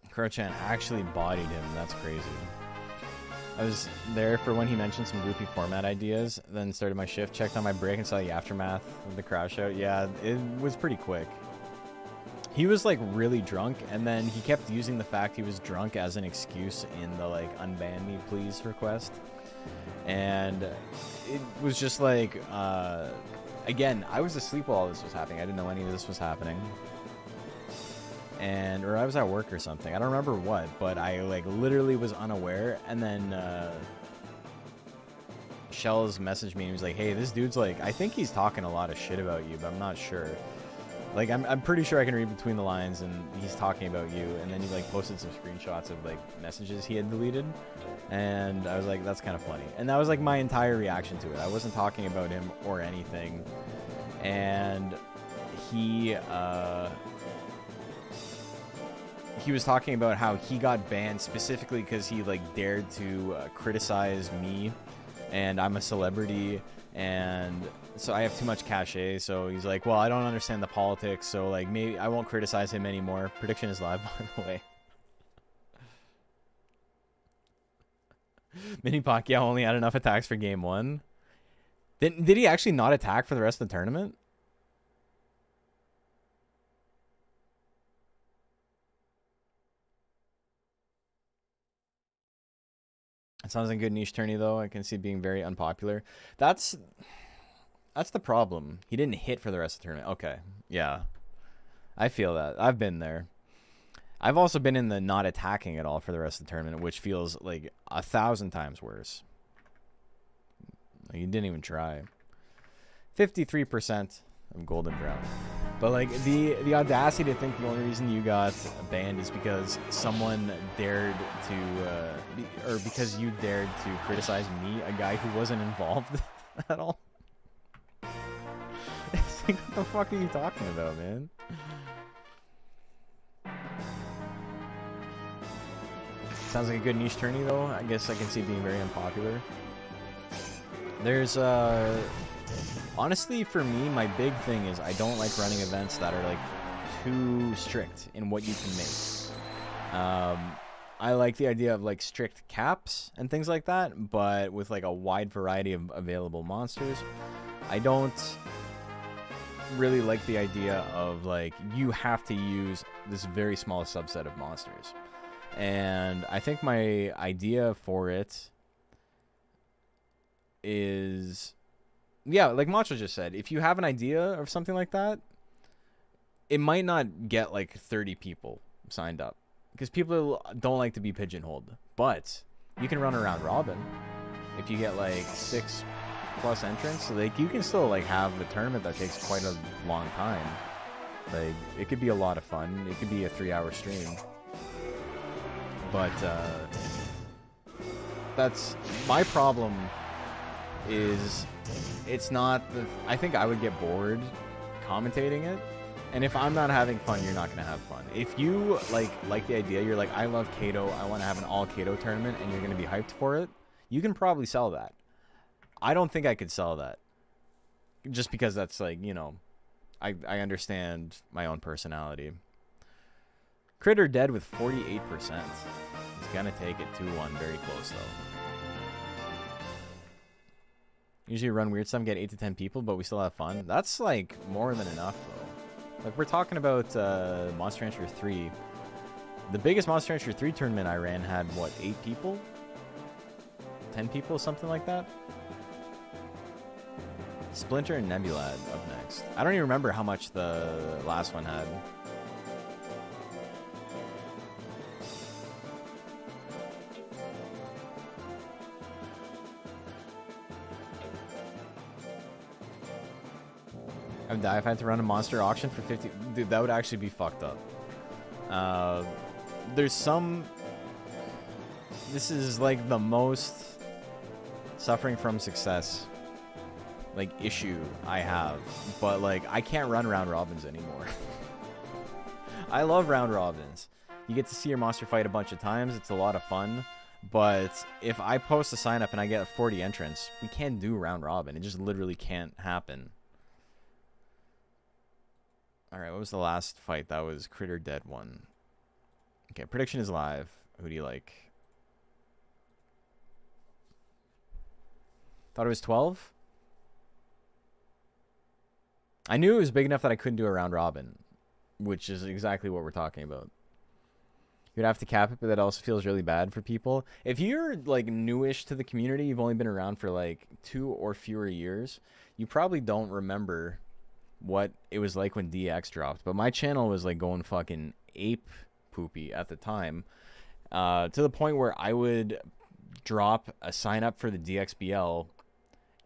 Crochan actually bodied him. That's crazy. I was there for when he mentioned some goofy format ideas, then started my shift, checked on my break, and saw the aftermath of the crash out. Yeah, it was pretty quick. He was, like, really drunk, and then he kept using the fact he was drunk as an excuse in the, like, unban me please request. And it was just like, again, I was asleep while all this was happening. I didn't know any of this was happening. Or I was at work or something. I don't remember what, but I, like, literally was unaware. And then Shells messaged me and he was like, hey, this dude's like, I think he's talking a lot of shit about you, but I'm not sure. Like, I'm pretty sure I can read between the lines, and he's talking about you. And then he, like, posted some screenshots of, like, messages he had deleted. And I was like, that's kind of funny. And that was, like, my entire reaction to it. I wasn't talking about him or anything. And he was talking about how he got banned specifically because he, like, dared to criticize me and I'm a celebrity, and so I have too much cachet. So he's like, well, I don't understand the politics, so like maybe I won't criticize him anymore. Prediction is live, by the way. Mini Pacquiao only had enough attacks for game 1. Did he actually not attack for the rest of the tournament? It sounds like a good niche tourney, though. I can see it being very unpopular. That's the problem. He didn't hit for the rest of the tournament. Okay, yeah. I feel that. I've been there. I've also been in the not attacking at all for the rest of the tournament, which feels like 1,000 times worse. Like, you didn't even try. 53% of Golden Brown. But like the audacity to think the only reason you got banned is because someone dared to, or because you dared to criticize me, a guy who wasn't involved at all. It's like, what the fuck are you talking about, man? Sounds like a good niche tourney, though. I guess I can see it being very unpopular. There's honestly, for me, my big thing is I don't like running events that are like too strict in what you can make. I like the idea of like strict caps and things like that, but with like a wide variety of available monsters. I don't really like the idea of like you have to use this very small subset of monsters. And I think my idea for it is, yeah, like Macho just said, if you have an idea of something like that, it might not get like 30 people signed up because people don't like to be pigeonholed. But you can run a round robin if you get like 6+ entrants. So like you can still like have the tournament that takes quite a long time. Like it could be a lot of fun. It could be a 3-hour stream. But that's my problem. Is it's not the I think I would get bored commentating it, and if I'm not having fun, you're not gonna have fun. If you like the idea, you're like, I love Kato, I want to have an all Kato tournament, and you're gonna be hyped for it, you can probably sell that. I don't think I could sell that, just because that's like, you know, I understand my own personality. Critter dead with 48%. He's gonna take it 2-1, very close though. Usually run weird stuff, get 8 to 10 people, but we still have fun. That's like more than enough though. Like we're talking about Monster Rancher 3. The biggest Monster Rancher 3 tournament I ran had what, 8 people? 10 people, something like that? Splinter and Nebula up next. I don't even remember how much the last one had. I would die if I had to run a monster auction for 50. Dude, that would actually be fucked up. There's some. This is like the most suffering from success like issue I have, but like I can't run round robins anymore. I love round robins. You get to see your monster fight a bunch of times. It's a lot of fun. But if I post a sign up and I get 40 entrants, we can't do round robin. It just literally can't happen. Alright, what was the last fight? That was Critter Dead 1. Okay, prediction is live. Who do you like? Thought it was 12? I knew it was big enough that I couldn't do a round robin, which is exactly what we're talking about. You'd have to cap it, but that also feels really bad for people. If you're like newish to the community, you've only been around for like 2 or fewer years, you probably don't remember what it was like when DX dropped. But my channel was like going fucking ape poopy at the time, to the point where I would drop a sign up for the DXBL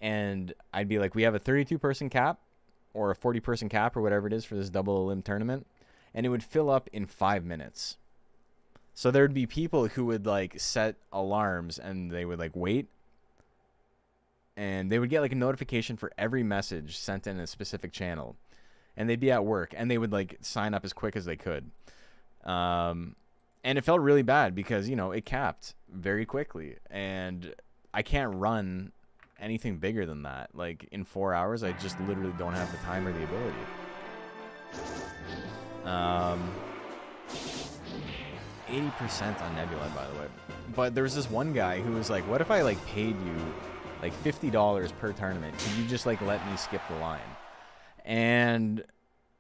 and I'd be like, we have a 32-person cap or a 40-person cap or whatever it is for this double elim tournament, and it would fill up in 5 minutes. So there'd be people who would like set alarms and they would like wait, and they would get like a notification for every message sent in a specific channel, and they'd be at work and they would like sign up as quick as they could. And it felt really bad because, you know, it capped very quickly and I can't run anything bigger than that. Like, in 4 hours, I just literally don't have the time or the ability. 80% on Nebula, by the way. But there was this one guy who was like, what if I, like, paid you, like, $50 per tournament? Could you just, like, let me skip the line? And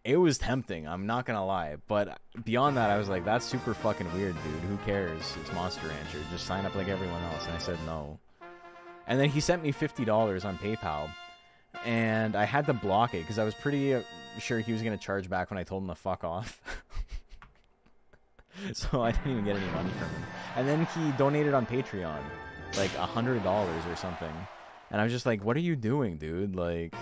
it was tempting, I'm not gonna lie. But beyond that, I was like, that's super fucking weird, dude. Who cares? It's Monster Rancher. Just sign up like everyone else. And I said no. And then he sent me $50 on PayPal. And I had to block it because I was pretty sure he was going to charge back when I told him to fuck off. So I didn't even get any money from him. And then he donated on Patreon, like $100 or something. And I was just like, what are you doing, dude? Like...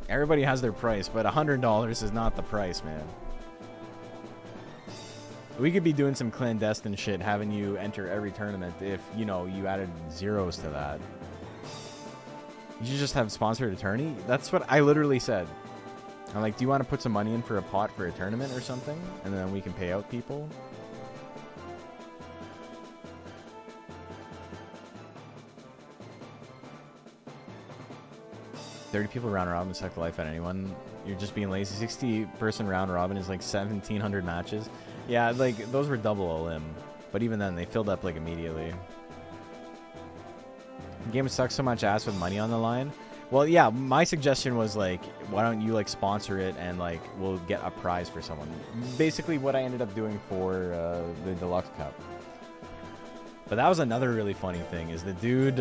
Everybody has their price, but $100 is not the price, man. We could be doing some clandestine shit, having you enter every tournament if, you know, you added zeros to that. You should just have sponsored attorney? That's what I literally said. I'm like, do you want to put some money in for a pot for a tournament or something? And then we can pay out people? $30 people round robin suck the life out of anyone. You're just being lazy. 60-person round robin is like 1,700 matches. Yeah, like, those were double a limb. But even then, they filled up, like, immediately. The game sucks so much ass with money on the line. Well, yeah, my suggestion was, like, why don't you, like, sponsor it and, like, we'll get a prize for someone. Basically what I ended up doing for the Deluxe Cup. But that was another really funny thing, is the dude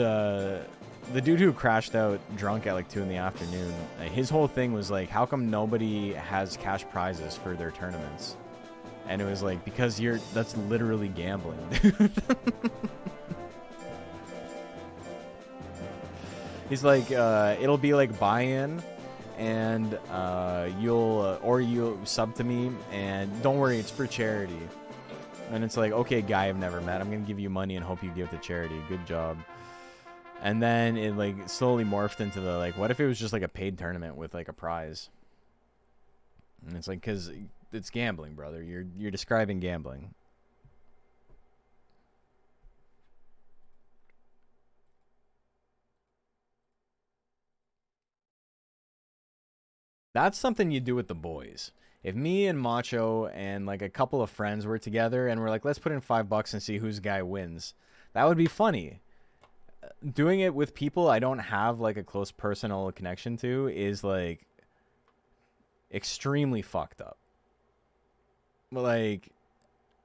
who crashed out drunk at, like, 2 in the afternoon, his whole thing was, like, how come nobody has cash prizes for their tournaments? And it was like, because that's literally gambling, dude. He's like, it'll be like buy-in, and you'll sub to me, and don't worry, it's for charity. And it's like, okay, guy I've never met, I'm gonna give you money and hope you give it to charity. Good job. And then it, like, slowly morphed into the, like, what if it was just like a paid tournament with, like, a prize? And it's like, because it's gambling, brother. You're describing gambling. That's something you do with the boys. If me and Macho and, like, a couple of friends were together and we're like, let's put in $5 and see whose guy wins, that would be funny. Doing it with people I don't have, like, a close personal connection to is, like, extremely fucked up. Like,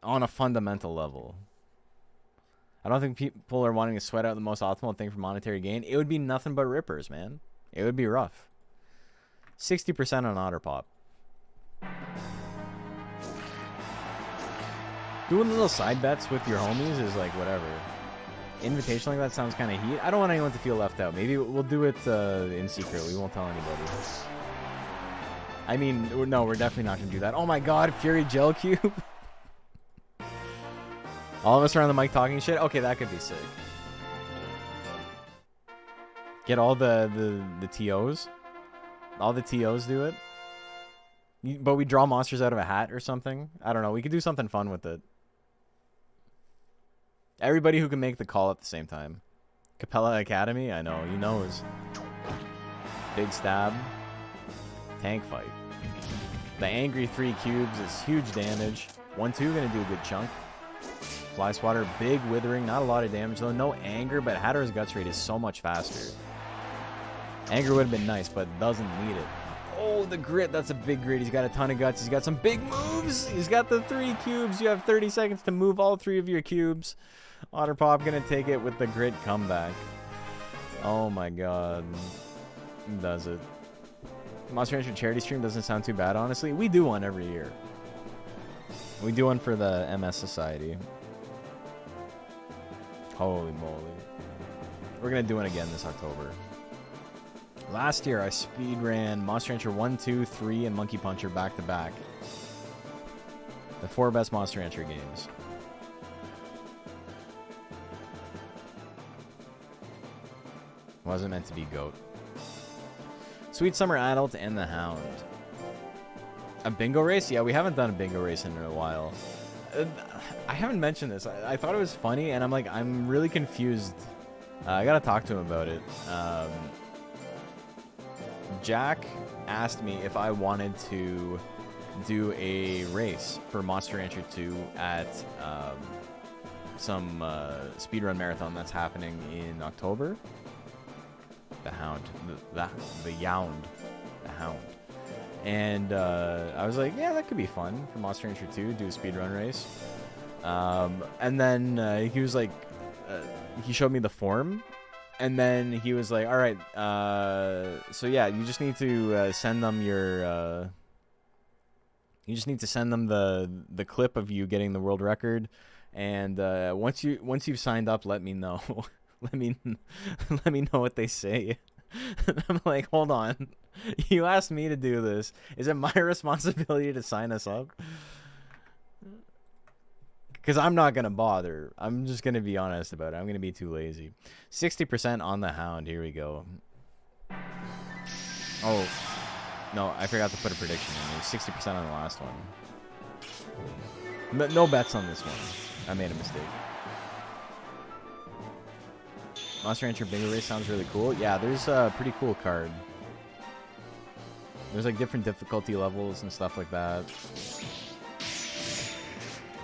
on a fundamental level. I don't think people are wanting to sweat out the most optimal thing for monetary gain. It would be nothing but rippers, man. It would be rough. 60% on Otterpop. Doing little side bets with your homies is like whatever. Invitation like that sounds kind of heat. I don't want anyone to feel left out. Maybe we'll do it in secret. We won't tell anybody. I mean, no, we're definitely not going to do that. Oh my god, Fury Gel Cube. All of us are on the mic talking shit? Okay, that could be sick. Get all the TOs? All the TOs do it? But we draw monsters out of a hat or something? I don't know. We could do something fun with it. Everybody who can make the call at the same time. Capella Academy? I know. He knows. Big stab. Tank fight. The angry 3 cubes is huge damage. 1-2 gonna do a good chunk. Fly swatter, big withering, not a lot of damage though. No anger, but Hatter's guts rate is so much faster. Anger would have been nice, but doesn't need it. Oh, the grit, that's a big grit. He's got a ton of guts. He's got some big moves. He's got the 3 cubes. You have 30 seconds to move all 3 of your cubes. Otterpop gonna take it with the grit comeback. Oh my god. Does it? Monster Rancher charity stream doesn't sound too bad, honestly. We do one every year. We do one for the MS Society. Holy moly. We're going to do one again this October. Last year, I speedran Monster Rancher 1, 2, 3, and Monkey Puncher back-to-back. The 4 best Monster Rancher games. Wasn't meant to be GOAT. Sweet Summer Adult and the Hound. A bingo race? Yeah, we haven't done a bingo race in a while. I haven't mentioned this. I thought it was funny, and I'm really confused. I gotta talk to him about it. Jack asked me if I wanted to do a race for Monster Rancher 2 at some speedrun marathon that's happening in October. The Hound. The Yound. The Hound. And I was like, yeah, that could be fun for Monster Rancher 2, do a speedrun race. And then he was like, he showed me the form. And then he was like, all right, so yeah, you just need to send them your... you just need to send them the clip of you getting the world record. And once you've signed up, let me know. let me know what they say. I'm like, hold on. You asked me to do this. Is it my responsibility to sign us up? Because I'm not going to bother. I'm just going to be honest about it. I'm going to be too lazy. 60% on the Hound. Here we go. Oh, no, I forgot to put a prediction in. It was 60% on the last one. No bets on this one. I made a mistake. Monster Rancher Bingo Race sounds really cool. Yeah, there's a pretty cool card. There's like different difficulty levels and stuff like that.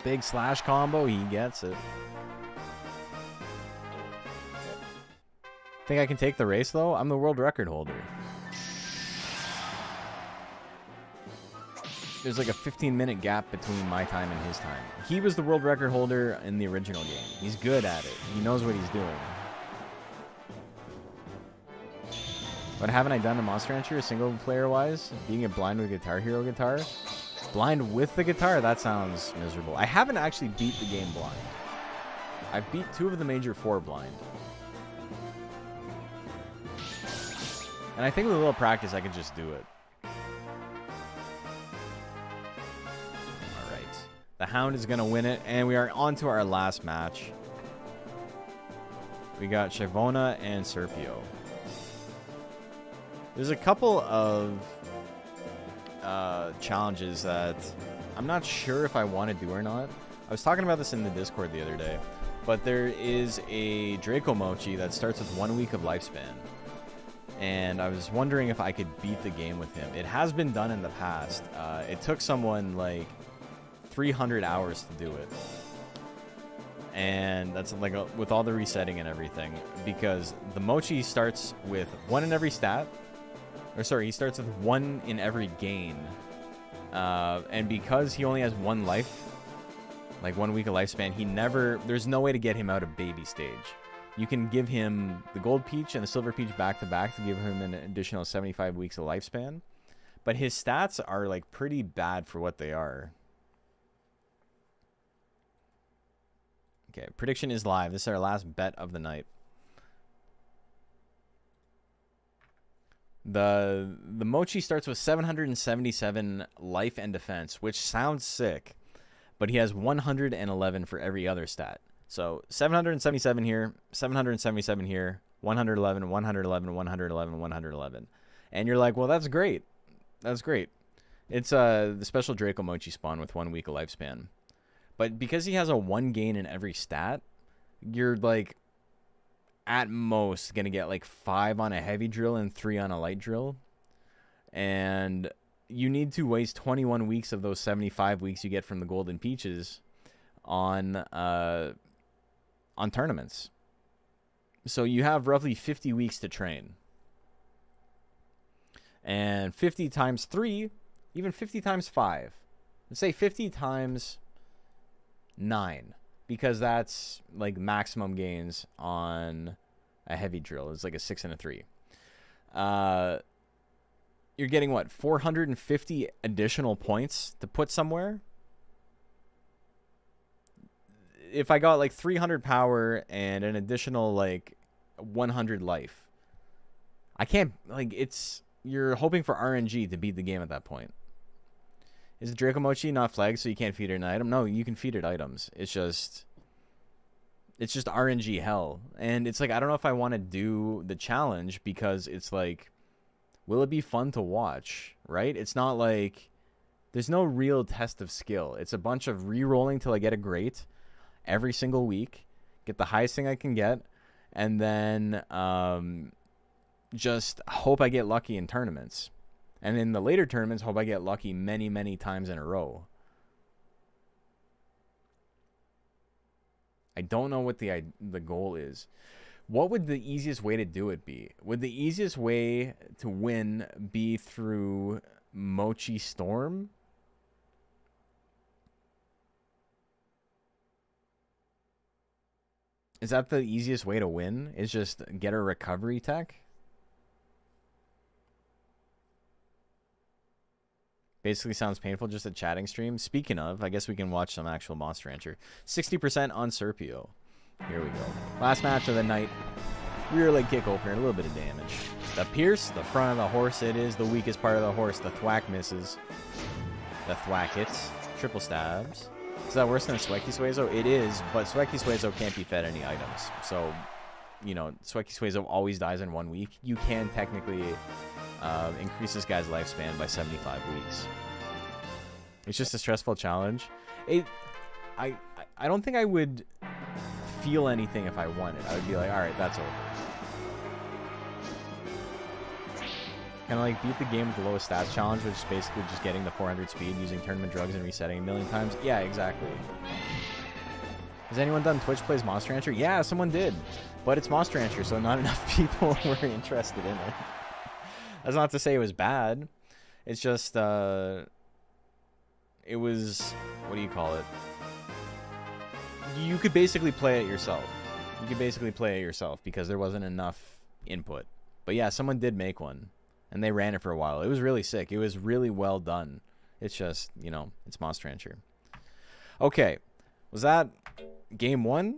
Big slash combo, he gets it. Think I can take the race though? I'm the world record holder. There's like a 15-minute gap between my time and his time. He was the world record holder in the original game. He's good at it. He knows what he's doing. What haven't I done in Monster Rancher, single player wise? Being a blind with Guitar Hero guitar? Blind with the guitar? That sounds miserable. I haven't actually beat the game blind. I've beat 2 of the major 4 blind. And I think with a little practice I could just do it. Alright. The Hound is going to win it, and we are on to our last match. We got Shavona and Serpio. There's a couple of challenges that I'm not sure if I want to do or not. I was talking about this in the Discord the other day, but there is a Draco Mochi that starts with 1 week of lifespan, and I was wondering if I could beat the game with him. It has been done in the past. It took someone like 300 hours to do it, and that's like with all the resetting and everything, because the Mochi starts with 1 in every stat. Or sorry, he starts with 1 in every gain. And because he only has 1 life, like 1 week of lifespan, there's no way to get him out of baby stage. You can give him the Gold Peach and the Silver Peach back to back to give him an additional 75 weeks of lifespan. But his stats are like pretty bad for what they are. Okay, prediction is live. This is our last bet of the night. The Mochi starts with 777 life and defense, which sounds sick, but he has 111 for every other stat. So 777 here, 777 here, 111, 111, 111, 111. And you're like, well, that's great. That's great. It's the special Draco Mochi spawn with 1 week of lifespan. But because he has a 1 gain in every stat, you're like at most gonna get like 5 on a heavy drill and 3 on a light drill, and you need to waste 21 weeks of those 75 weeks you get from the Golden Peaches on tournaments. So you have roughly 50 weeks to train, and 50 times 3, even 50 times 5, let's say 50 times 9, because that's like maximum gains on a heavy drill. It's like a 6 and a 3. You're getting what, 450 additional points to put somewhere? If I got like 300 power and an additional like 100 life, I can't, like, you're hoping for RNG to beat the game at that point. Is the Draco Mochi not flagged so you can't feed it an item? No, you can feed it items. It's just RNG hell. And it's like, I don't know if I want to do the challenge, because it's like, will it be fun to watch, right? It's not like There's no real test of skill. It's a bunch of re-rolling till I get a great every single week, get the highest thing I can get, and then just hope I get lucky in tournaments. And in the later tournaments, hope I get lucky many, many times in a row. I don't know what the goal is. What would the easiest way to do it be? Would the easiest way to win be through Mochi Storm? Is that the easiest way to win? Is just get a recovery tech? Basically sounds painful, just a chatting stream. Speaking of, I guess we can watch some actual Monster Rancher. 60% on Serpio. Here we go. Last match of the night. Rear leg kick opener, a little bit of damage. The Pierce, the front of the horse, it is the weakest part of the horse. The thwack misses. The thwack hits. Triple stabs. Is that worse than a Sweki Suezo? It is, but Sweki Suezo can't be fed any items. So, you know, Sweki Suezo always dies in 1 week. You can technically increase this guy's lifespan by 75 weeks. It's just a stressful challenge. I don't think I would feel anything if I won it. I would be like, all right, that's over. Kind of like beat the game with the lowest stats challenge, which is basically just getting the 400 speed using tournament drugs and resetting a million times. Yeah, exactly. Has anyone done Twitch Plays Monster Rancher? Yeah, someone did. But it's Monster Rancher, so not enough people were interested in it. That's not to say it was bad. It's just, it was, what do you call it? You could basically play it yourself. You could basically play it yourself because there wasn't enough input. But yeah, someone did make one. And they ran it for a while. It was really sick. It was really well done. It's just, you know, it's Monster Rancher. Okay. Was that game 1?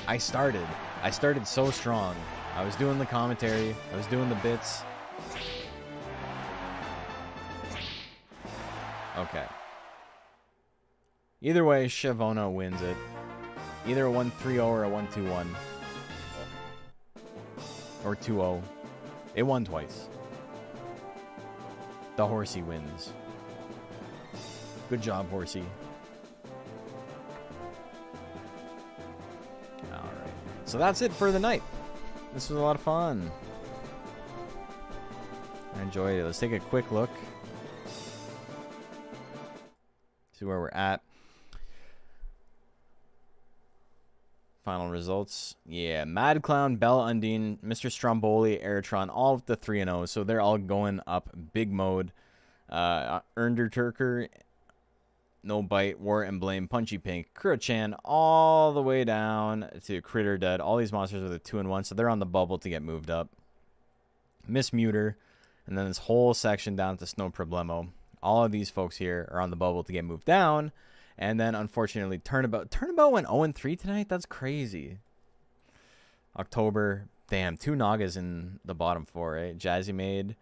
I started so strong. I was doing the commentary. I was doing the bits. Okay. Either way, Shavona wins it. Either a 1-3-0 or a 1-2-1. Or 2-0. It won twice. The horsey wins. Good job, horsey. Alright. So that's it for the night. This was a lot of fun. I enjoyed it. Let's take a quick look. See where we're at. Final results. Yeah, Mad Clown, Bella Undine, Mr. Stromboli, Aerotron, all of the 3-0. So they're all going up big mode. Underturker, No Bite, War and Blame, Punchy Pink, Kuro-chan, all the way down to Critter Dead. All these monsters are the 2-1, so they're on the bubble to get moved up. Miss Muter, and then this whole section down to Snow Problemo. All of these folks here are on the bubble to get moved down. And then, unfortunately, Turnabout went 0-3 tonight? That's crazy. October. Damn, 2 Nagas in the bottom 4, right? Jazzy Maid.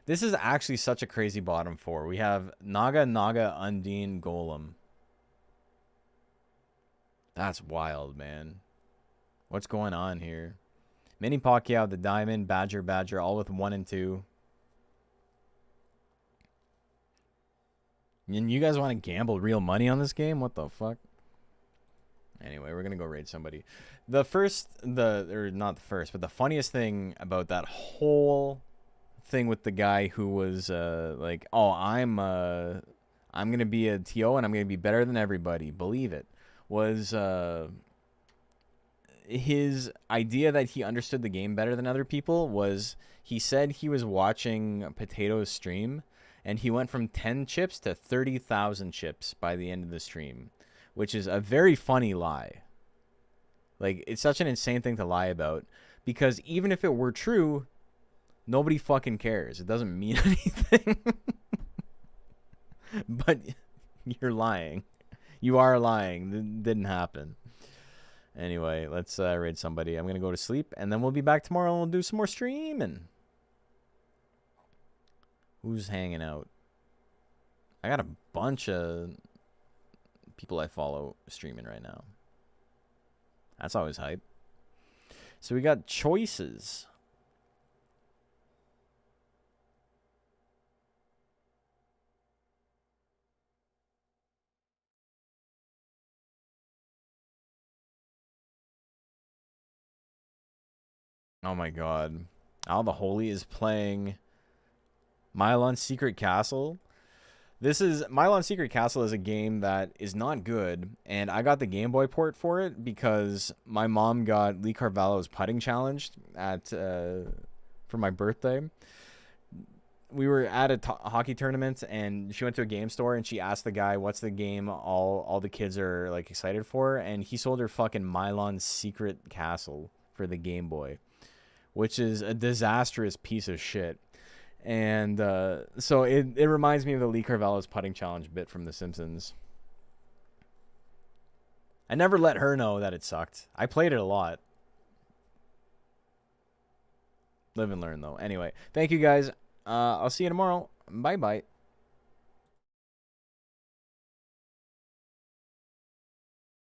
This is actually such a crazy bottom 4. We have Naga, Undine, Golem. That's wild, man. What's going on here? Mini Pacquiao, the Diamond, Badger, all with 1 and 2. And you guys want to gamble real money on this game? What the fuck? Anyway, we're going to go raid somebody. Not the first, but the funniest thing about that whole thing with the guy who was like, oh, I'm going to be a TO and I'm going to be better than everybody. Believe it. Was his idea that he understood the game better than other people was he said he was watching Potato's stream. And he went from 10 chips to 30,000 chips by the end of the stream, which is a very funny lie. Like, it's such an insane thing to lie about, because even if it were true, nobody fucking cares. It doesn't mean anything. But you're lying. You are lying. It didn't happen. Anyway, let's raid somebody. I'm going to go to sleep, and then we'll be back tomorrow and we'll do some more streaming. Who's hanging out? I got a bunch of people I follow streaming right now. That's always hype. So we got choices. Oh my god. Al the Holy is playing Mylon Secret Castle. Mylon Secret Castle is a game that is not good, and I got the Game Boy port for it because my mom got Lee Carvalho's putting challenged for my birthday. We were at a hockey tournament, and she went to a game store, and she asked the guy, "What's the game all the kids are like excited for?" And he sold her fucking Mylon Secret Castle for the Game Boy, which is a disastrous piece of shit. And so it reminds me of the Lee Carvalho's putting challenge bit from The Simpsons. I never let her know that it sucked. I played it a lot. Live and learn, though. Anyway, thank you guys. I'll see you tomorrow. Bye-bye.